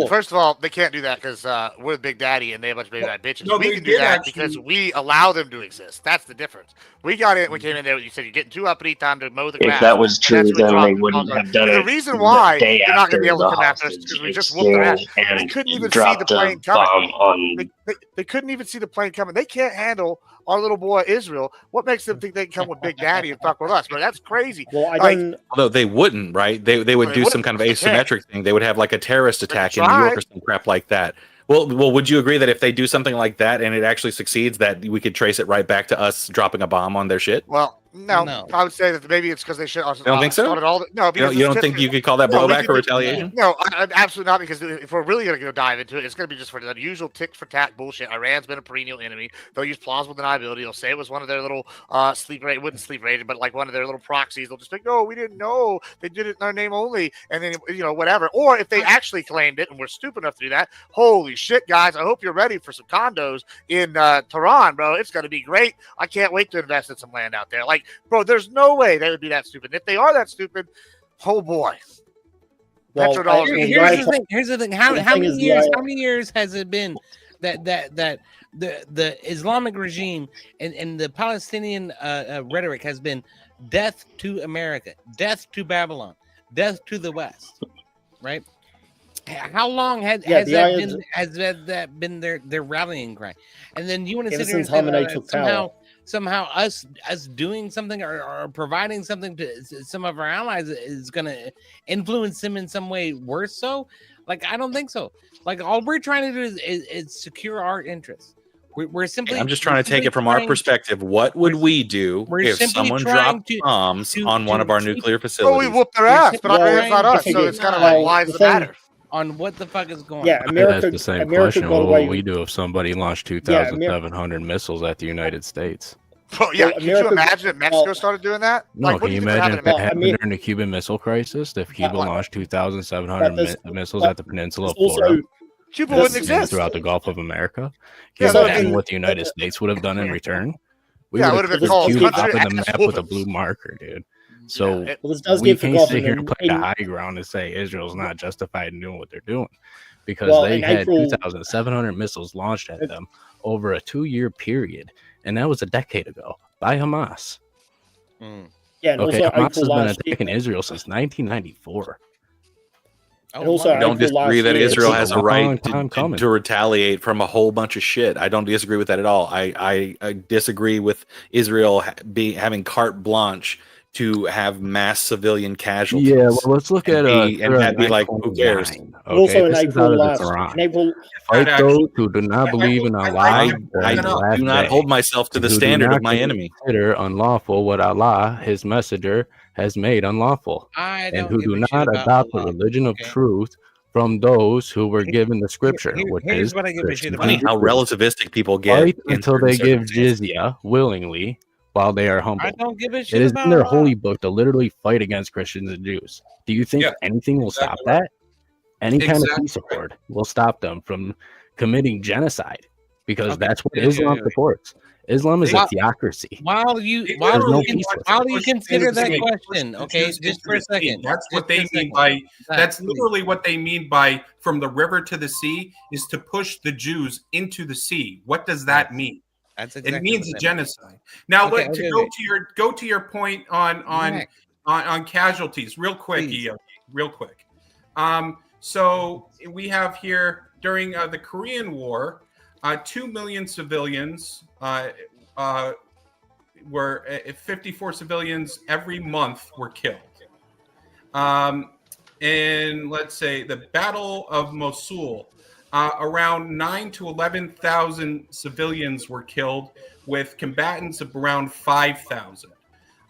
First of all, they can't do that because we're the Big Daddy and they have a bunch of Big Bad bitches. No, we they can do did that actually. because we allow them to exist. That's the difference. We came in there. You said you're getting too uppity, time to mow the grass. If that was true, That's what then they dropped wouldn't the have done it. The reason why the day they're not going to be able to after come after us is because we just whooped their ass. They couldn't even see the plane coming. They couldn't even see the plane coming. They can't handle our little boy Israel. What makes them think they can come with Big Daddy and fuck with us? But that's crazy. Although they wouldn't, right? They would do some kind of asymmetric thing. They would have like a terrorist attack in New York or some crap like that. Well, would you agree that if they do something like that and it actually succeeds, that we could trace it right back to us dropping a bomb on their shit? Well, no. I would say that maybe it's because they should. You don't think so? You don't think you could call that blowback or retaliation? No, absolutely not. Because if we're really going to go dive into it, it's going to be just for the usual tick for tack bullshit. Iran's been a perennial enemy. They'll use plausible deniability. They'll say it was one of their little wouldn't sleep rated, but like one of their little proxies. They'll just think, no, we didn't know. They did it in our name only, and then whatever. Or if they actually claimed it and we're stupid enough to do that, holy shit, guys! I hope you're ready for some condos in Tehran, bro. It's going to be great. I can't wait to invest in some land out there. Like, bro, there's no way they would be that stupid. If they are that stupid, oh boy. Here's the thing. How many years has it been that the Islamic regime and the Palestinian rhetoric has been death to America, death to Babylon, death to the West, right? How long has that been their rallying cry? And then you want to sit here and say somehow us doing something or providing something to some of our allies is going to influence them in some way worse so? Like, I don't think so. Like, all we're trying to do is secure our interests. We're simply. I'm just trying to take it from our perspective. What would we do if someone dropped bombs on one of our nuclear facilities? Well, we whooped their ass, but it's not us, so it's kind of like, why does it matter? On what the fuck is going on? Yeah, America. That's the same question. What would we do if somebody launched 2,700 missiles at the United States? Oh, yeah, can you imagine if Mexico started doing that? No, like, can you imagine if it happened during the Cuban Missile Crisis? If Cuba launched 2,700 missiles at the peninsula of Florida, Cuba wouldn't exist throughout the Gulf of America. Can you imagine what the United States would have done in return? We would have been Cuba up in the map with a blue marker, dude. So we can't sit here and play the high ground and say Israel's not justified in doing what they're doing because they had 2,700 missiles launched at them over a 2-year period, and that was a decade ago by Hamas. Yeah, and okay, also Hamas has been attacking Israel since 1994. I don't disagree that Israel has a right to retaliate from a whole bunch of shit. I don't disagree with that at all. I disagree with Israel having carte blanche to have mass civilian casualties. Yeah, well, let's look at and that'd be like, who cares? Okay, also in April, fight those who do not believe in Allah. I do not hold myself to the standard of my enemy. Consider unlawful what Allah, His Messenger, has made unlawful, and who do not adopt the religion of truth from those who were given the scripture, which here's is what I give a shit Christians about. Funny how relativistic people get fight in until certain they give circumstances. jizya willingly while they are humble. I don't give a It shit is in their about holy book to literally fight against Christians and Jews. Do you think Yeah, anything will exactly stop right. that? Any kind of Exactly peace right. accord will stop them from committing genocide, because Okay, that's what wait, wait, Islam wait, wait. supports. Islam is a While, theocracy. while you They while There's no you literally peace want with to it. while you push the consider that Jews question, okay, into just for a the sea. second. That's what Just they for a mean second. by. Zach, That's please. literally what they mean by from the river to the sea is to push the Jews into the sea. What does that mean? That's It exactly means what a that means. genocide. Now, Okay, to okay, go wait. to your point on casualties, real quick, Please. EO, real quick. So we have here during the Korean War, 2 million civilians were 54 civilians every month were killed. And let's say the Battle of Mosul, around 9 to 11,000 civilians were killed, with combatants of around 5,000.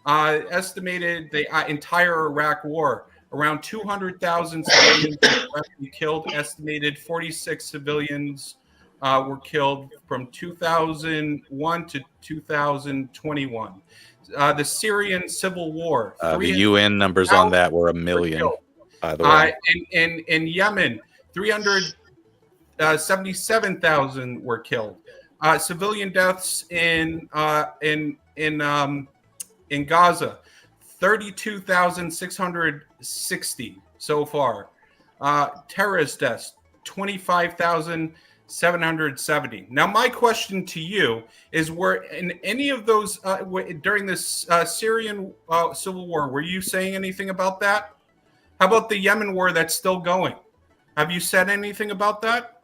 Estimated the entire Iraq War, around 200,000 civilians were killed. Estimated 46 civilians were killed from 2001 to 2021. The Syrian civil war. The UN numbers on that were 1 million, by the way. In Yemen, 377,000 were killed. Civilian deaths in Gaza, 32,660 so far. Terrorist deaths, 25,770. Now, my question to you is: were in any of those during this Syrian civil war? Were you saying anything about that? How about the Yemen war that's still going? Have you said anything about that,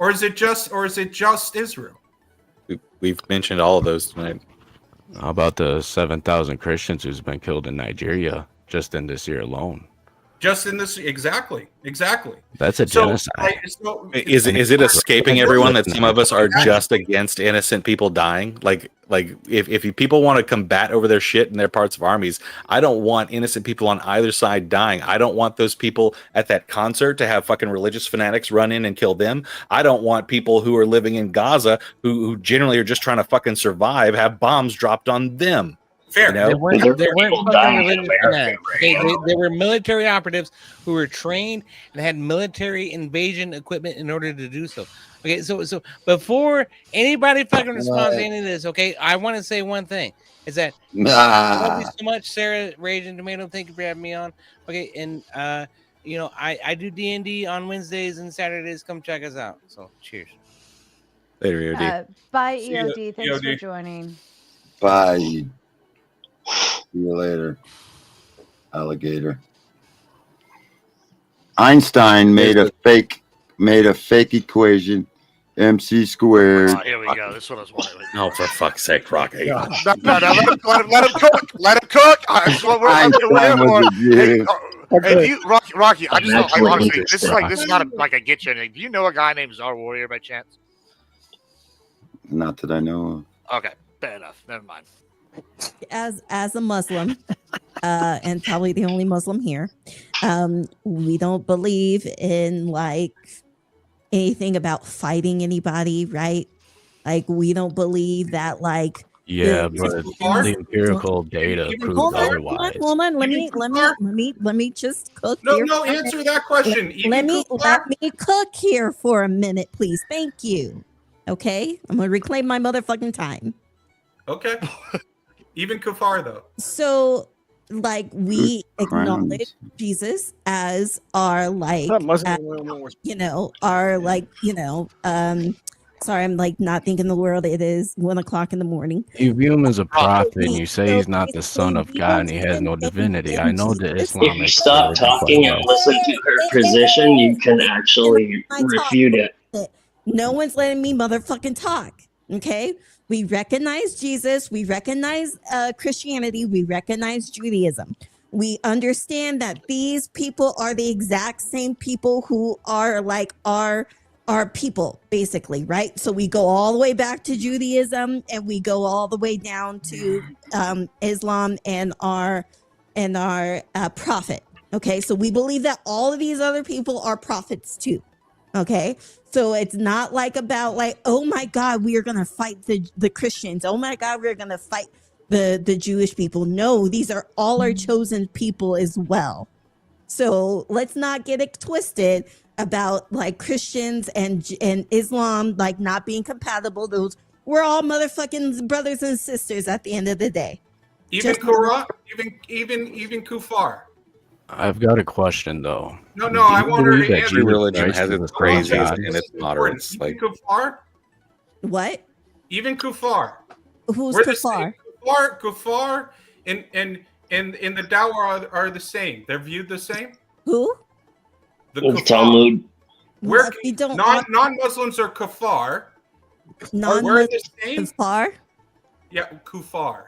or is it just Israel? We've mentioned all of those tonight. How about the 7,000 Christians who's been killed in Nigeria just in this year alone? Just in this, exactly. That's a genocide. Is it escaping everyone that some of us are just against innocent people dying? Like if people want to combat over their shit in their parts of armies, I don't want innocent people on either side dying. I don't want those people at that concert to have fucking religious fanatics run in and kill them. I don't want people who are living in Gaza who generally are just trying to fucking survive have bombs dropped on them. Fair. You know? They weren't fucking religious fanatics. Okay, they were military operatives who were trained and had military invasion equipment in order to do so. Okay, so before anybody fucking responds to any of this, okay, I want to say one thing: is that I love you so much, Sarah, Rage and Tomato. Thank you for having me on. Okay, and I do D&D on Wednesdays and Saturdays. Come check us out. So cheers. Later, EOD. Bye, See ya, EOD. Thanks for EOD. joining. Bye. See you later, alligator. Einstein made a fake equation, MC squared. Oh, here we go. This one was one. Oh, for fuck's sake, Rocky. No, let him cook. Let him cook. That's what we're here for. Hey, Rocky, I just honestly, this is not like a get you anything. Do you know a guy named Czar Warrior by chance? Not that I know of. Okay, fair enough. Never mind. As a Muslim, and probably the only Muslim here, we don't believe in like anything about fighting anybody, right? Like we don't believe that like but the empirical data proves otherwise. Hold on. Let me just cook. No, answer that question. Let me cook here for a minute, please. Thank you. Okay, I'm gonna reclaim my motherfucking time. Okay. Even kafar though. So, like, we acknowledge Jesus as our sorry, I'm like not thinking the world. It is 1 o'clock in the morning. You view him as a prophet and you say he's not the son of God and he has no divinity. I know the Islamic. If you stop talking and listen to her position, you can actually refute it. No one's letting me motherfucking talk. Okay. We recognize Jesus. We recognize Christianity. We recognize Judaism. We understand that these people are the exact same people who are like our people, basically, right? So we go all the way back to Judaism, and we go all the way down to Islam and our prophet. Okay, so we believe that all of these other people are prophets too. Okay, so it's not like about like, oh my God, we are gonna fight the Christians. Oh my God, we're gonna fight the Jewish people. No, these are all our chosen people as well. So let's not get it twisted about like Christians and Islam like not being compatible. Those we're all motherfucking brothers and sisters at the end of the day. Even Just Quran, even Kufar. I've got a question though. No, Do I you want her believe to that answer. Every Jesus religion Christ has is its the Son of crazies God? and its moderates. Even Like Kufar, What? even Kufar. Who's We're the same. Kafar? Kufar, and the Dawa are the same. They're viewed the same. Who? The In Kufar. Talmud. We're We don't non-Muslims are Kufar. We're the same. Kafar? Yeah, Kufar.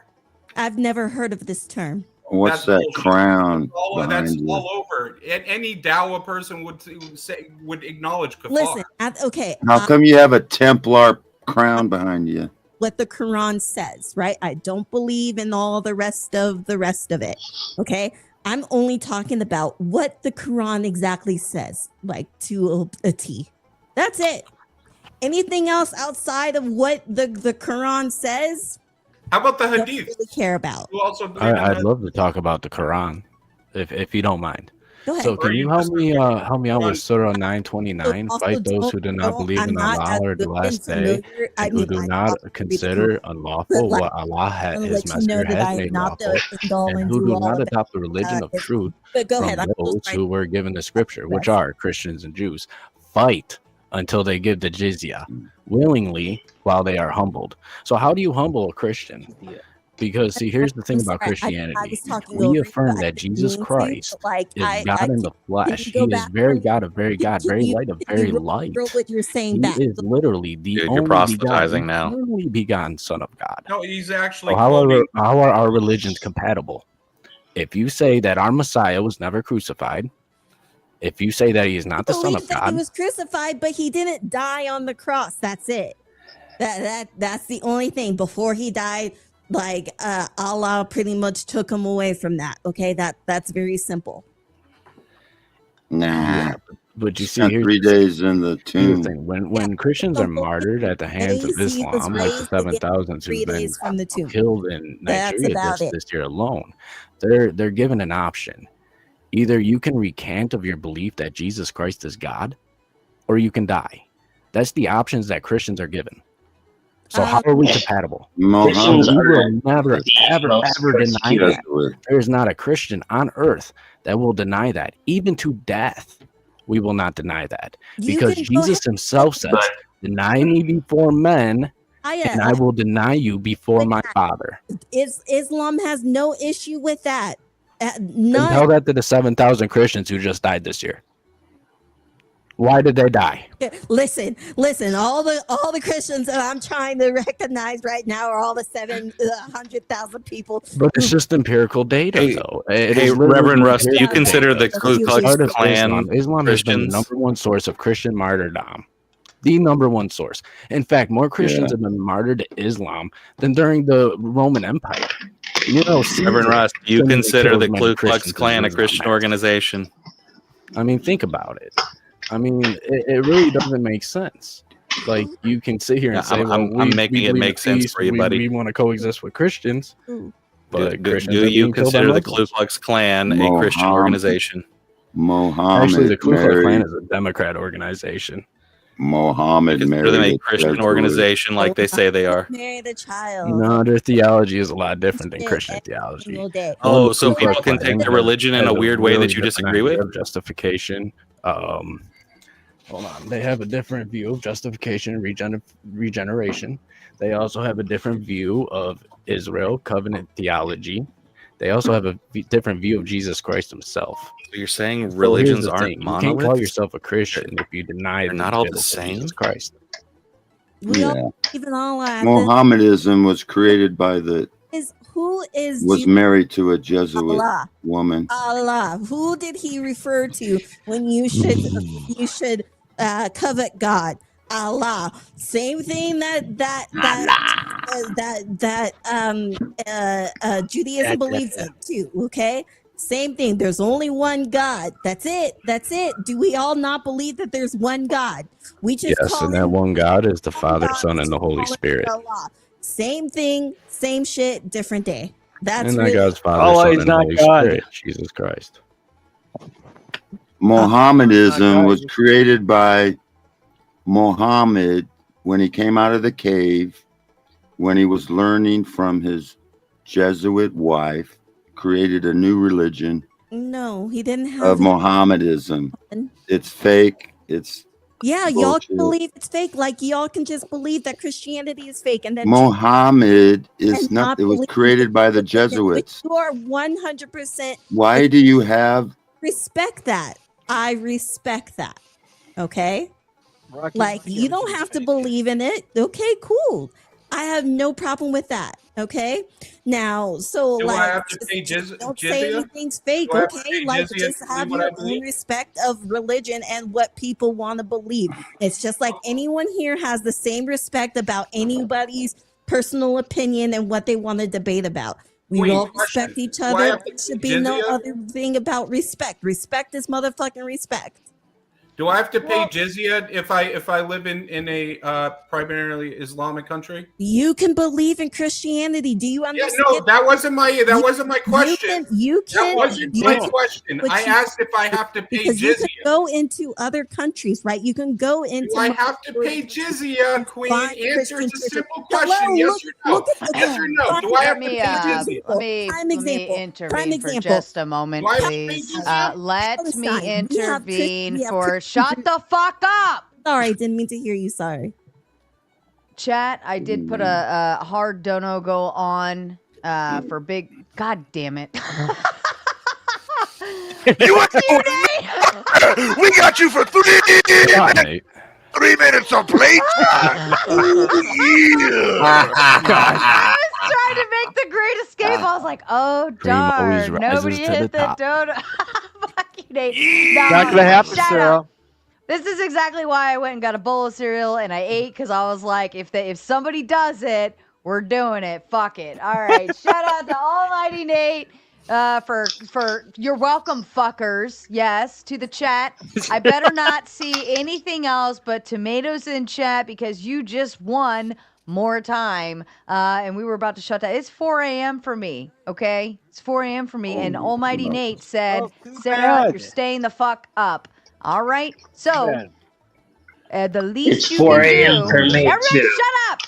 I've never heard of this term. What's that crown That's behind you? all over. And any Dawa person would acknowledge Kafar. Listen, okay. How come you have a Templar crown behind you? What the Quran says, right? I don't believe in all the rest of it. Okay. I'm only talking about what the Quran exactly says, like to a T. That's it. Anything else outside of what the Quran says? How about the I don't Hadith? really care about. You also believe in I'd the- love to talk about the Quran, if you don't mind. Go ahead. So can you help me out with Surah 929? Also, Fight those who do not believe I'm in not Allah or the good and last day, familiar. I and who mean, do I not also read the consider Quran, unlawful but, what Allah I'll His let you know Messenger that has I am made not lawful, the end all and and who do do all not of adopt the religion of that. truth But go from ahead. I'm those who were given the scripture, which are Christians and Jews. Fight until they give the jizya willingly while they are humbled. So how do you humble a Christian? Because see, here's the thing I'm about sorry, Christianity. I was talking We over you, affirm but I that didn't Jesus mean to, Christ but, like, is I God in the can flesh. you go He is back very from God of very God, very light of very light. what you're saying He back? is literally the Dude, you're only proselytizing now. only begotten Son of God. No, he's actually So how quoting. are our religions compatible? If you say that our Messiah was never crucified, if you say that he is not the Son of Believe that he God, was crucified, but he didn't die on the cross. That's it. That's the only thing. Before he died, like Allah pretty much took him away from that. Okay, that's very simple. Nah. yeah, but you see, Spent here's 3 days in the here's the tomb. thing: when Christians are martyred at the hands of He was Islam, like the raised 7,000 3 who've been days from the tomb. killed in That's Nigeria about it. this year alone, they're given an option. Either you can recant of your belief that Jesus Christ is God, or you can die. That's the options that Christians are given. So how are we compatible? Muhammad We will never, ever, most ever deny that. Jesuit. There's not a Christian on earth that will deny that. Even to death, we will not deny that. You Because can go Jesus ahead. himself says, deny me before men, and I will deny you before my Father. Islam has no issue with that. And None. tell that to the 7,000 Christians who just died this year. Why did they die? Listen. All the Christians that I'm trying to recognize right now are all the 700,000 people. But it's just empirical data, though. It Hey, is literally Reverend Russ, do you empirical consider data. the Ku Klux Part of Klan Islam has been the Christians? number one source of Christian martyrdom. The number one source. In fact, more Christians have been martyred to Islam than during the Roman Empire. You know, Reverend Russ, do you didn't consider kill the as many Ku Klux Christians Klan a as Christian Islam. organization? I mean, think about it. I mean, it really doesn't make sense. Like, you can sit here and Yeah, say, I'm making it make sense for you, buddy. We want to coexist with Christians. But Christians Do are you being killed by consider the Muslims. Ku Klux Klan a Christian organization? Actually, the Ku Klux Klan married is a Democrat organization. Muhammad Consider married them a a Christian Jesuit. organization like they say they are. Marry the child. No, their theology is a lot different than Christian theology. Oh, so people can take the religion in a weird way that you disagree with? Of justification. Hold on. They have a different view of justification and regeneration. They also have a different view of Israel, covenant theology. They also have a different view of Jesus Christ himself. So you're saying So religions here's the aren't thing. You can't monoliths? call yourself a Christian if you deny They're not all the biblical same? Jesus Christ. We all Yeah. even all Mohammedanism was created by who is was Jesus? married to a Jesuit Allah. woman. Allah. Who did he refer to when you should covet God? Allah. Same thing that Judaism believes in too. Okay. Same thing. There's only one God. That's it. That's it. Do we all not believe that there's one God? We just Yes, call and that him one God is the Father, God. Son, We and the just Holy call him Spirit. Allah. Same thing, same shit, different day. That's And that really God's Father, Allah Son, is and not Holy God. Spirit, Jesus Christ. Mohammedanism was created by Muhammad when he came out of the cave, when he was learning from his Jesuit wife, created a new religion no. He didn't have of Mohammedanism. It's fake. It's Yeah, y'all bullshit. can believe it's fake. Like y'all can just believe that Christianity is fake, and then Muhammad is and not. It was believe created by the But Jesuits. you are 100%. Why do you have? Respect that? I respect that. Okay. Rocky, Like you don't have to believe in it. Okay, cool. I have no problem with that. Okay. Now, so Do I like have to pay don't say jizya? anything's fake. Do I have to Okay. pay Like jizya just to have believe what I your believe? own respect of religion and what people want to believe. It's just like anyone here has the same respect about anybody's personal opinion and what they want to debate about. We Queen, all question. respect each Do I other. have to There should pay be no jizya? other thing about respect. Respect is motherfucking respect. Do I have to pay jizya if I live in a primarily Islamic country? You can believe in Christianity. Do you Yeah, understand? no, that wasn't my question. You That can. wasn't you my can- question. but I you- asked if I have to pay because you jizya. can go into other countries, right? You can go into. Do I have to pay jizya, Queen? find Answer Christian it's a simple Hello, question. Yes or no? look at Yes or no? Do I have to pay jizya? Let me Prime example. intervene for example. just a moment, Do I have to pay please. jizya? Let me Palestine. We have intervene we have for Christian shut the fuck up. Sorry, didn't mean to hear you. Sorry. Chat, I did put a hard dono go on for big. God damn it. You want to We got you for 3 minutes. 3 minutes of playtime. I was trying to make the great escape. I was like, oh always darn, rises nobody to the hit the top. dono. Fucking Nate. Not gonna happen, shut Sarah. up. This is exactly why I went and got a bowl of cereal and I ate, because I was like, if somebody does it, we're doing it. Fuck it. All right. Shout out to Almighty Nate for you're welcome, fuckers. Yes, to the chat. I better not see anything else but tomatoes in chat because you just won more time. And we were about to shut down. It's 4 a.m. for me. Okay, it's 4 a.m. for me. And Almighty Nate said, Sarah, you're staying the fuck up. All right. So the least It's you 4 can a.m. do. for me, Everyone, too. shut up.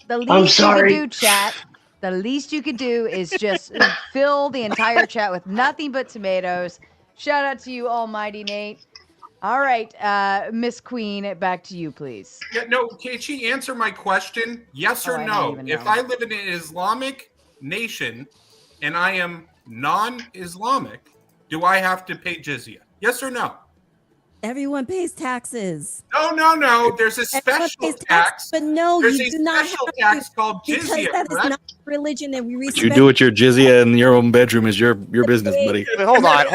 The I'm least you can sorry. do, chat. The least you could do is just fill the entire chat with nothing but tomatoes. Shout out to you, Almighty Nate. All right, Miss Queen, back to you, please. Yeah, no, can she answer my question? Yes or I don't no? even If know. I live in an Islamic nation and I am non-Islamic, do I have to pay jizya? Yes or no? Everyone pays taxes. No. There's a special tax. But no, There's you a do not special have tax to, called because jizya, that is correct? not religion, and we What respect. you do with your jizya in your own bedroom is your business, buddy. Wait, hold on. She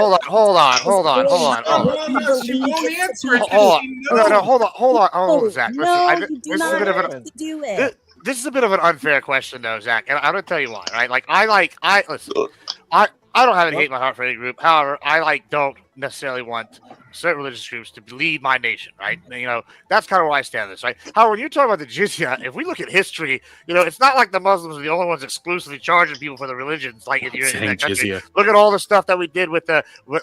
won't answer it. Hold She on. knows. No, hold on, Zach. Listen, No, you do this is not a bit of have an to do it. this is a bit of an unfair question, though, Zach, and I'm gonna tell you why. Right? Listen. I don't have any hate in my heart for any group. However, I don't necessarily want certain religious groups to lead my nation, right? You know, that's kind of where I stand on this, right? However, when you talk about the jizya, if we look at history, you know, it's not like the Muslims are the only ones exclusively charging people for the religions. Like if you're in that country, Jizya. look at all the stuff that we did with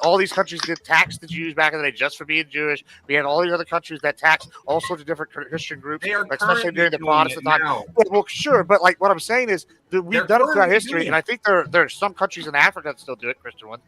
all these countries did tax the Jews back in the day just for being Jewish. We had all these other countries that taxed all sorts of different Christian groups, They are especially during the currently Protestant doing it time. now. Well, sure, but like what I'm saying is that we've They're done it throughout currently history, doing and it. I think there are some countries in Africa that still do it, Christian ones.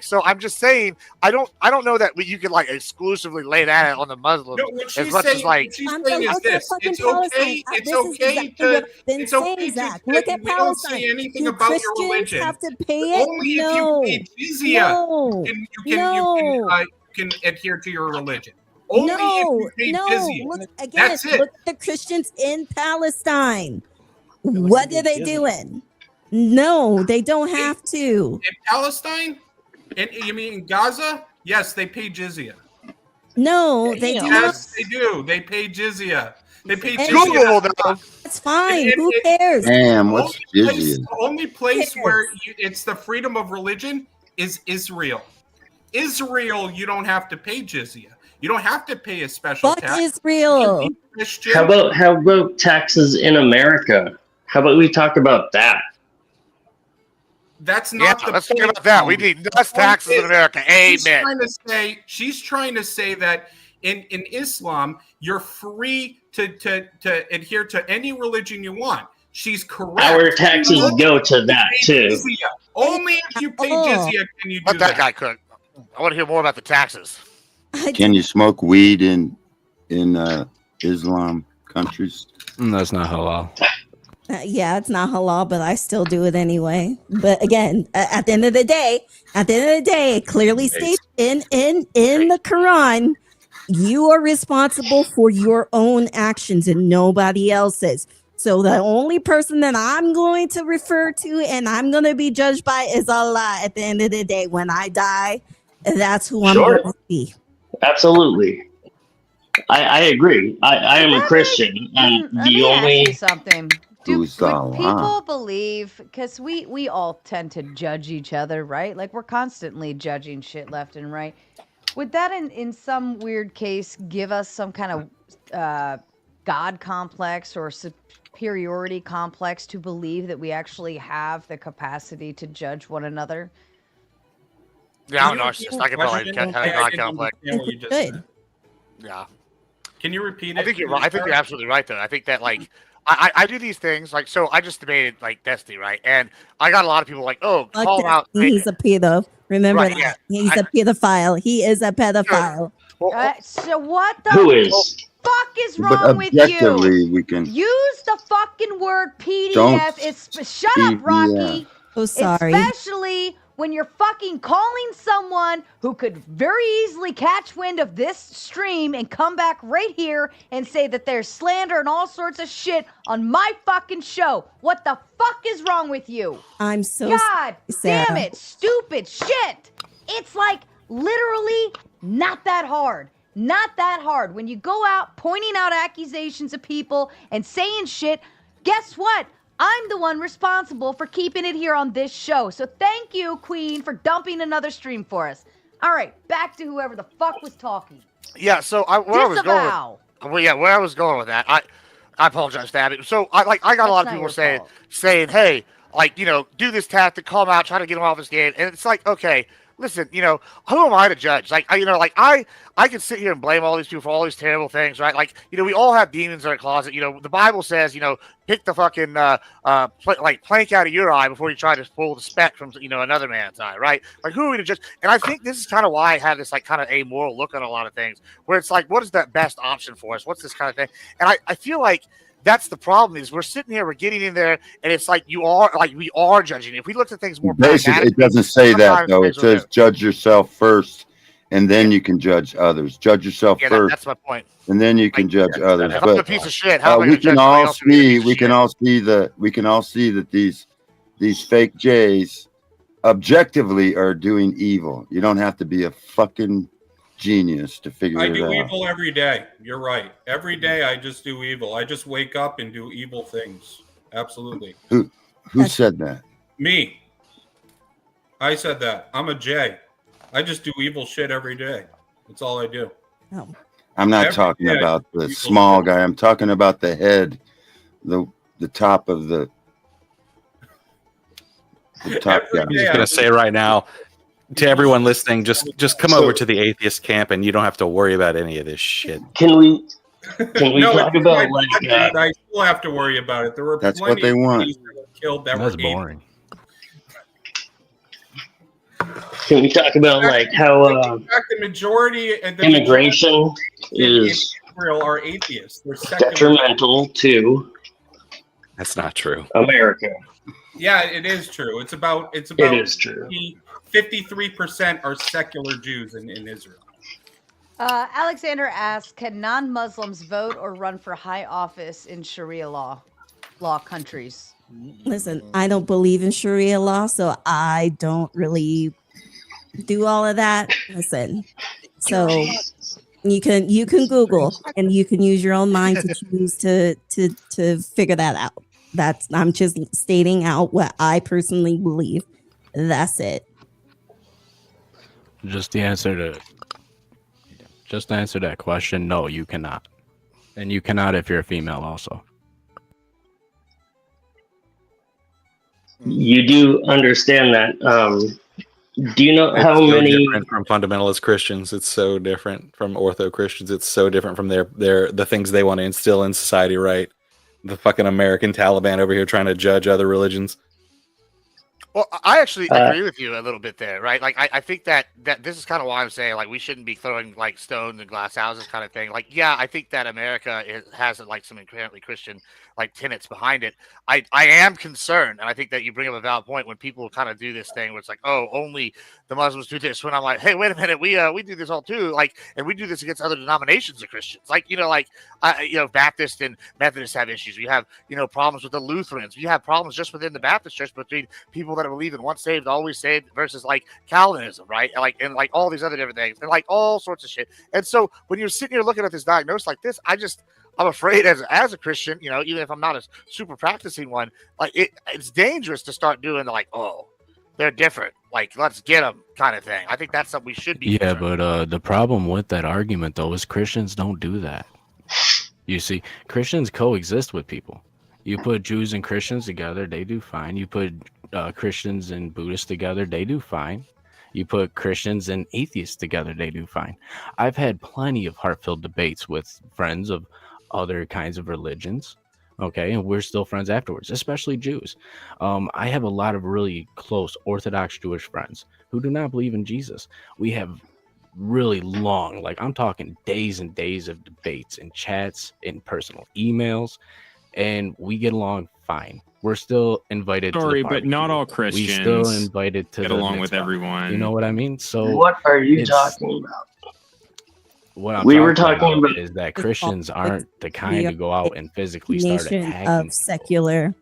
So I'm just saying, I don't know that you could like exclusively lay that on the Muslims No, what as she's much saying, as like. what she's saying is this: it's okay. It's This is okay exactly what to. I've been It's okay saying, Zach. to. Look at We don't say Palestine. anything Do about your Christians religion. have to pay it? Only if No. you pay jizya, No. you can adhere to your religion. Only if you pay jizya. Look again. That's it. Look at the Christians in Palestine. What are they doing? No, they don't have to. In Palestine, and you mean in Gaza? Yes, they pay jizya. No, they do not. Yes, they do. They pay jizya. They pay And jizya. That's fine. Who cares? Damn, what's The jizya? only place where it's the freedom of religion is Israel. Israel, you don't have to pay jizya. You don't have to pay a special Fuck tax. Israel. Christian, How about taxes in America? How about we talk about that? That's not the let's point. talk about that. We need less taxes in America. Amen. She's trying to say that in Islam, you're free to adhere to any religion you want. She's correct. Our taxes go to that too. Jizya. Only if you pay jizya can you do Let that guy cook. I want to hear more about the taxes. Can you smoke weed in Islam countries? That's not halal. Yeah, it's not halal, but I still do it anyway. But again, at the end of the day, it clearly states in the Quran, you are responsible for your own actions and nobody else's. So the only person that I'm going to refer to and I'm going to be judged by is Allah at the end of the day. When I die, that's who I'm going to be. Absolutely. I agree. I am a Christian, and Let me ask you something. Would Allah? people believe, because we all tend to judge each other, right? Like we're constantly judging shit left and right. Would that in some weird case give us some kind of God complex or superiority complex to believe that we actually have the capacity to judge one another? Yeah, I'm a narcissist. I can probably have God complex. Yeah. Can you repeat it? I think you're right. I think you're absolutely right, though. I think that like I do these things like so. I just debated like Destiny, right? And I got a lot of people like, oh, call him out. He's a pedo. Remember Right, that. yeah. He's a pedophile. He is a pedophile. So what the Who is? fuck is But wrong with you? objectively, we can. Use the fucking word PDF. Don't Shut up, Rocky. PDF. Oh, sorry. Especially when you're fucking calling someone who could very easily catch wind of this stream and come back right here and say that there's slander and all sorts of shit on my fucking show. What the fuck is wrong with you? I'm so God sorry, damn Sarah. it, stupid shit. It's like literally not that hard. Not that hard. When you go out pointing out accusations of people and saying shit, guess what? I'm the one responsible for keeping it here on this show. So thank you, Queen, for dumping another stream for us. All right, back to whoever the fuck was talking. Yeah, so where I was going with that, I apologize, Fabby. So I got a lot of people saying, hey, like, you know, do this tactic, call him out, try to get him off his game, and it's like, okay, listen, you know, who am I to judge? Like, I can sit here and blame all these people for all these terrible things, right? Like, you know, we all have demons in our closet. You know, the Bible says, you know, pick the fucking plank out of your eye before you try to pull the speck from, you know, another man's eye, right? Like, who are we to judge? And I think this is kind of why I have this like kind of amoral look on a lot of things, where it's like, what is that best option for us? What's this kind of thing? And I feel like that's the problem is we're sitting here, we're getting in there, and it's like we are judging. If we looked at things more Basically, it doesn't say that though. It says judge yourself first, and then you can judge others. Judge yourself first. That's my point. And then you can judge others. If I'm a piece of shit, how am I we can gonna all see. We can all see that these fake Jays objectively are doing evil. You don't have to be a fucking genius to figure it out. I do evil every day. You're right. Every day I just do evil. I just wake up and do evil things. Absolutely. Who said that? Me. I said that. I'm a J. I just do evil shit every day. That's all I do. Oh. I'm not talking about the small guy. I'm talking about the head, the top of the top guy. I'm just gonna say right now to everyone listening, just come over to the atheist camp, and you don't have to worry about any of this shit. Can we No, talk about like? I still have to worry about it. There were That's plenty what they of want. Jays that were killed that That's were evil. boring. Can we talk about like how In fact, the majority immigration in is Israel are atheists. They're secular. detrimental to That's not true. America? Yeah, it is true. It's about It is true. 53% are secular Jews in Israel. Alexander asks, can non-Muslims vote or run for high office in Sharia law countries? Listen, I don't believe in Sharia law, so I don't really do all of that. Listen, so you can Google and you can use your own mind to choose to figure that out. I'm just stating out what I personally believe. That's it. Just to answer that question, no, you cannot. And you cannot if you're a female also. You do understand that. Do you know It's how so many? different from fundamentalist Christians. It's so different from ortho Christians. It's so different from the things they want to instill in society. Right? The fucking American Taliban over here trying to judge other religions. Well, I actually agree with you a little bit there, right? Like, I think that this is kind of why I'm saying, like, we shouldn't be throwing, like, stones and glass houses kind of thing. Like, yeah, I think that America has, like, some inherently Christian, like, tenets behind it. I am concerned, and I think that you bring up a valid point when people kind of do this thing where it's like, oh, only the Muslims do this. When I'm like, hey, wait a minute, we do this all too, like, and we do this against other denominations of Christians. Like, Baptists and Methodists have issues. We have, problems with the Lutherans. We have problems just within the Baptist church between people that believe in once saved, always saved versus like Calvinism, right? And like all these other different things and like all sorts of shit. And so when you're sitting here looking at this diagnosis like this, I'm afraid as a Christian, even if I'm not a super practicing one, like it's dangerous to start doing like, oh, they're different. Like, let's get them kind of thing. I think that's something we should be. Yeah, but the problem with that argument though is Christians don't do that. You see, Christians coexist with people. You put Jews and Christians together, they do fine. You put Christians and Buddhists together, they do fine. You put Christians and atheists together, they do fine. I've had plenty of heartfelt debates with friends of other kinds of religions, okay, and we're still friends afterwards, especially Jews. I have a lot of really close Orthodox Jewish friends who do not believe in Jesus. We have really long, like I'm talking days and days of debates and chats and personal emails, and we get along fine. We're still invited Sorry, to the but not all Christians. We Christians still invited to get the along with mitzvah. everyone. You know what I mean? So What are you talking about? What I'm We were talking talking about about- is that Christians aren't the kind to go out and physically start Nation attacking. of secular.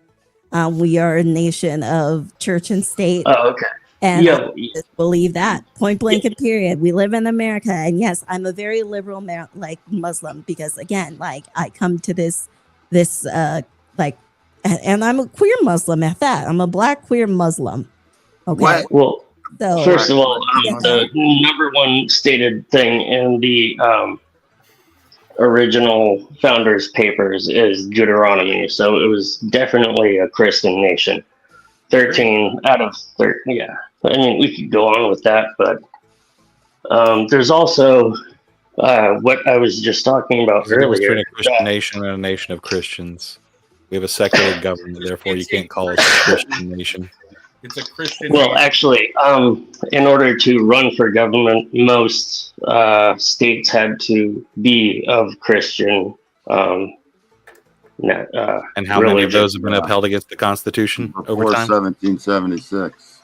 We are a nation of church and state. Oh, okay. And Yeah. I just believe that point blank and period. We live in America, and yes, I'm a very liberal Muslim because again, like I come to this and I'm a queer Muslim at that. I'm a Black queer Muslim. Okay. Well, So first of all, yeah. the number one stated thing in the original founders' papers is Deuteronomy. So it was definitely a Christian nation. 13 out of 30. Yeah. I mean, we could go on with that, but there's also what I was just talking about There's a difference earlier. between a Christian nation and a nation of Christians. We have a secular government, therefore you can't call us a Christian nation. It's a Christian. Well, actually, in order to run for government, most states had to be of Christian. And how many of those have been upheld against the Constitution over Before time? 1776.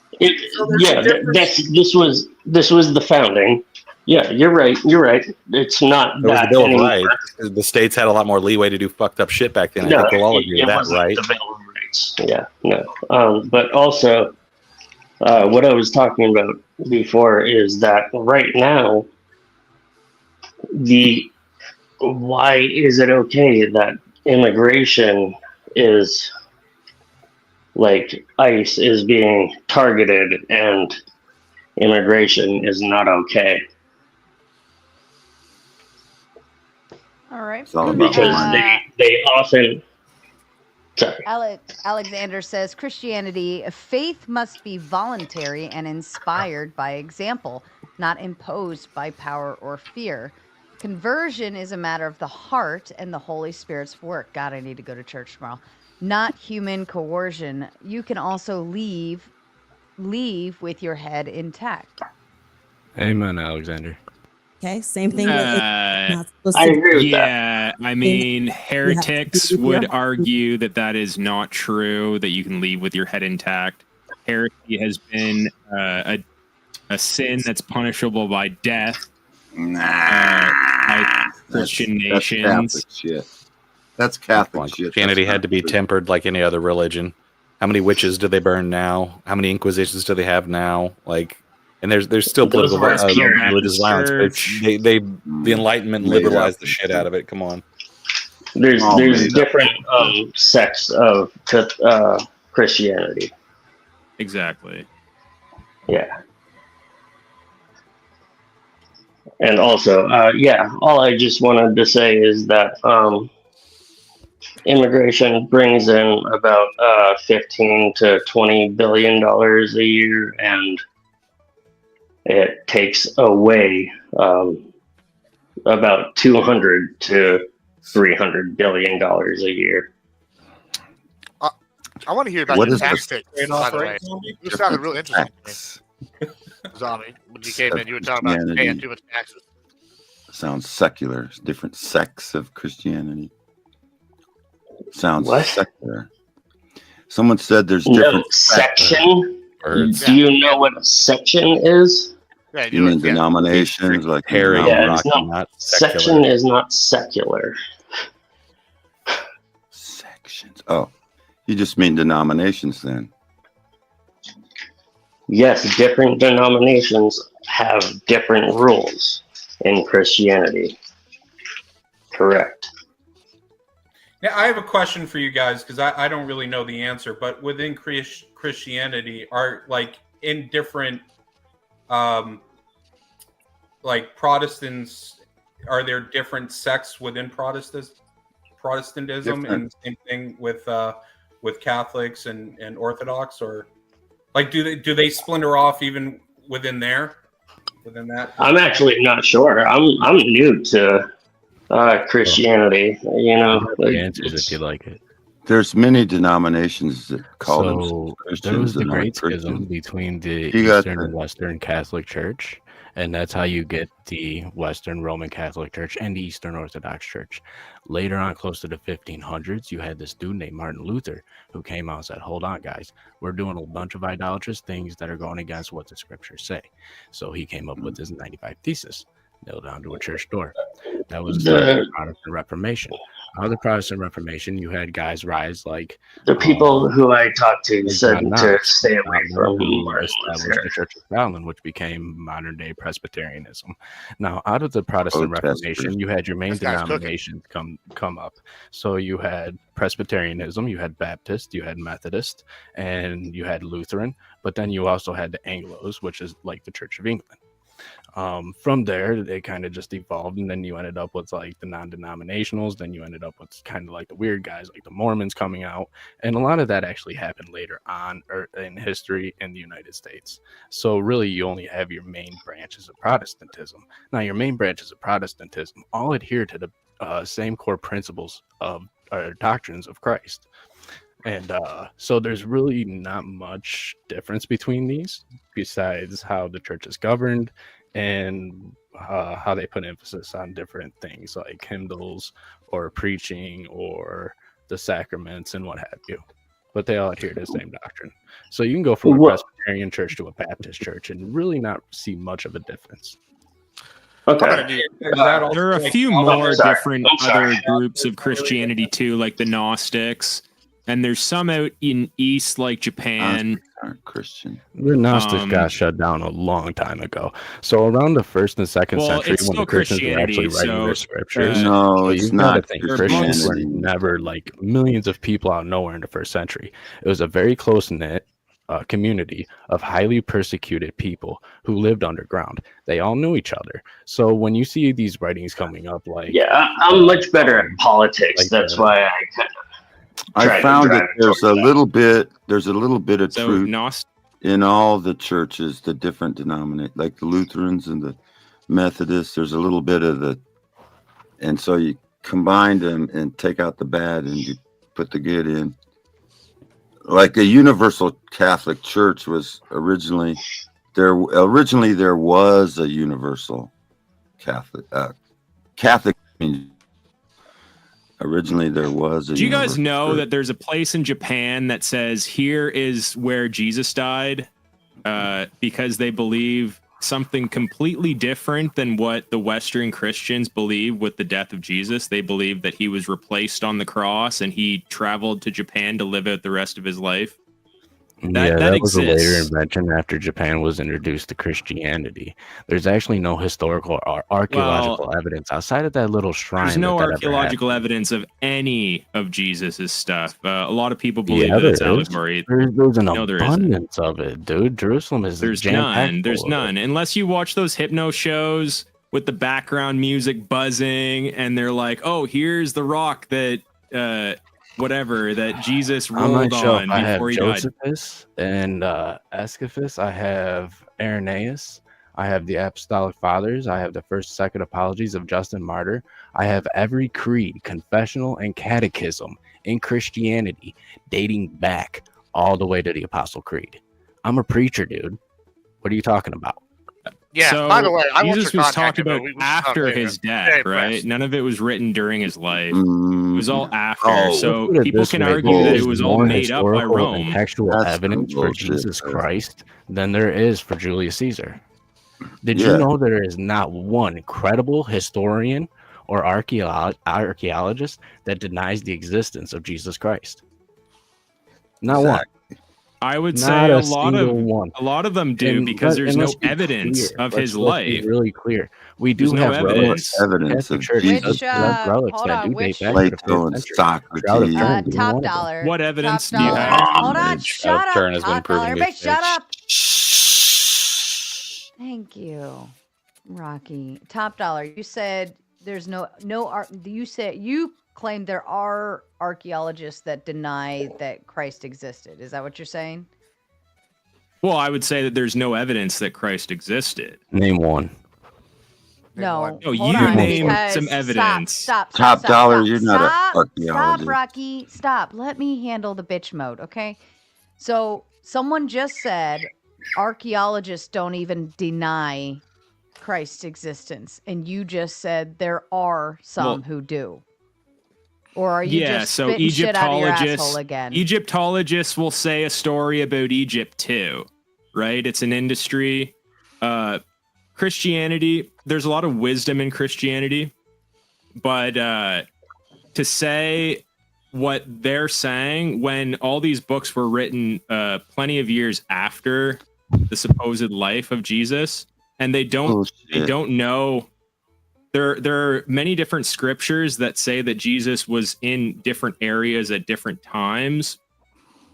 This was the founding. Yeah, you're right. You're right. It's not There was the that Bill of anymore. Rights. The states had a lot more leeway to do fucked up shit back then. I No, think we'll all agree it with that, wasn't right? the Bill of Rights. Yeah, no. But also, what I was talking about before is that right now, why is it okay that immigration is like ICE is being targeted and immigration is not okay? All right. It's all about Because money. they often. Sorry. Alexander says Christianity, faith must be voluntary and inspired by example, not imposed by power or fear. Conversion is a matter of the heart and the Holy Spirit's work. God, I need to go to church tomorrow. Not human coercion. You can also leave with your head intact. Amen, Alexander. Okay, same thing with not supposed I to agree with Yeah, I mean, have to heretics leave with your would argue that is not true, that you can leave with your head intact. Heresy has been a sin that's punishable by death by Christian nations. That's Catholic shit. That's Catholic shit. Christianity had to be tempered like any other religion. How many witches do they burn now? How many inquisitions do they have now? Like, and there's still political religious violence, but the Enlightenment liberalized the shit out of it. Come on. There's different sects of Christianity. Exactly. Yeah. And also, yeah, all I just wanted to say is that immigration brings in about 15 to 20 billion dollars a year, and it takes away about 200 to 300 billion dollars a year. I want to hear about What your is tax the tips, by the way. You sounded real interesting Tax. to me. Zombie, when you came in, you were talking about paying too much taxes. Sounds secular. Different sects of Christianity. Sounds What? secular. Someone said there's No, different section? Birds. Do you know what a section is? Yeah, You mean denominations like Harry, Yeah, it's Rocky, not, secular. section is not secular. Sections. Oh, you just mean denominations then? Yes, different denominations have different rules in Christianity. Correct. Now, I have a question for you guys because I don't really know the answer, but within Christianity, are like in different, like Protestants, are there different sects within Protestantism, Different. and same thing with Catholics and Orthodox, or like do they splinter off even within that? I'm actually not sure. I'm new to Christianity. You know, like, answers if you like it. There's many denominations that call themselves So Christians there was the and aren't Great Schism Christians. between the You got Eastern and the- Western Catholic Church, and that's how you get the Western Roman Catholic Church and the Eastern Orthodox Church. Later on, close to the 1500s, you had this dude named Martin Luther who came out and said, hold on, guys, we're doing a bunch of idolatrous things that are going against what the scriptures say. So he came up with his 95 Thesis, nailed down to a church door. That was the start of the Protestant Reformation. Out of the Protestant Reformation, you had guys rise like the people who I talked to like said John to Knox, stay away from who Martin established Luther. the Church of Scotland, which became modern day Presbyterianism. Now, out of the Protestant Protesters. Reformation, you had your main This guy's cooking. denominations come up. So you had Presbyterianism, you had Baptist, you had Methodist, and you had Lutheran. But then you also had the Anglos, which is like the Church of England. From there, they kind of just evolved, and then you ended up with like the non-denominationals. Then you ended up with kind of like the weird guys, like the Mormons coming out, and a lot of that actually happened later on or in history in the United States. So really, you only have your main branches of Protestantism. Now, your main branches of Protestantism all adhere to the same core principles of doctrines of Christ. And so there's really not much difference between these besides how the church is governed and how they put emphasis on different things like hymnals or preaching or the sacraments and what have you. But they all adhere to the same doctrine. So you can go from a Presbyterian church to a Baptist church and really not see much of a difference. Okay. There are a few more different other groups of Christianity too, like the Gnostics, and there's some out in East, like Japan. Aren't Christian. The Gnostics got shut down a long time ago. So around the 1st and 2nd century, it's when still the Christians were actually Christianity, writing their so, scriptures, No, so it's you've got to not think Christians were Christianity. never like millions of people out of nowhere in the 1st century. It was a very close knit community of highly persecuted people who lived underground. They all knew each other. So when you see these writings coming up, like I'm much better at politics. like That's why I kind of. I found that there's a little bit of So truth in all the churches, the different denominations, like the Lutherans and the Methodists. There's a little bit of the, and so you combine them and take out the bad and you put the good in. Like a universal Catholic Church was originally there. Originally, there was a universal Catholic. Catholic means originally there was a. Do you guys universal know church. that there's a place in Japan that says here is where Jesus died, because they believe something completely different than what the Western Christians believe with the death of Jesus? They believe that he was replaced on the cross and he traveled to Japan to live out the rest of his life. That was a later exists. invention after Japan was introduced to Christianity. There's actually no historical or archaeological evidence outside of that little shrine. There's no that ever archaeological happened. evidence of any of Jesus's stuff. A lot of people believe Yeah, that it's there is. allegory. There's an No, there isn't. abundance of it, dude. Jerusalem is There's jam-packed none. There's full of it. none. Unless you watch those hypno shows with the background music buzzing, and they're like, "Oh, here's the rock that whatever that Jesus On my rolled shelf, on I have before he died." Josephus and Escapus. I have Irenaeus. I have the Apostolic Fathers. I have the First, Second Apologies of Justin Martyr. I have every creed, confessional, and catechism in Christianity dating back all the way to the Apostle Creed. I'm a preacher, dude. What are you talking about? Yeah. So by the way, I Jesus want was your talked contact about info. We after talked his later. death, Very right? impressed. None of it was written during his life. It Mm, was all after. oh, So Put it people this can way, argue that there it is was all more made up by historical Rome. and textual that's some evidence for bullshit. Jesus Christ than there is for Julius Caesar. Did you Yeah. know there is not one credible historian or archaeologist that denies the existence of Jesus Christ? Not one. I would Not say a a lot single of them do And because there's no let's be evidence clear. of his Let's be life. really clear. We There's do no have evidence. relics. The Catholic Church does have relics hold that on, do date which back to the Plato 5th and century. Shroud of Socrates. Turin being top one of them. dollar. What evidence top do you dollar. have? Hold on, shut up. Turin has been Top proving dollar. to be Everybody shut fake. up. Thank you, Rocky. Top dollar. You said there's no art. You claim there are archaeologists that deny that Christ existed. Is that what you're saying? Well, I would say that there's no evidence that Christ existed. Name one. No. No, hold you on, name because some evidence. Stop. Top dollar, you're not an Stop, archaeologist. Rocky. Stop. Let me handle the bitch mode, okay? So someone just said archaeologists don't even deny Christ's existence, and you just said there are some who do. Or are you just so spitting shit out of your asshole Egyptologists again? Egyptologists will say a story about Egypt too, right? It's an industry. Christianity, there's a lot of wisdom in Christianity, but to say what they're saying when all these books were written plenty of years after the supposed life of Jesus, and they don't know. There are many different scriptures that say that Jesus was in different areas at different times.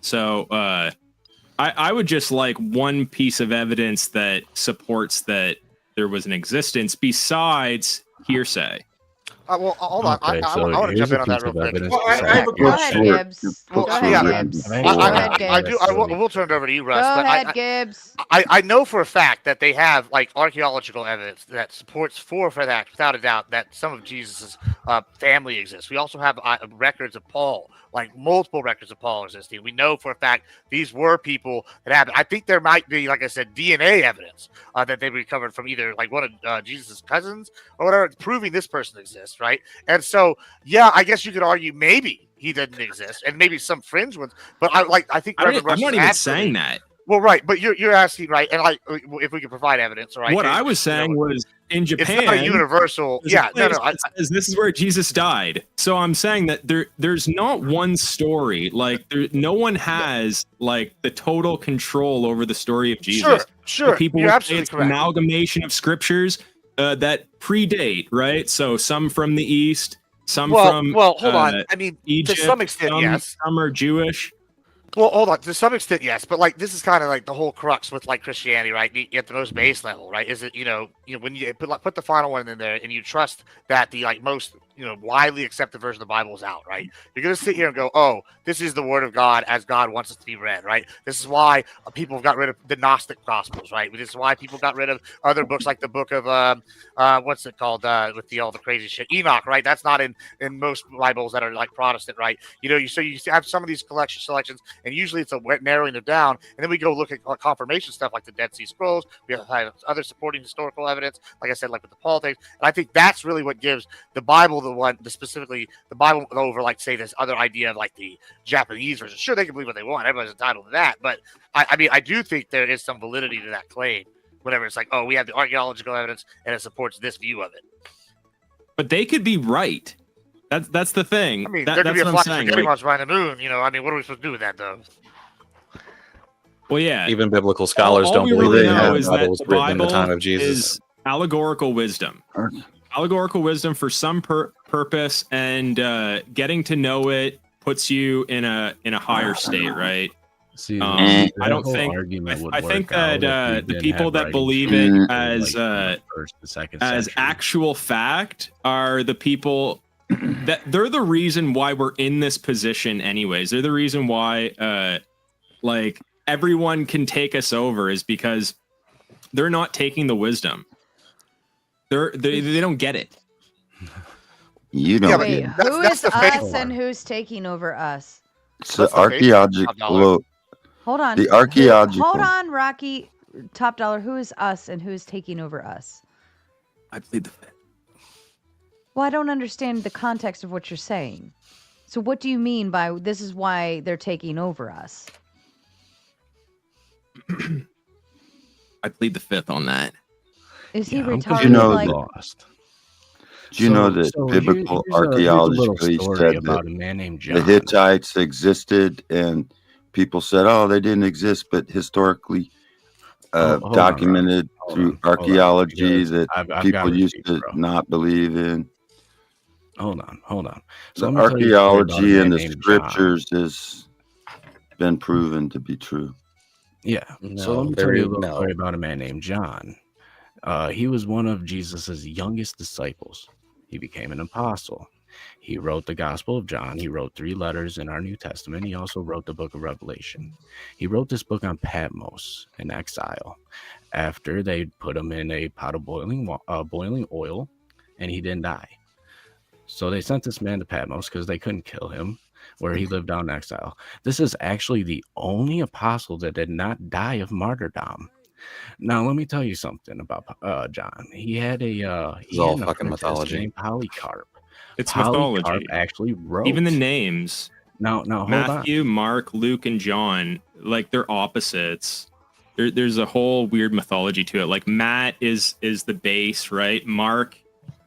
So I would just like one piece of evidence that supports that there was an existence besides hearsay. Well, hold on. Okay, I so want to here's jump in a on that piece real of quick. evidence Well, to I have a Go ahead, question. Gibbs. Go ahead, Gibbs. Go ahead, Gibbs. We'll turn it over to you, Russ. Go but ahead, Gibbs. I know for a fact that they have like archaeological evidence that supports for that, without a doubt, that some of Jesus's family exists. We also have records of Paul, like multiple records of Paul existing. We know for a fact these were people that happened. I think there might be, like I said, DNA evidence that they recovered from either like one of Jesus's cousins or whatever, proving this person exists, right? And so, yeah, I guess you could argue maybe he didn't exist, and maybe some fringe ones. But I think Reverend Russ I'm not is even asking saying me- that. Well, right, but you're asking, right, and like if we can provide evidence, all right. What and, I was saying was in Japan, it's not a universal. there's a Yeah, no, place no. that says this is where Jesus died. So I'm saying that there's not one story. Like no one has like the total control over the story of Jesus. Sure. People You're would say absolutely it's an correct. amalgamation of scriptures that predate, right? So some from the East, some Well, from hold on. I mean, Egypt, to some extent, yes. Some are Jewish. Well, hold on. To some extent, yes, but like this is kind of like the whole crux with like Christianity, right? At the most base level, right? Is it when you put the final one in there and you trust that the like most widely accepted version of the Bible is out, right? You're gonna sit here and go, oh, this is the Word of God as God wants it to be read, right? This is why people got rid of the Gnostic Gospels, right? This is why people got rid of other books like the book of what's it called with all the crazy shit, Enoch, right? That's not in most Bibles that are like Protestant, right? You have some of these selections, and usually it's a narrowing it down, and then we go look at confirmation stuff like the Dead Sea Scrolls. We have other supporting historical evidence, like I said, like with the Paul things, and I think that's really what gives the Bible specifically the Bible over like say this other idea of like the Japanese version. Sure, they can believe what they want, everybody's entitled to that, but I mean I do think there is some validity to that claim whenever it's like, oh, we have the archaeological evidence and it supports this view of it. But they could be right. That's the thing. I mean, That- there could that's be a what I'm flying saying. spaghetti Like, monster behind the moon, I mean, what are we supposed to do with that though? well, yeah. Even biblical scholars All don't we believe really the know is Bible that was the written in the Bible time of Jesus. is allegorical wisdom. Allegorical wisdom for some purpose, and getting to know it puts you in a higher state, right? See, I don't whole think. argument would I think work out that if we the didn't people have that writing believe systems it from, as the first to second as century. actual fact are the people that they're the reason why we're in this position anyways. They're the reason why like everyone can take us over is because they're not taking the wisdom. They don't get it. You don't Wait, get it. who is us and who's taking over us? It's the archaeological. Hold on. The archaeological. Hold on, Rocky. Top dollar. Who is us and who's taking over us? I plead the fifth. Well, I don't understand the context of what you're saying. So what do you mean by this is why they're taking over us? I plead the fifth on that. Is he I'm retarded? You know like lost. Do you know that biblical archaeology said about that a man named the John. Hittites existed, and people said, "Oh, they didn't exist," but historically Hold on, documented Rob. through Hold on, archaeology because that I've got people a used receipt, to bro. not believe in. Hold on. The let me tell you a story about a archaeology man and the named John. scriptures has been proven to be true. Yeah. So let me tell you a little story about a man named John. He was one of Jesus's youngest disciples. He became an apostle. He wrote the Gospel of John. He wrote 3 letters in our New Testament. He also wrote the book of Revelation. He wrote this book on Patmos in exile after they put him in a pot of boiling oil, and he didn't die. So they sent this man to Patmos because they couldn't kill him, where he lived down in exile. This is actually the only apostle that did not die of martyrdom. Now, let me tell you something about John. He had a It's all fucking mythology. named Polycarp. It's Polycarp mythology. actually wrote. Even the names. Now, hold on. Matthew, Mark, Luke, and John, like they're opposites. There's a whole weird mythology to it. Like Matt is the base, right? Mark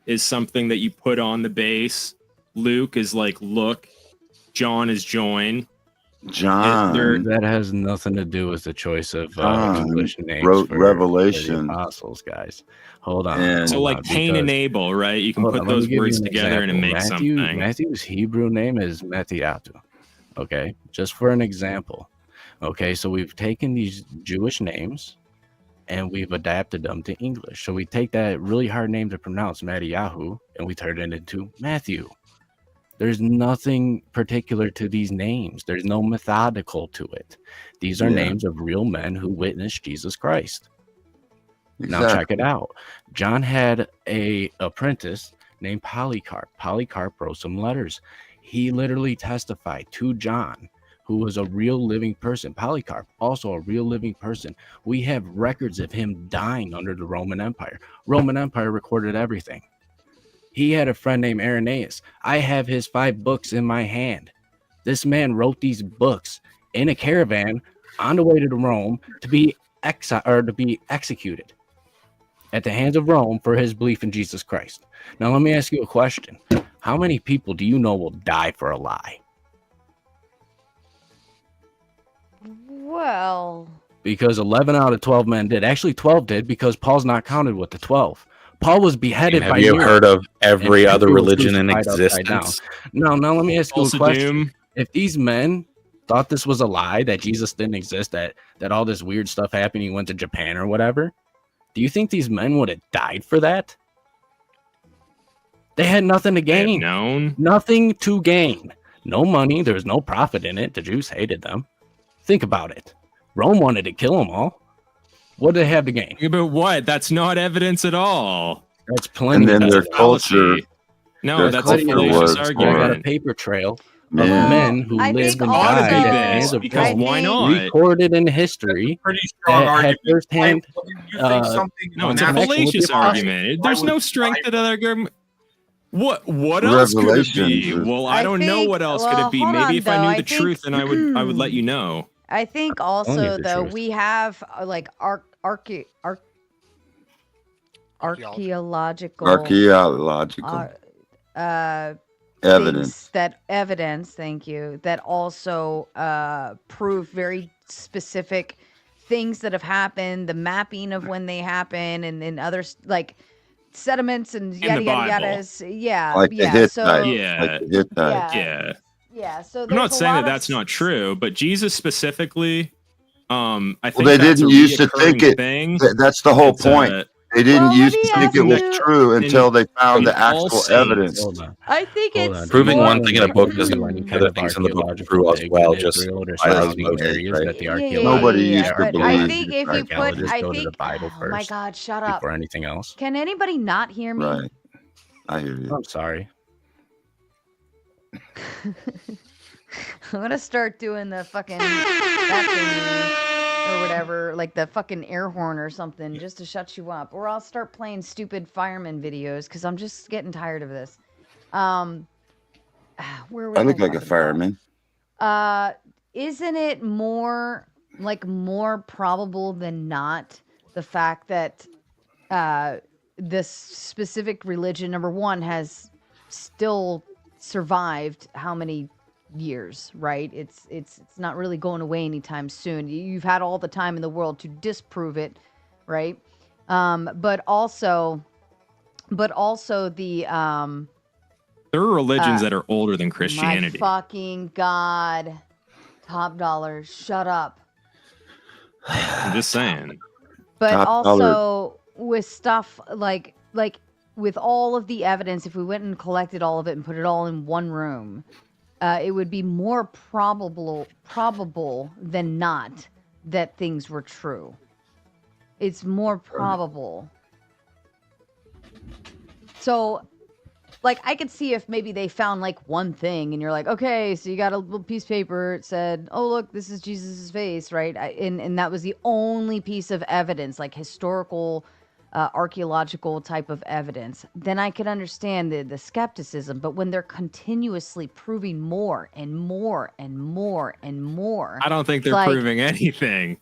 is something that you put on the base. Luke is like look. John is join. John. That has nothing to do with the choice of John English names wrote for Revelation. the apostles, guys. Hold on. And- So like Cain and Abel, right? You can put those words together and it makes something. Matthew's Hebrew name is Mattiatu. Okay, just for an example. Okay, so we've taken these Jewish names and we've adapted them to English. So we take that really hard name to pronounce, Mattiyahu, and we turn it into Matthew. There's nothing particular to these names. There's no methodical to it. These are names of real men who witnessed Jesus Christ. Now check it out. John had a apprentice named Polycarp. Polycarp wrote some letters. He literally testified to John, who was a real living person. Polycarp, also a real living person. We have records of him dying under the Roman Empire. Roman Empire recorded everything. He had a friend named Irenaeus. I have his 5 books in my hand. This man wrote these books in a caravan on the way to Rome to be executed at the hands of Rome for his belief in Jesus Christ. Now, let me ask you a question. How many people do you know will die for a lie? Well, Because 11 out of 12 men did. Actually, 12 did because Paul's not counted with the 12. Paul was beheaded by Have you Nero, heard of every and other he was religion in crucified upside down. existence? Now let me ask you a Also question. Doom. If these men thought this was a lie, that Jesus didn't exist, that all this weird stuff happened, he went to Japan or whatever, do you think these men would have died for that? They had nothing to gain. Nothing to gain. No money. There was no profit in it. The Jews hated them. Think about it. Rome wanted to kill them all. What did they have to gain? Yeah, but what? That's not evidence at all. That's plenty. And then of their evidence. culture. No, their that's a culture fallacious was argument. I got a paper trail of Yeah. men who I lived think and also- died at the Ought to be hands this, of because Rome. why not? Recorded in history. Pretty strong that had argument. firsthand. You think something No, it's a natural- fallacious argument. There's no strength to that argument. What else could it be? Revelations. Well, I don't know what else could it be. hold Maybe on, if I though. knew I the think- truth, then I would let you know. I think Only also the though truth. we have like archaeological Archaeological evidence. evidence, thank you, that also prove very specific things that have happened, the mapping of when they happen, and then others like sediments and In yada the yada Bible. yada. Yeah, Like the yeah. Hittites. So Like the Hittites. Yeah. Yeah, so I'm not there's a saying lot that of that's not true, but Jesus specifically, I think Well, they that's didn't a used to think reoccurring it. thing. That's the whole It's, point. They didn't Well, let used me to think ask it was you- true until they found in the all actual saints. evidence. Hold on. I think Hold it's on. Proving more- one thing in a book Do doesn't any mean kind other of things in the book are archaeological true as dig well. in Just Israel or by surrounding osmosis, areas right? that the Nobody archaeologists used to but believe I think if you put, archaeologists I go to the think, Bible oh my first God, shut up. before anything else? Can anybody not hear me? Right. I hear you. I'm sorry. I'm gonna start doing the fucking that thingy or whatever, like the fucking air horn or something, just to shut you up. Or I'll start playing stupid fireman videos because I'm just getting tired of this. Where was I look like a fucking fireman. Isn't it more probable than not the fact that this specific religion, number one, has still survived how many years, right? It's not really going away anytime soon. You've had all the time in the world to disprove it, right? But also the There are religions that are older than Christianity. my fucking God, Top Dollar, shut up. I'm just saying. But Top also dollar. with stuff like with all of the evidence, if we went and collected all of it and put it all in one room, it would be more probable than not that things were true. It's more probable. So, like, I could see if maybe they found like one thing and you're like, okay, so you got a little piece of paper. It said, oh, look, this is Jesus's face, right? And that was the only piece of evidence, like historical, archaeological type of evidence. Then I could understand the skepticism. But when they're continuously proving more and more and more and more, I don't think they're like, proving anything.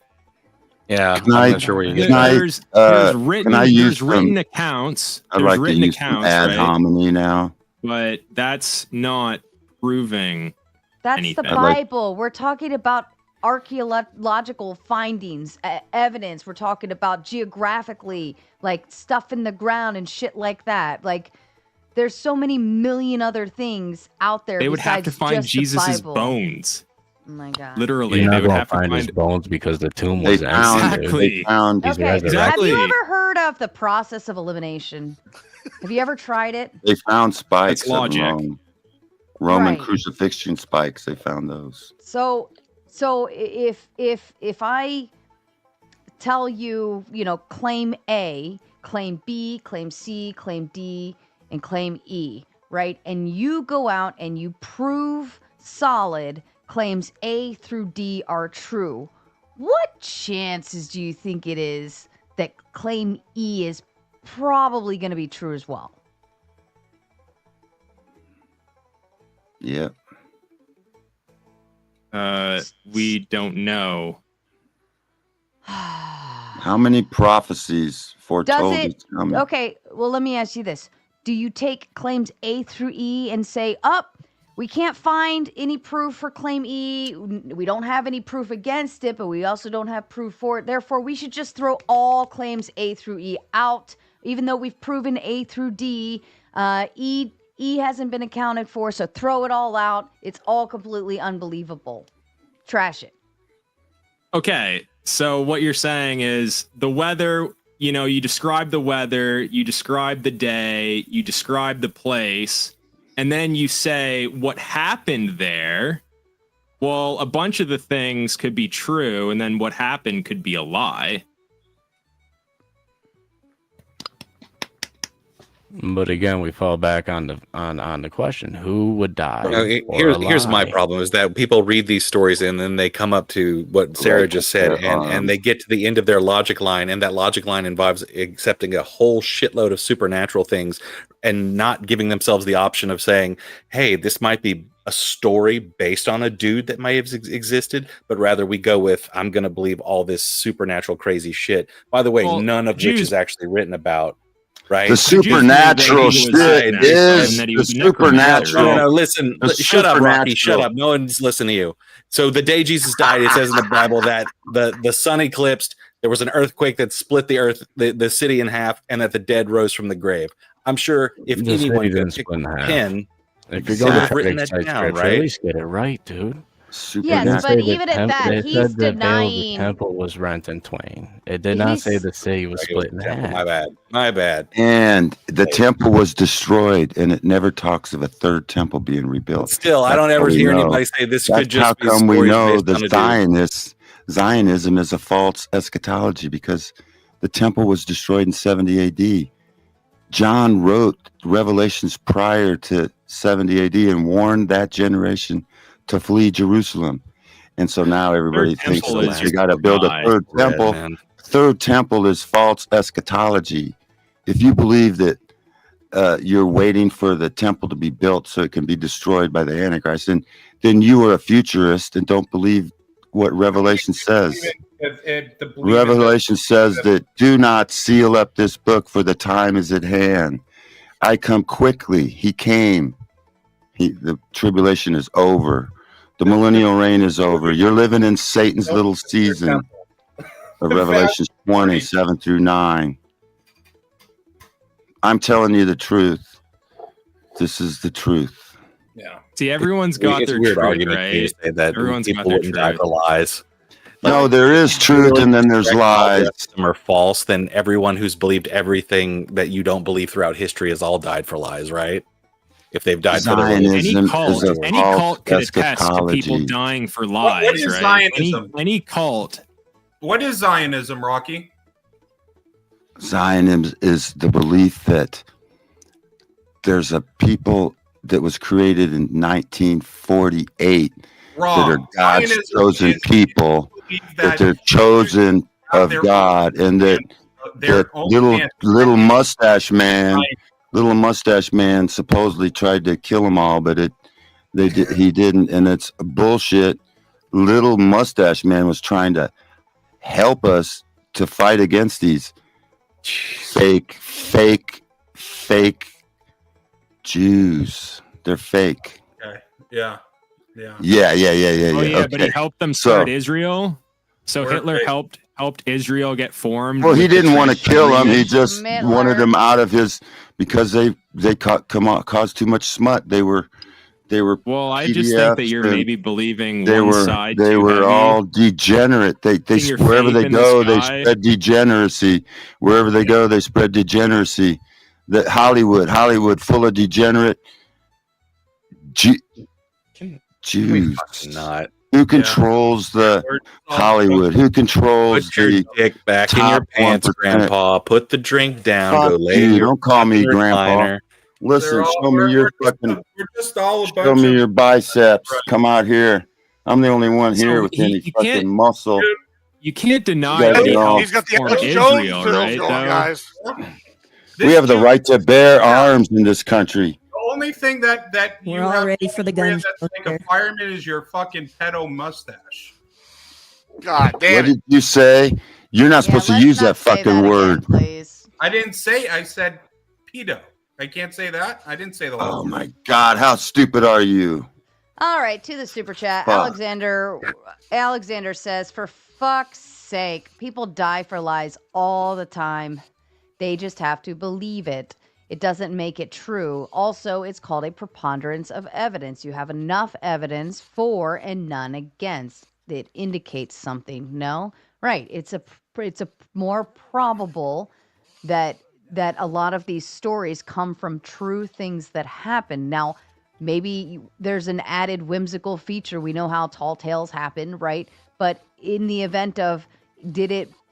Yeah, Can I'm I- not sure where you can get I- that. There's written can I use written some- accounts. I'd There's like to written use some accounts, ad right? hominy now. But that's not proving that's anything. the Bible. We're talking about archaeological findings, evidence. We're talking about geographically, like stuff in the ground and shit like that. Like, there's so many million other things out there. They would have to besides find just the Jesus's Bible. bones. Oh my God. Literally, You're they not would gonna have to find his find. bones because the tomb They was found. empty. dude. Exactly. They found. He's Okay, resurrected. have you Exactly. ever heard of the process of elimination? Have you ever tried it? They found spikes It's in logic. Rome. Roman Right. crucifixion spikes. They found those. So if I tell you, claim A, claim B, claim C, claim D, and claim E, right? And you go out and you prove solid claims A through D are true. What chances do you think it is that claim E is probably going to be true as well? Yep. We don't know. How many prophecies foretold Does it? it's coming? Okay, well, let me ask you this. Do you take claims A through E and say, we can't find any proof for claim E. We don't have any proof against it, but we also don't have proof for it. Therefore, we should just throw all claims A through E out, even though we've proven A through D. E hasn't been accounted for, so throw it all out. It's all completely unbelievable. Trash it. Okay, so what you're saying is the weather, you describe the weather, you describe the day, you describe the place, and then you say what happened there. Well, a bunch of the things could be true, and then what happened could be a lie. But again, we fall back on the question: who would die? Here's my problem: is that people read these stories and then they come up to what Sarah just said, and they get to the end of their logic line, and that logic line involves accepting a whole shitload of supernatural things and not giving themselves the option of saying, "Hey, this might be a story based on a dude that may have existed," but rather we go with, "I'm going to believe all this supernatural crazy shit." By the way, none of which is actually written about. Right? The supernatural shit is the supernatural. No, listen. Shut up, Rocky. Shut up. No one's listening to you. So the day Jesus died, it says in the Bible that the sun eclipsed. There was an earthquake that split the earth, the city in half, and that the dead rose from the grave. I'm sure if anyone could pick a pin If you're going to try to written that cite down, scripture, right? at least get it right, dude. Yes, but even at that, it he's said the veil of the denying. temple was rent in twain. It did not say He's- the city was split in half. My bad. My bad. And the temple was destroyed, and it never talks of a third temple being rebuilt. Still, I don't That's how ever we hear know. anybody say this That's could just how be come we stories know based on the a dude. Zionism is a false eschatology, because the temple was destroyed in 70 AD. John wrote Revelations prior to 70 AD and warned that generation to flee Jerusalem. And so now everybody thinks temple is they got to build a lie. third temple. man. Third temple is false eschatology. If you believe that you're waiting for the temple to be built so it can be destroyed by the Antichrist, then you are a futurist and don't believe what Revelation says. Revelation says that do not seal up this book, for the time is at hand. I come quickly. He came. The tribulation is over. The millennial reign is over. You're living in Satan's little season of Revelation 27 through 9. I'm telling you the truth. This is the truth. Yeah. See, everyone's got It's their a weird truth, argument to right? say that Everyone's got people their wouldn't die truth. for lies. No, there is truth, and then there's lies. Some are false. Then everyone who's believed everything that you don't believe throughout history has all died for lies, right? If they've died for their religion. Any cult could attest to people dying for lies, what is right? Zionism? Any cult. What is Zionism, Rocky? Zionism is the belief that there's a people that was created in 1948 Wrong. that are God's Zionism chosen is people, that they're chosen of God, and that little mustache man supposedly tried to kill them all, but he didn't, and it's bullshit. Little mustache man was trying to help us to fight against these fake Jews. They're fake. Okay. Yeah. Oh yeah, Okay. but he helped them start Israel. So Hitler helped Israel get formed. Well, he with the didn't want to kill them. He just Hitler. wanted them out of his, because they caused too much smut. They were. Well, I just think that PDFs, you're and maybe believing they one were side. they too were heavy. all degenerate. They your wherever faith they in the go, they sky. spread degeneracy. Wherever they go, they spread degeneracy. That Hollywood full of degenerate Jews. Not. Who controls the Hollywood? Who controls Put your the dick back in your top pants, 1%? Grandpa. Put the drink down. Fuck Go lay you. in your Don't call me fucking Grandpa. recliner. Listen, show me your fucking. We're just all a Show bunch me of. your biceps. Come out here. I'm the only one here So with any you fucking can't- muscle. You can't deny You guys that he are all- helped He's got the form Alex Israel, Jones pills right? going, though? guys. We have the right to bear arms in this country. The only thing that you We're all have ready for the to wear gun that's show like a fireman is your fucking pedo mustache. God What damn it. did you say? You're not supposed to let's use not that say fucking that again, word. please. I didn't say. I said pedo. I can't say that. I didn't say the last Oh word. my God, how stupid are you? All right, to the super chat. Fuck. Alexander says, for fuck's sake, people die for lies all the time. They just have to believe it. It doesn't make it true. Also, it's called a preponderance of evidence. You have enough evidence for and none against. It indicates something. No? Right. It's a more probable that a lot of these stories come from true things that happen. Now, maybe there's an added whimsical feature. We know how tall tales happen, right? But in the event of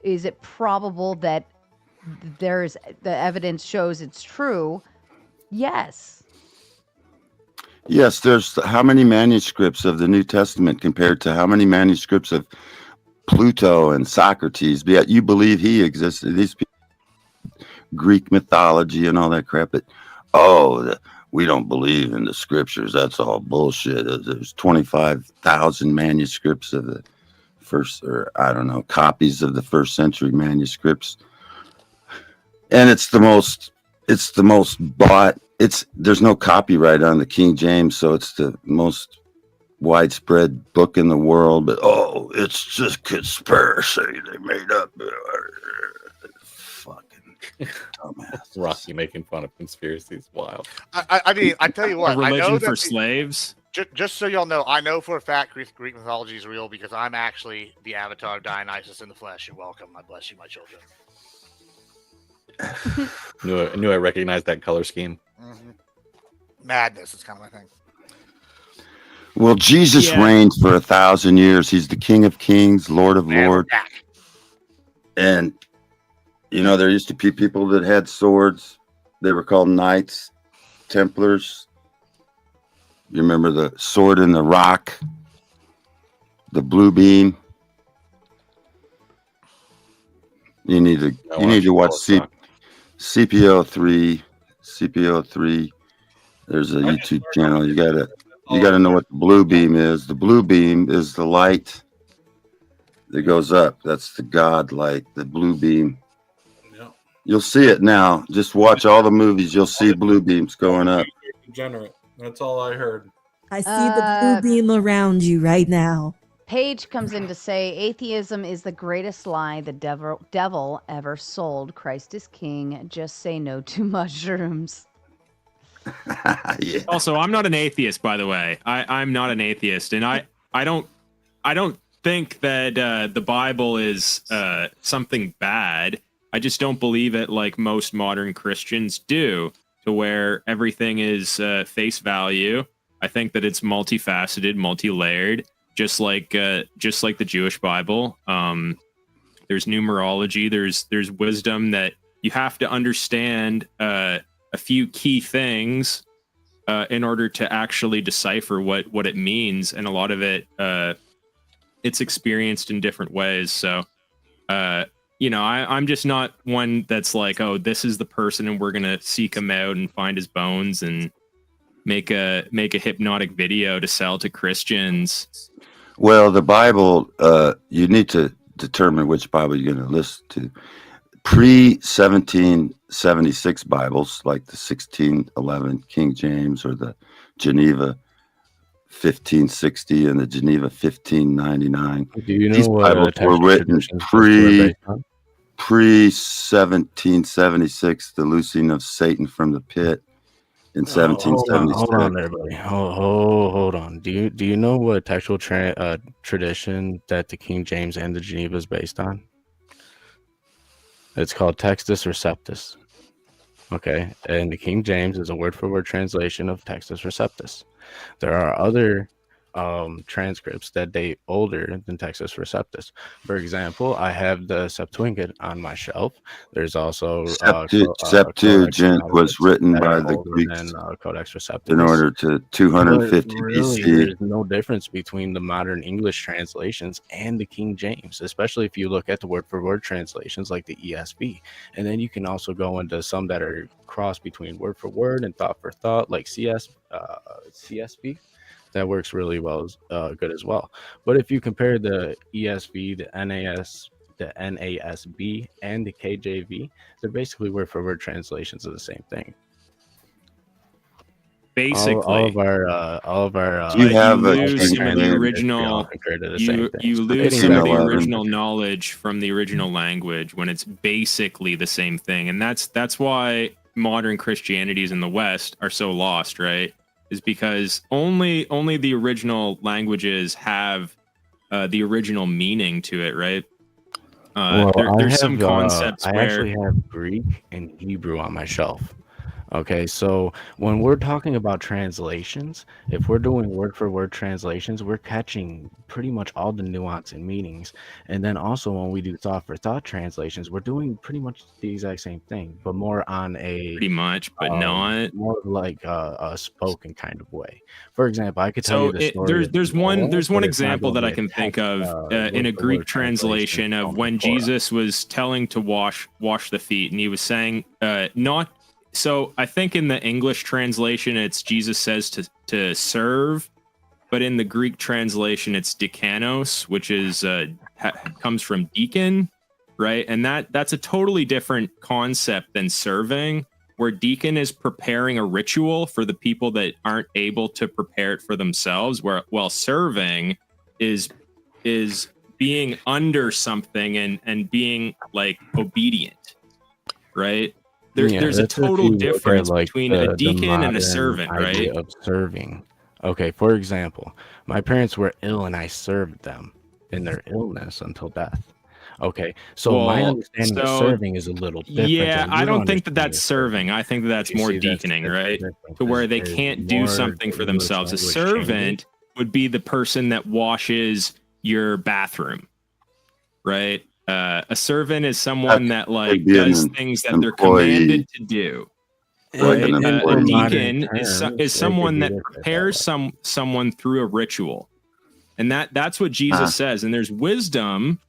is it probable that the evidence shows it's true? Yes. Yes, there's how many manuscripts of the New Testament compared to how many manuscripts of Pluto and Socrates? Yet you believe he existed. These people, Greek mythology and all that crap. But we don't believe in the scriptures. That's all bullshit. There's 25,000 manuscripts of the first, or I don't know, copies of the first century manuscripts, and it's the most bought. There's no copyright on the King James, so it's the most widespread book in the world. But it's just conspiracy they made up. Fucking dumbass. Rocky making fun of conspiracies. Wild. I mean, I tell you what, A I know religion that for slaves. Just so y'all know, I know for a fact Greek mythology is real because I'm actually the avatar of Dionysus in the flesh. You're welcome. I bless you, my children. Knew I recognized that color scheme. Mm-hmm. Madness is kind of my thing. Well, Jesus reigned for 1,000 years. He's the King of Kings, Lord of Lords. And, there used to be people that had swords. They were called knights, Templars. You remember the sword in the rock, the blue beam. You need to watch CPO3. CPO3. There's a YouTube channel. You gotta know what the blue beam is. The blue beam is the light that goes up. That's the God light, the blue beam. You'll see it now. Just watch all the movies. You'll see blue beams going up. Degenerate. That's all I heard. I see the blue beam around you right now. Paige comes in to say atheism is the greatest lie the devil ever sold. Christ is king. Just say no to mushrooms. Yeah. Also, I'm not an atheist, by the way. I'm not an atheist, and I don't think that the Bible is something bad. I just don't believe it like most modern Christians do, to where everything is face value. I think that it's multifaceted, multi-layered, just like the Jewish Bible. There's numerology. There's wisdom that you have to understand a few key things in order to actually decipher what it means, and a lot of it it's experienced in different ways. So I'm just not one that's like, oh, this is the person and we're gonna seek him out and find his bones and make a hypnotic video to sell to Christians. Well, the Bible, you need to determine which Bible you're going to listen to. Pre-1776 Bibles, like the 1611 King James or the Geneva 1560 and the Geneva 1599. Do you know These what Bibles were written pre-1776, the loosing of Satan from the pit in 1776. Hold on there, buddy. Hold on. Do you know what textual tradition that the King James and the Geneva is based on? It's called Textus Receptus. Okay, and the King James is a word-for-word translation of Textus Receptus. There are other transcripts that date older than Textus Receptus. For example, I have the Septuagint on my shelf. There's also Septuagint was written by the Greeks Codex Receptus in order to 250 really, BC. There's no difference between the modern English translations and the King James, especially if you look at the word-for-word translations like the ESV. And then you can also go into some that are cross between word-for-word and thought-for-thought, like CSV. That works really well, good as well. But if you compare the ESV, the NASB, and the KJV, they're basically word-for-word translations of the same thing. Basically, all of our Do you have you lose some of the original. You lose some of the original knowledge from the original language when it's basically the same thing, and that's why modern Christianities in the West are so lost, right? Is because only the original languages have the original meaning to it, right? There's some concepts I where actually have Greek and Hebrew on my shelf. Okay, so when we're talking about translations, if we're doing word-for-word translations, we're catching pretty much all the nuance and meanings. And then also when we do thought-for-thought translations, we're doing pretty much the exact same thing, but more on a pretty much, but not more like a spoken kind of way. For example, I could tell you the story. There's one example that I can think of in a Greek translation of when Jesus was telling to wash the feet, and he was saying not. So I think in the English translation, it's Jesus says to serve, but in the Greek translation, it's dikanos, which is comes from deacon, right? And that's a totally different concept than serving, where deacon is preparing a ritual for the people that aren't able to prepare it for themselves, while serving is being under something and being like obedient, right? There's a that's if total you look at, difference like, between a the deacon and a modern servant, right? idea of serving. Okay, for example, my parents were ill and I served them in their illness until death. Okay, so my Well, understanding of so serving is a little different yeah, than I your don't think that understanding that's of serving. serving. I think that that's You more see, that's deaconing, the right? difference To where is they there's can't do more something for English themselves. A language changes. servant would be the person that washes your bathroom, right? A servant is someone that like be an does things that they're employee. commanded to do. Like Right? an A employee. deacon is terms, it someone could be that looked at that prepares someone through a ritual, and that's what Jesus says. And there's wisdom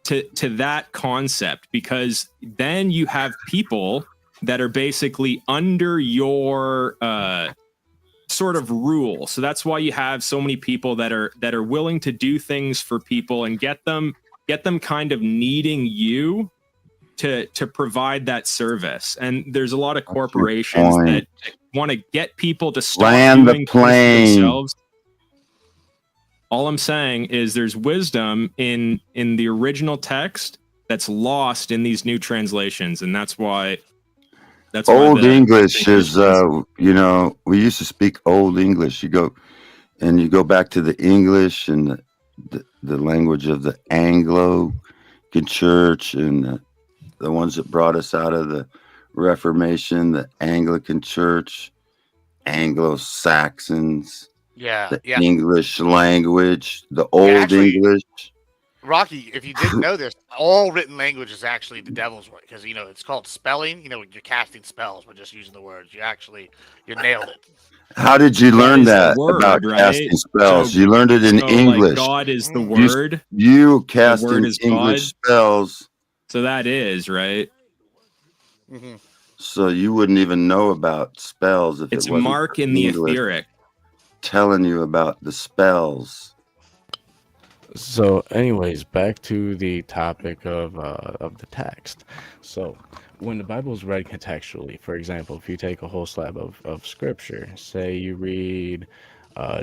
to that concept, because then you have people that are basically under your sort of rule. So that's why you have so many people that are willing to do things for people and get them kind of needing you to provide that service. And there's a lot of corporations that want to get people to stop Land the doing things for plane. themselves. All I'm saying is there's wisdom in the original text that's lost in these new translations, and that's why Old English is, we used to speak Old English. You go back to the English and the language of the Anglican Church and the ones that brought us out of the Reformation, the Anglican Church, Anglo-Saxons, the English language, the Old English. Rocky, if you didn't know this, all written language is actually the devil's work, because it's called spelling. You're casting spells. We're just using the words. You nailed it. How did you learn that word, about right? casting spells? So- you learned it in so, English. Like, God is the You- word. You casting word is English God. spells. So that is right. So you wouldn't even know about spells if It's it wasn't Mark for in the English etheric. telling you about the spells. So, anyways, back to the topic of the text. So, when the Bible is read contextually, for example, if you take a whole slab of scripture, say you read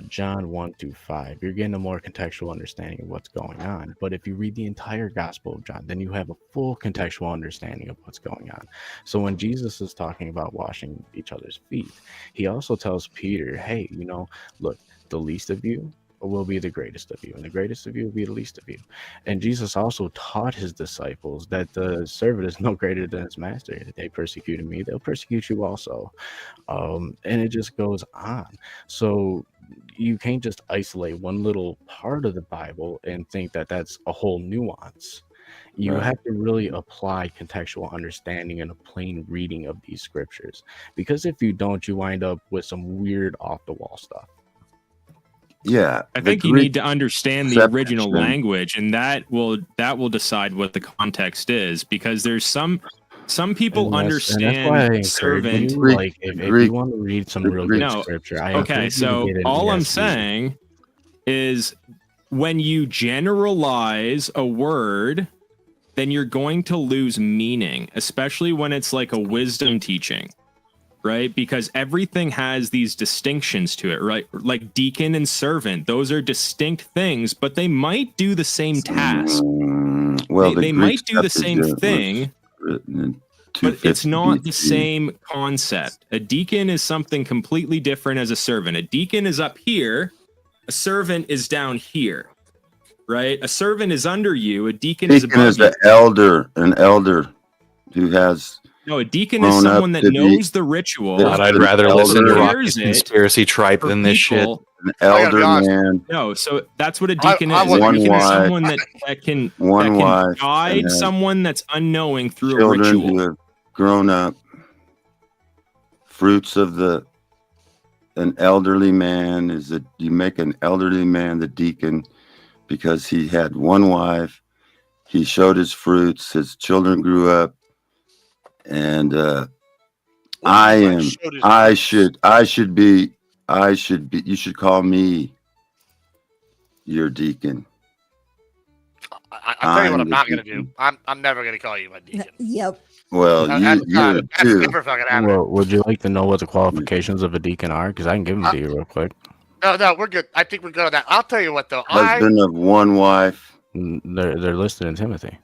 John 1-5, you're getting a more contextual understanding of what's going on. But if you read the entire Gospel of John, then you have a full contextual understanding of what's going on. So when Jesus is talking about washing each other's feet, he also tells Peter, hey, look, the least of you will be the greatest of you, and the greatest of you will be the least of you. And Jesus also taught his disciples that the servant is no greater than his master. If they persecuted me, they'll persecute you also. And it just goes on. So you can't just isolate one little part of the Bible and think that that's a whole nuance. You Right. have to really apply contextual understanding and a plain reading of these scriptures, because if you don't, you wind up with some weird off the wall stuff. Yeah, I think you need to understand the original language, and that will decide what the context is, because there's some people understand servant. Like if you want to read some real good scripture, I okay. So all I'm saying is, when you generalize a word, then you're going to lose meaning, especially when it's like a wisdom teaching. Right? Because everything has these distinctions to it, right? Like deacon and servant, those are distinct things, but they might do the same task. Well, they might do the same thing, but it's not the same concept. A deacon is something completely different as a servant. A deacon is up here, a servant is down here, right? A servant is under you, a deacon is above you. An elder who has. No, a deacon is someone that knows the ritual. God, I'd rather listen to Rocky's conspiracy tripe than this shit. An elder man. No, so that's what a deacon is. One A deacon wife, is someone that can wife guide someone that's unknowing through a children ritual. who have grown up. Fruits of an elderly man is that you make an elderly man the deacon because he had one wife. He showed his fruits. His children grew up. And you should call me your deacon. I'll tell you what I'm not going to do. I'm never going to call you my deacon. Yep. Well, that's never fucking happening. Well, would you like to know what the qualifications of a deacon are? Because I can give them to you real quick. No, we're good. I think we're good on that. I'll tell you what, though. Husband of one wife. They're listed in Timothy.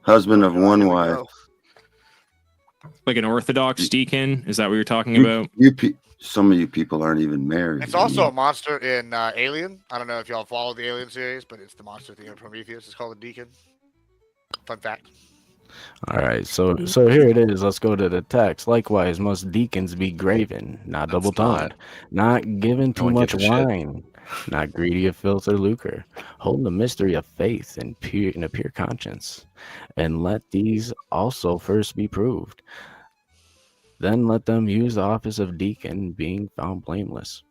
Husband of one wife. Like an Orthodox deacon? Is that what you're talking about? Some of you people aren't even married. It's also a monster in Alien. I don't know if y'all follow the Alien series, but it's the monster at the end of Prometheus. It's called the Deacon. Fun fact. All right, so here it is. Let's go to the text. Likewise, must deacons be graven, not double-tongued, not given too much wine, not greedy of filth or lucre, hold the mystery of faith in a pure conscience, and let these also first be proved. Then let them use the office of deacon, being found blameless.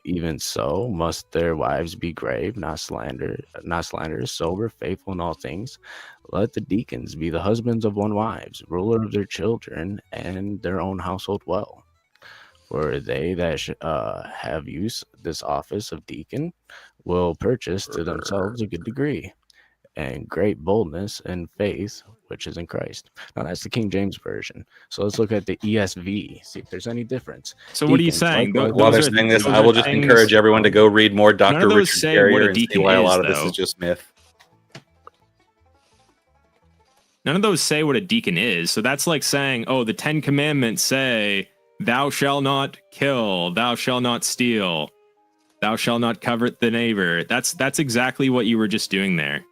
Even so, must their wives be grave, not slanderers, sober, faithful in all things. Let the deacons be the husbands of one wives, ruler of their children and their own household well. For they that have used this office of deacon will purchase to themselves a good degree and great boldness and faith, which is in Christ. Now that's the King James Version. So let's look at the ESV, see if there's any difference. So what are you saying? While they're saying this, I will just encourage everyone to go read more Dr. Richard Carrier and see why a lot of this is just myth. None of those say what a deacon is. So that's like saying, oh, the 10 Commandments say, thou shalt not kill, thou shalt not steal, thou shalt not covet the neighbor. That's exactly what you were just doing there.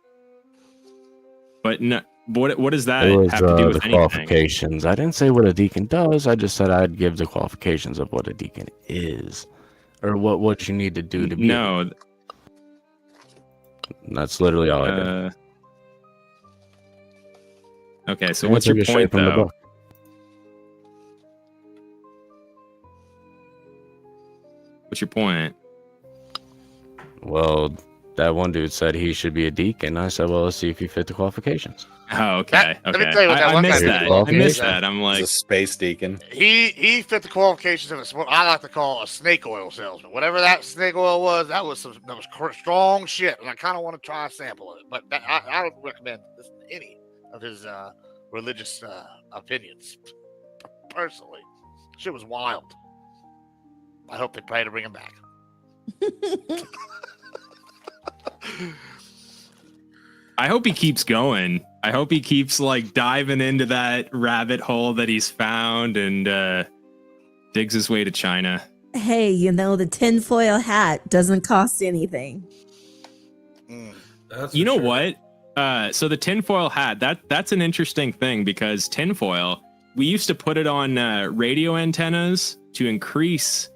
But no, what does that have to do with the qualifications? I didn't say what a deacon does. I just said I'd give the qualifications of what a deacon is, or what you need to do to be. No, that's literally all I did. Okay, so what's your point, though? What's your point? Well, that one dude said he should be a deacon. I said, well, let's see if you fit the qualifications. Oh, okay. Let me tell you what that I one missed guy that. did. I missed that. I'm like, He's a space deacon. He fit the qualifications of what I like to call a snake oil salesman. Whatever that snake oil was, that was strong shit, and I kind of want to try a sample of it. But I don't recommend any of his religious opinions. Personally, shit was wild. I hope they pray to bring him back. I hope he keeps going. I hope he keeps like diving into that rabbit hole that he's found and digs his way to China. Hey, the tinfoil hat doesn't cost anything. You know what? So the tinfoil hat, that's an interesting thing because tinfoil, we used to put it on radio antennas to increase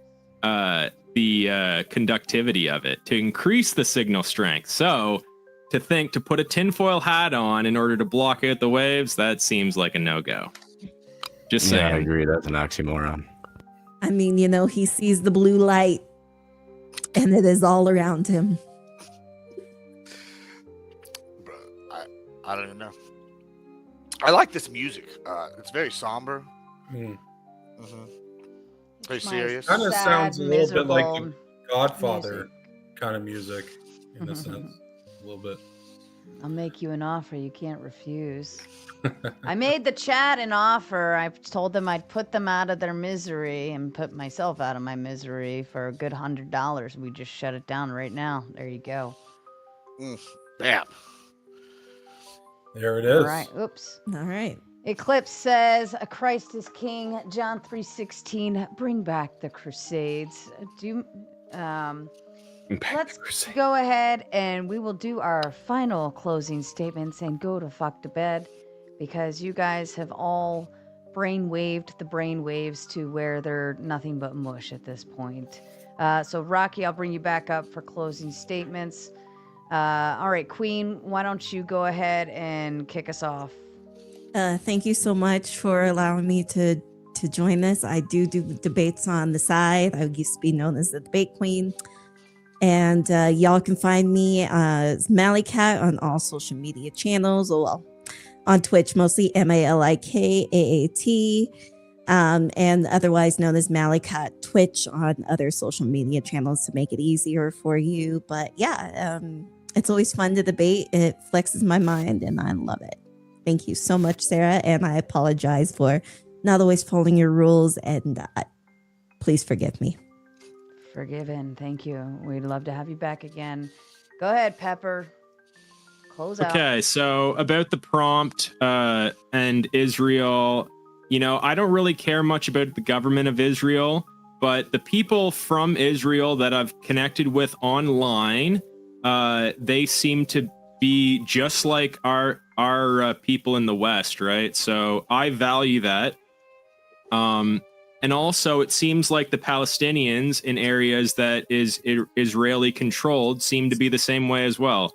the conductivity of it, to increase the signal strength. So to put a tinfoil hat on in order to block out the waves, that seems like a no-go. Just saying. Yeah, I agree. That's an oxymoron. I mean, he sees the blue light and it is all around him. I don't even know. I like this music. It's very somber. Very serious. Kind of sounds a little bit like the Godfather kind of music in a sense. A little bit. I'll make you an offer you can't refuse. I made the chat an offer. I told them I'd put them out of their misery and put myself out of my misery for a good $100. We just shut it down right now. There you go. Damn. There it is. All right. Oops. All right. Eclipse says, "Christ is King." John 3:16. Bring back the Crusades. Let's go ahead and we will do our final closing statements and go to fuck to bed because you guys have all brainwaved the brainwaves to where they're nothing but mush at this point. So Rocky, I'll bring you back up for closing statements. All right, Queen, why don't you go ahead and kick us off? Thank you so much for allowing me to join this. I do debates on the side. I used to be known as the debate queen. And y'all can find me as Malikat on all social media channels. Well, on Twitch, mostly MALIKAAT. And otherwise known as Malikat Twitch on other social media channels to make it easier for you. But yeah, it's always fun to debate. It flexes my mind and I love it. Thank you so much, Sarah. And I apologize for not always following your rules. And please forgive me. Forgiven. Thank you. We'd love to have you back again. Go ahead, Pepper. Close out. Okay, so about the prompt and Israel, I don't really care much about the government of Israel, but the people from Israel that I've connected with online, they seem to be just like our people in the West, right? So I value that. And also, it seems like the Palestinians in areas that is Israeli controlled seem to be the same way as well.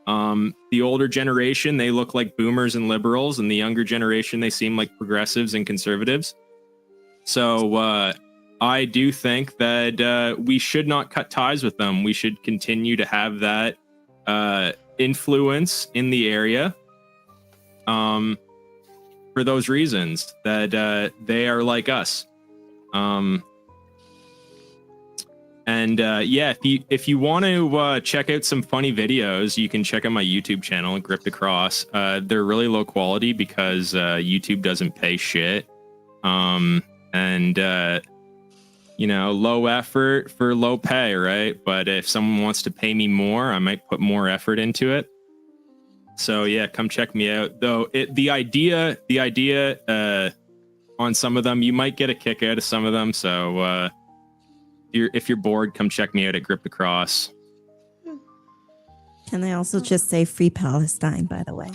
The older generation, they look like boomers and liberals, and the younger generation, they seem like progressives and conservatives. So I do think that we should not cut ties with them. We should continue to have that influence in the area. For those reasons that they are like us. Yeah, if you want to check out some funny videos, you can check out my YouTube channel, Gripped Across. They're really low quality because YouTube doesn't pay shit. Low effort for low pay, right? But if someone wants to pay me more, I might put more effort into it. So yeah, come check me out. Though the idea on some of them, you might get a kick out of some of them. So if you're bored, come check me out at Grip the Cross. Can I also just say free Palestine, by the way?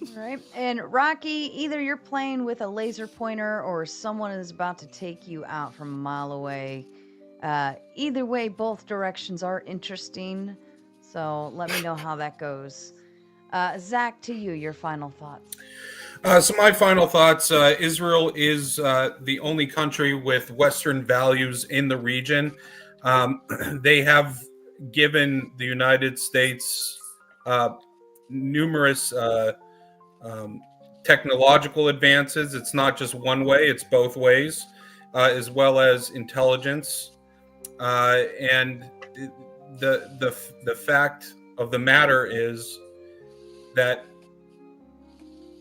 All right. And Rocky, either you're playing with a laser pointer or someone is about to take you out from a mile away. Either way, both directions are interesting. So let me know how that goes. Zach, to you, your final thoughts. So my final thoughts, Israel is the only country with Western values in the region. They have given the United States numerous technological advances. It's not just one way, it's both ways, as well as intelligence. And the fact of the matter is that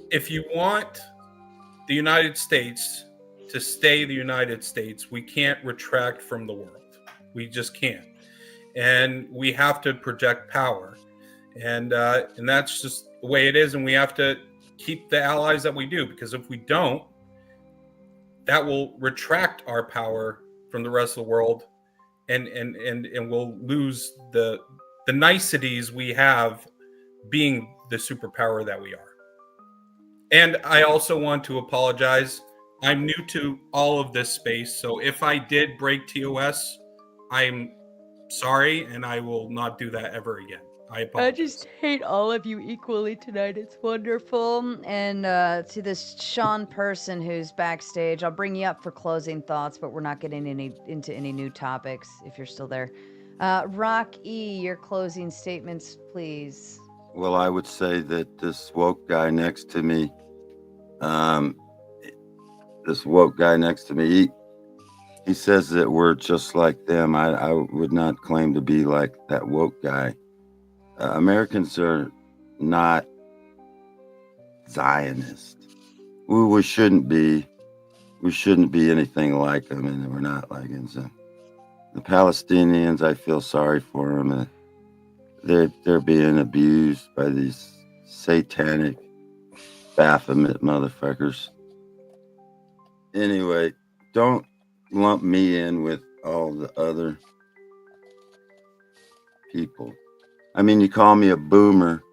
if you want the United States to stay the United States, we can't retract from the world. We just can't. And we have to project power. And that's just the way it is. And we have to keep the allies that we do, because if we don't, that will retract our power from the rest of the world, and we'll lose the niceties we have being the superpower that we are. And I also want to apologize. I'm new to all of this space, so if I did break TOS, I'm sorry, and I will not do that ever again. I apologize. I just hate all of you equally tonight. It's wonderful. And to this Sean person who's backstage, I'll bring you up for closing thoughts, but we're not getting into any new topics if you're still there. Rock E, your closing statements, please. Well, I would say that this woke guy next to me, he says that we're just like them. I would not claim to be like that woke guy. Americans are not Zionists. We shouldn't be. We shouldn't be anything like them, and we're not like them. So the Palestinians, I feel sorry for them. They're being abused by these satanic Baphomet motherfuckers. Anyway, don't lump me in with all the other people. I mean, you call me a boomer.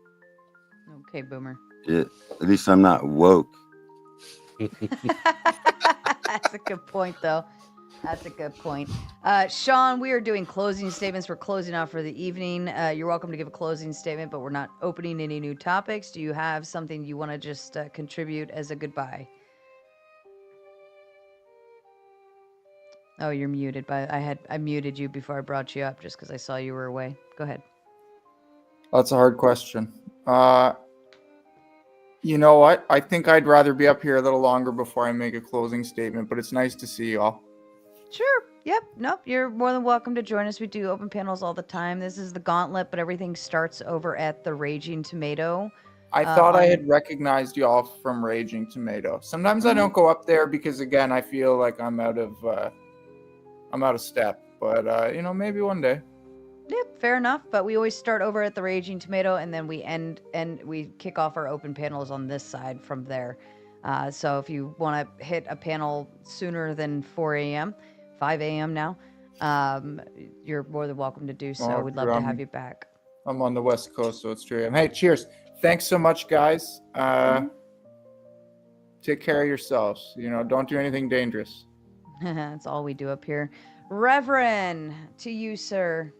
Okay, boomer. At least I'm not woke. That's a good point, though. That's a good point. Sean, we are doing closing statements. We're closing out for the evening. You're welcome to give a closing statement, but we're not opening any new topics. Do you have something you want to just contribute as a goodbye? Oh, you're muted. But I muted you before I brought you up just because I saw you were away. Go ahead. That's a hard question. You know what? I think I'd rather be up here a little longer before I make a closing statement, but it's nice to see you all. Sure. Yep. Nope. You're more than welcome to join us. We do open panels all the time. This is the Gauntlet, but everything starts over at the Raging Tomato. I thought I had recognized you all from Raging Tomato. Sometimes I don't go up there because, again, I feel like I'm out of step. But maybe one day. Yep, fair enough. But we always start over at the Raging Tomato, and then we end and we kick off our open panels on this side from there. So if you want to hit a panel sooner than 4 a.m., 5 a.m. now, you're more than welcome to do so. Oh, We'd love to have you back. I'm on the West Coast, so it's 3 a.m. Hey, cheers. Thanks so much, guys. Take care of yourselves. Don't do anything dangerous. That's all we do up here. Reverend, to you, sir.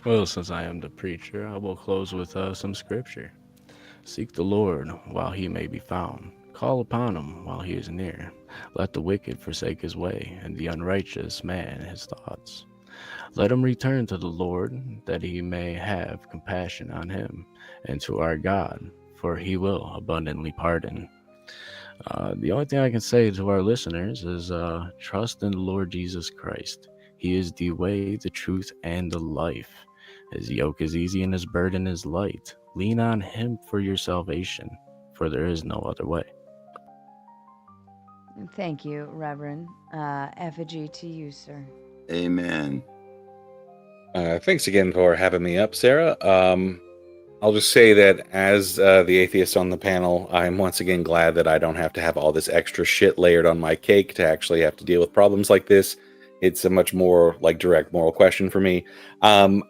Well, since I am the preacher, I will close with some scripture. Seek the Lord while he may be found. Call upon him while he is near. Let the wicked forsake his way, and the unrighteous man his thoughts. Let him return to the Lord, that he may have compassion on him, and to our God, for he will abundantly pardon. The only thing I can say to our listeners is trust in the Lord Jesus Christ. He is the way, the truth, and the life. His yoke is easy and his burden is light. Lean on him for your salvation, for there is no other way. Thank you, Reverend. Effigy, to you, sir. Amen. Thanks again for having me up, Sarah. I'll just say that as the atheist on the panel, I'm once again glad that I don't have to have all this extra shit layered on my cake to actually have to deal with problems like this. It's a much more direct moral question for me. I'm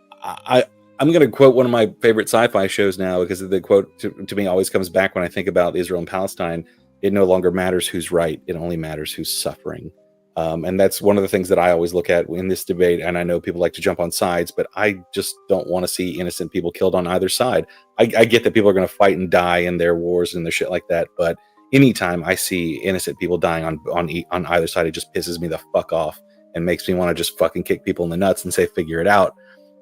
going to quote one of my favorite sci-fi shows now, because the quote to me always comes back when I think about Israel and Palestine. It no longer matters who's right. It only matters who's suffering. And that's one of the things that I always look at in this debate. And I know people like to jump on sides, but I just don't want to see innocent people killed on either side. I get that people are going to fight and die in their wars and their shit like that. But anytime I see innocent people dying on either side, it just pisses me the fuck off and makes me want to just fucking kick people in the nuts and say, figure it out.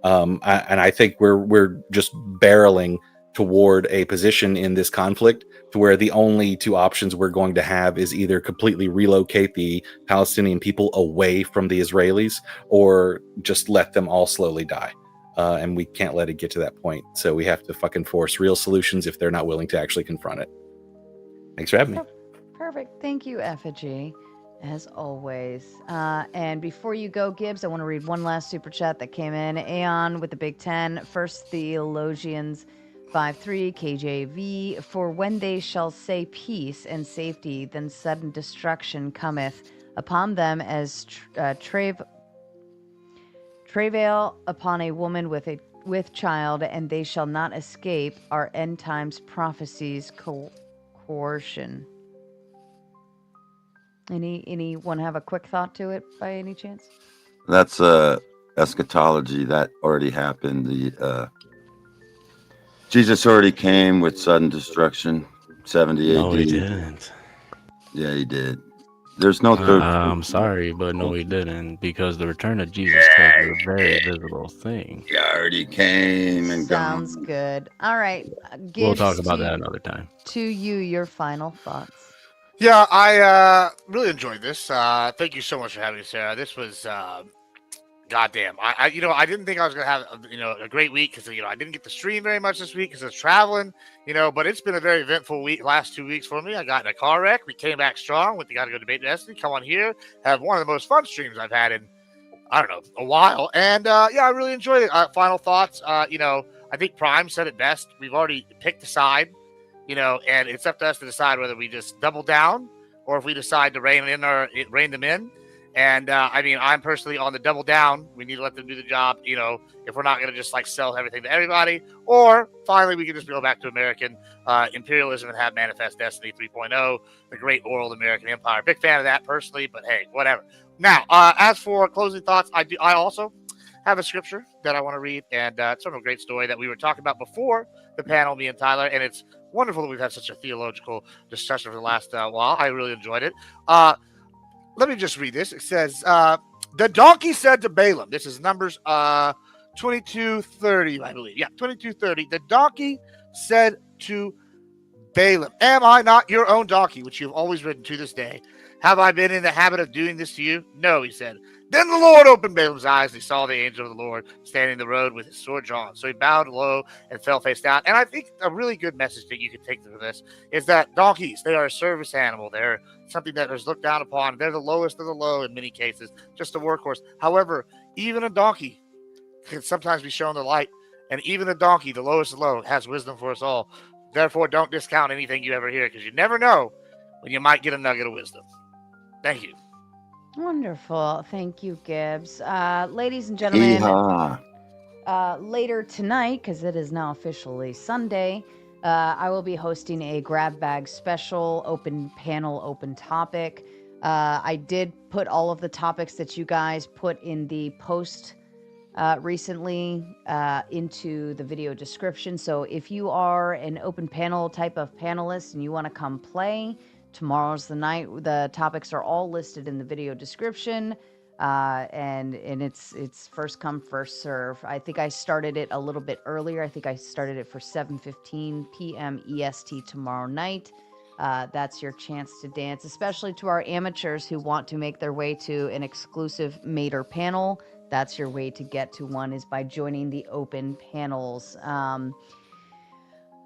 And I think we're just barreling toward a position in this conflict to where the only two options we're going to have is either completely relocate the Palestinian people away from the Israelis, or just let them all slowly die. And we can't let it get to that point. So we have to fucking force real solutions if they're not willing to actually confront it. Thanks for having me. Perfect. Thank you, Effigy, as always. And before you go, Gibbs, I want to read one last super chat that came in. Aeon with the Big 10. First Theologians 5:3 KJV, for when they shall say peace and safety, then sudden destruction cometh upon them as travail upon a woman with child, and they shall not escape our end times prophecies coercion. Anyone have a quick thought to it by any chance? That's eschatology that already happened. Jesus already came with sudden destruction, 70 AD. No, he didn't. Yeah, he did. There's no third. I'm sorry, but no, he didn't, because the return of Jesus Christ is a very visible thing. He already came and Sounds gone. good. All right. We'll talk about that another time. To you, your final thoughts. Yeah, I really enjoyed this. Thank you so much for having me, Sarah. This was goddamn. I didn't think I was gonna have a great week, because I didn't get to stream very much this week because I was traveling. But it's been a very eventful week. Last 2 weeks for me. I got in a car wreck. We came back strong. Got to go debate Destiny. Come on here. Have one of the most fun streams I've had in a while. And I really enjoyed it. Final thoughts. I think Prime said it best. We've already picked a side. And it's up to us to decide whether we just double down or if we decide to rein them in. And I'm personally on the double down. We need to let them do the job. If we're not going to just sell everything to everybody, or finally we can just go back to American imperialism and have Manifest Destiny 3.0, the great world American empire. Big fan of that personally, but hey, whatever. Now, as for closing thoughts, I also have a scripture that I want to read, and it's from a great story that we were talking about before the panel, me and Tyler, and it's wonderful that we've had such a theological discussion for the last while. I really enjoyed it. Let me just read this. It says, the donkey said to Balaam, this is Numbers 22:30, I believe. Yeah, 22:30. The donkey said to Balaam, am I not your own donkey, which you have always ridden to this day? Have I been in the habit of doing this to you? No, he said. Then the Lord opened Balaam's eyes, and he saw the angel of the Lord standing in the road with his sword drawn. So he bowed low and fell face down. And I think a really good message that you can take from this is that donkeys, they are a service animal. They're something that is looked down upon. They're the lowest of the low in many cases, just a workhorse. However, even a donkey can sometimes be shown the light. And even the donkey, the lowest of low, has wisdom for us all. Therefore, don't discount anything you ever hear, because you never know when you might get a nugget of wisdom. Thank you. Wonderful. Thank you, Gibbs. Ladies and gentlemen, later tonight, because it is now officially Sunday, I will be hosting a grab bag special, open panel, open topic. I did put all of the topics that you guys put in the post recently into the video description. So if you are an open panel type of panelist and you want to come play, tomorrow's the night. The topics are all listed in the video description, and it's first come, first serve. I think I started it a little bit earlier. I think I started it for 7:15 p.m. EST tomorrow night. That's your chance to dance, especially to our amateurs who want to make their way to an exclusive Mater panel. That's your way to get to one, is by joining the open panels.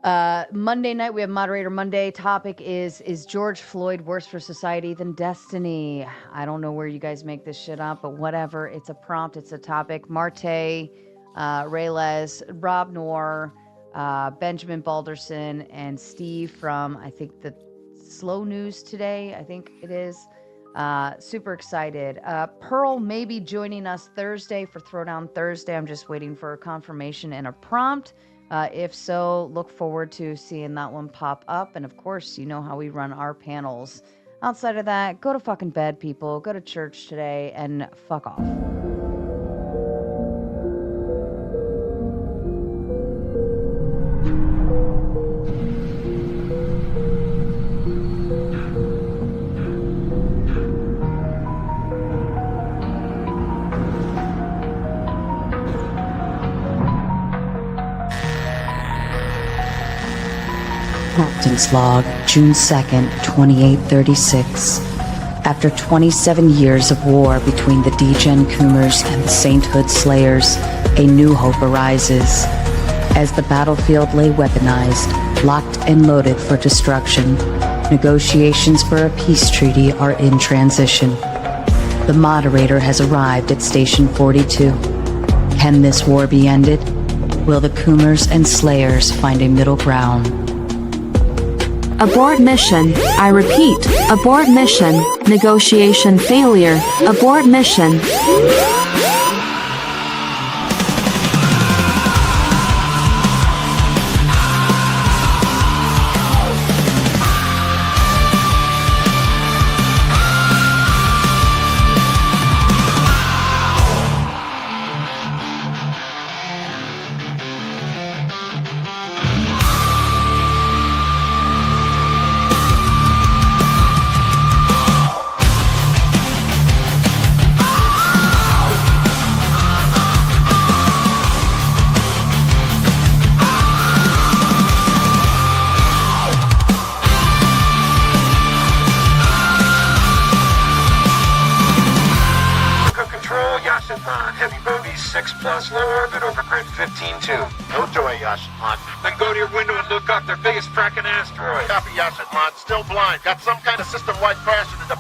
Monday night, we have Moderator Monday. Topic is George Floyd worse for society than destiny? I don't know where you guys make this shit up, but whatever. It's a prompt. It's a topic. Marte, Reyles, Rob Noor, Benjamin Balderson, and Steve from, I think, the Slow News Today, I think it is. Super excited. Pearl may be joining us Thursday for Throwdown Thursday. I'm just waiting for a confirmation and a prompt. If so, look forward to seeing that one pop up. And of course, you know how we run our panels. Outside of that, go to fucking bed, people. Go to church today and fuck off. Captain's Log, June 2nd, 2836. After 27 years of war between the Degen Coomers and the Sainthood Slayers, a new hope arises. As the battlefield lay weaponized, locked and loaded for destruction, negotiations for a peace treaty are in transition. The moderator has arrived at Station 42. Can this war be ended? Will the Coomers and Slayers find a middle ground? Abort mission. I repeat, abort mission. Negotiation failure. Abort mission. Then go to your window and look up their biggest fracking asteroid. Copy, Yashin Mod. Still blind. Got some kind of system-wide crash in the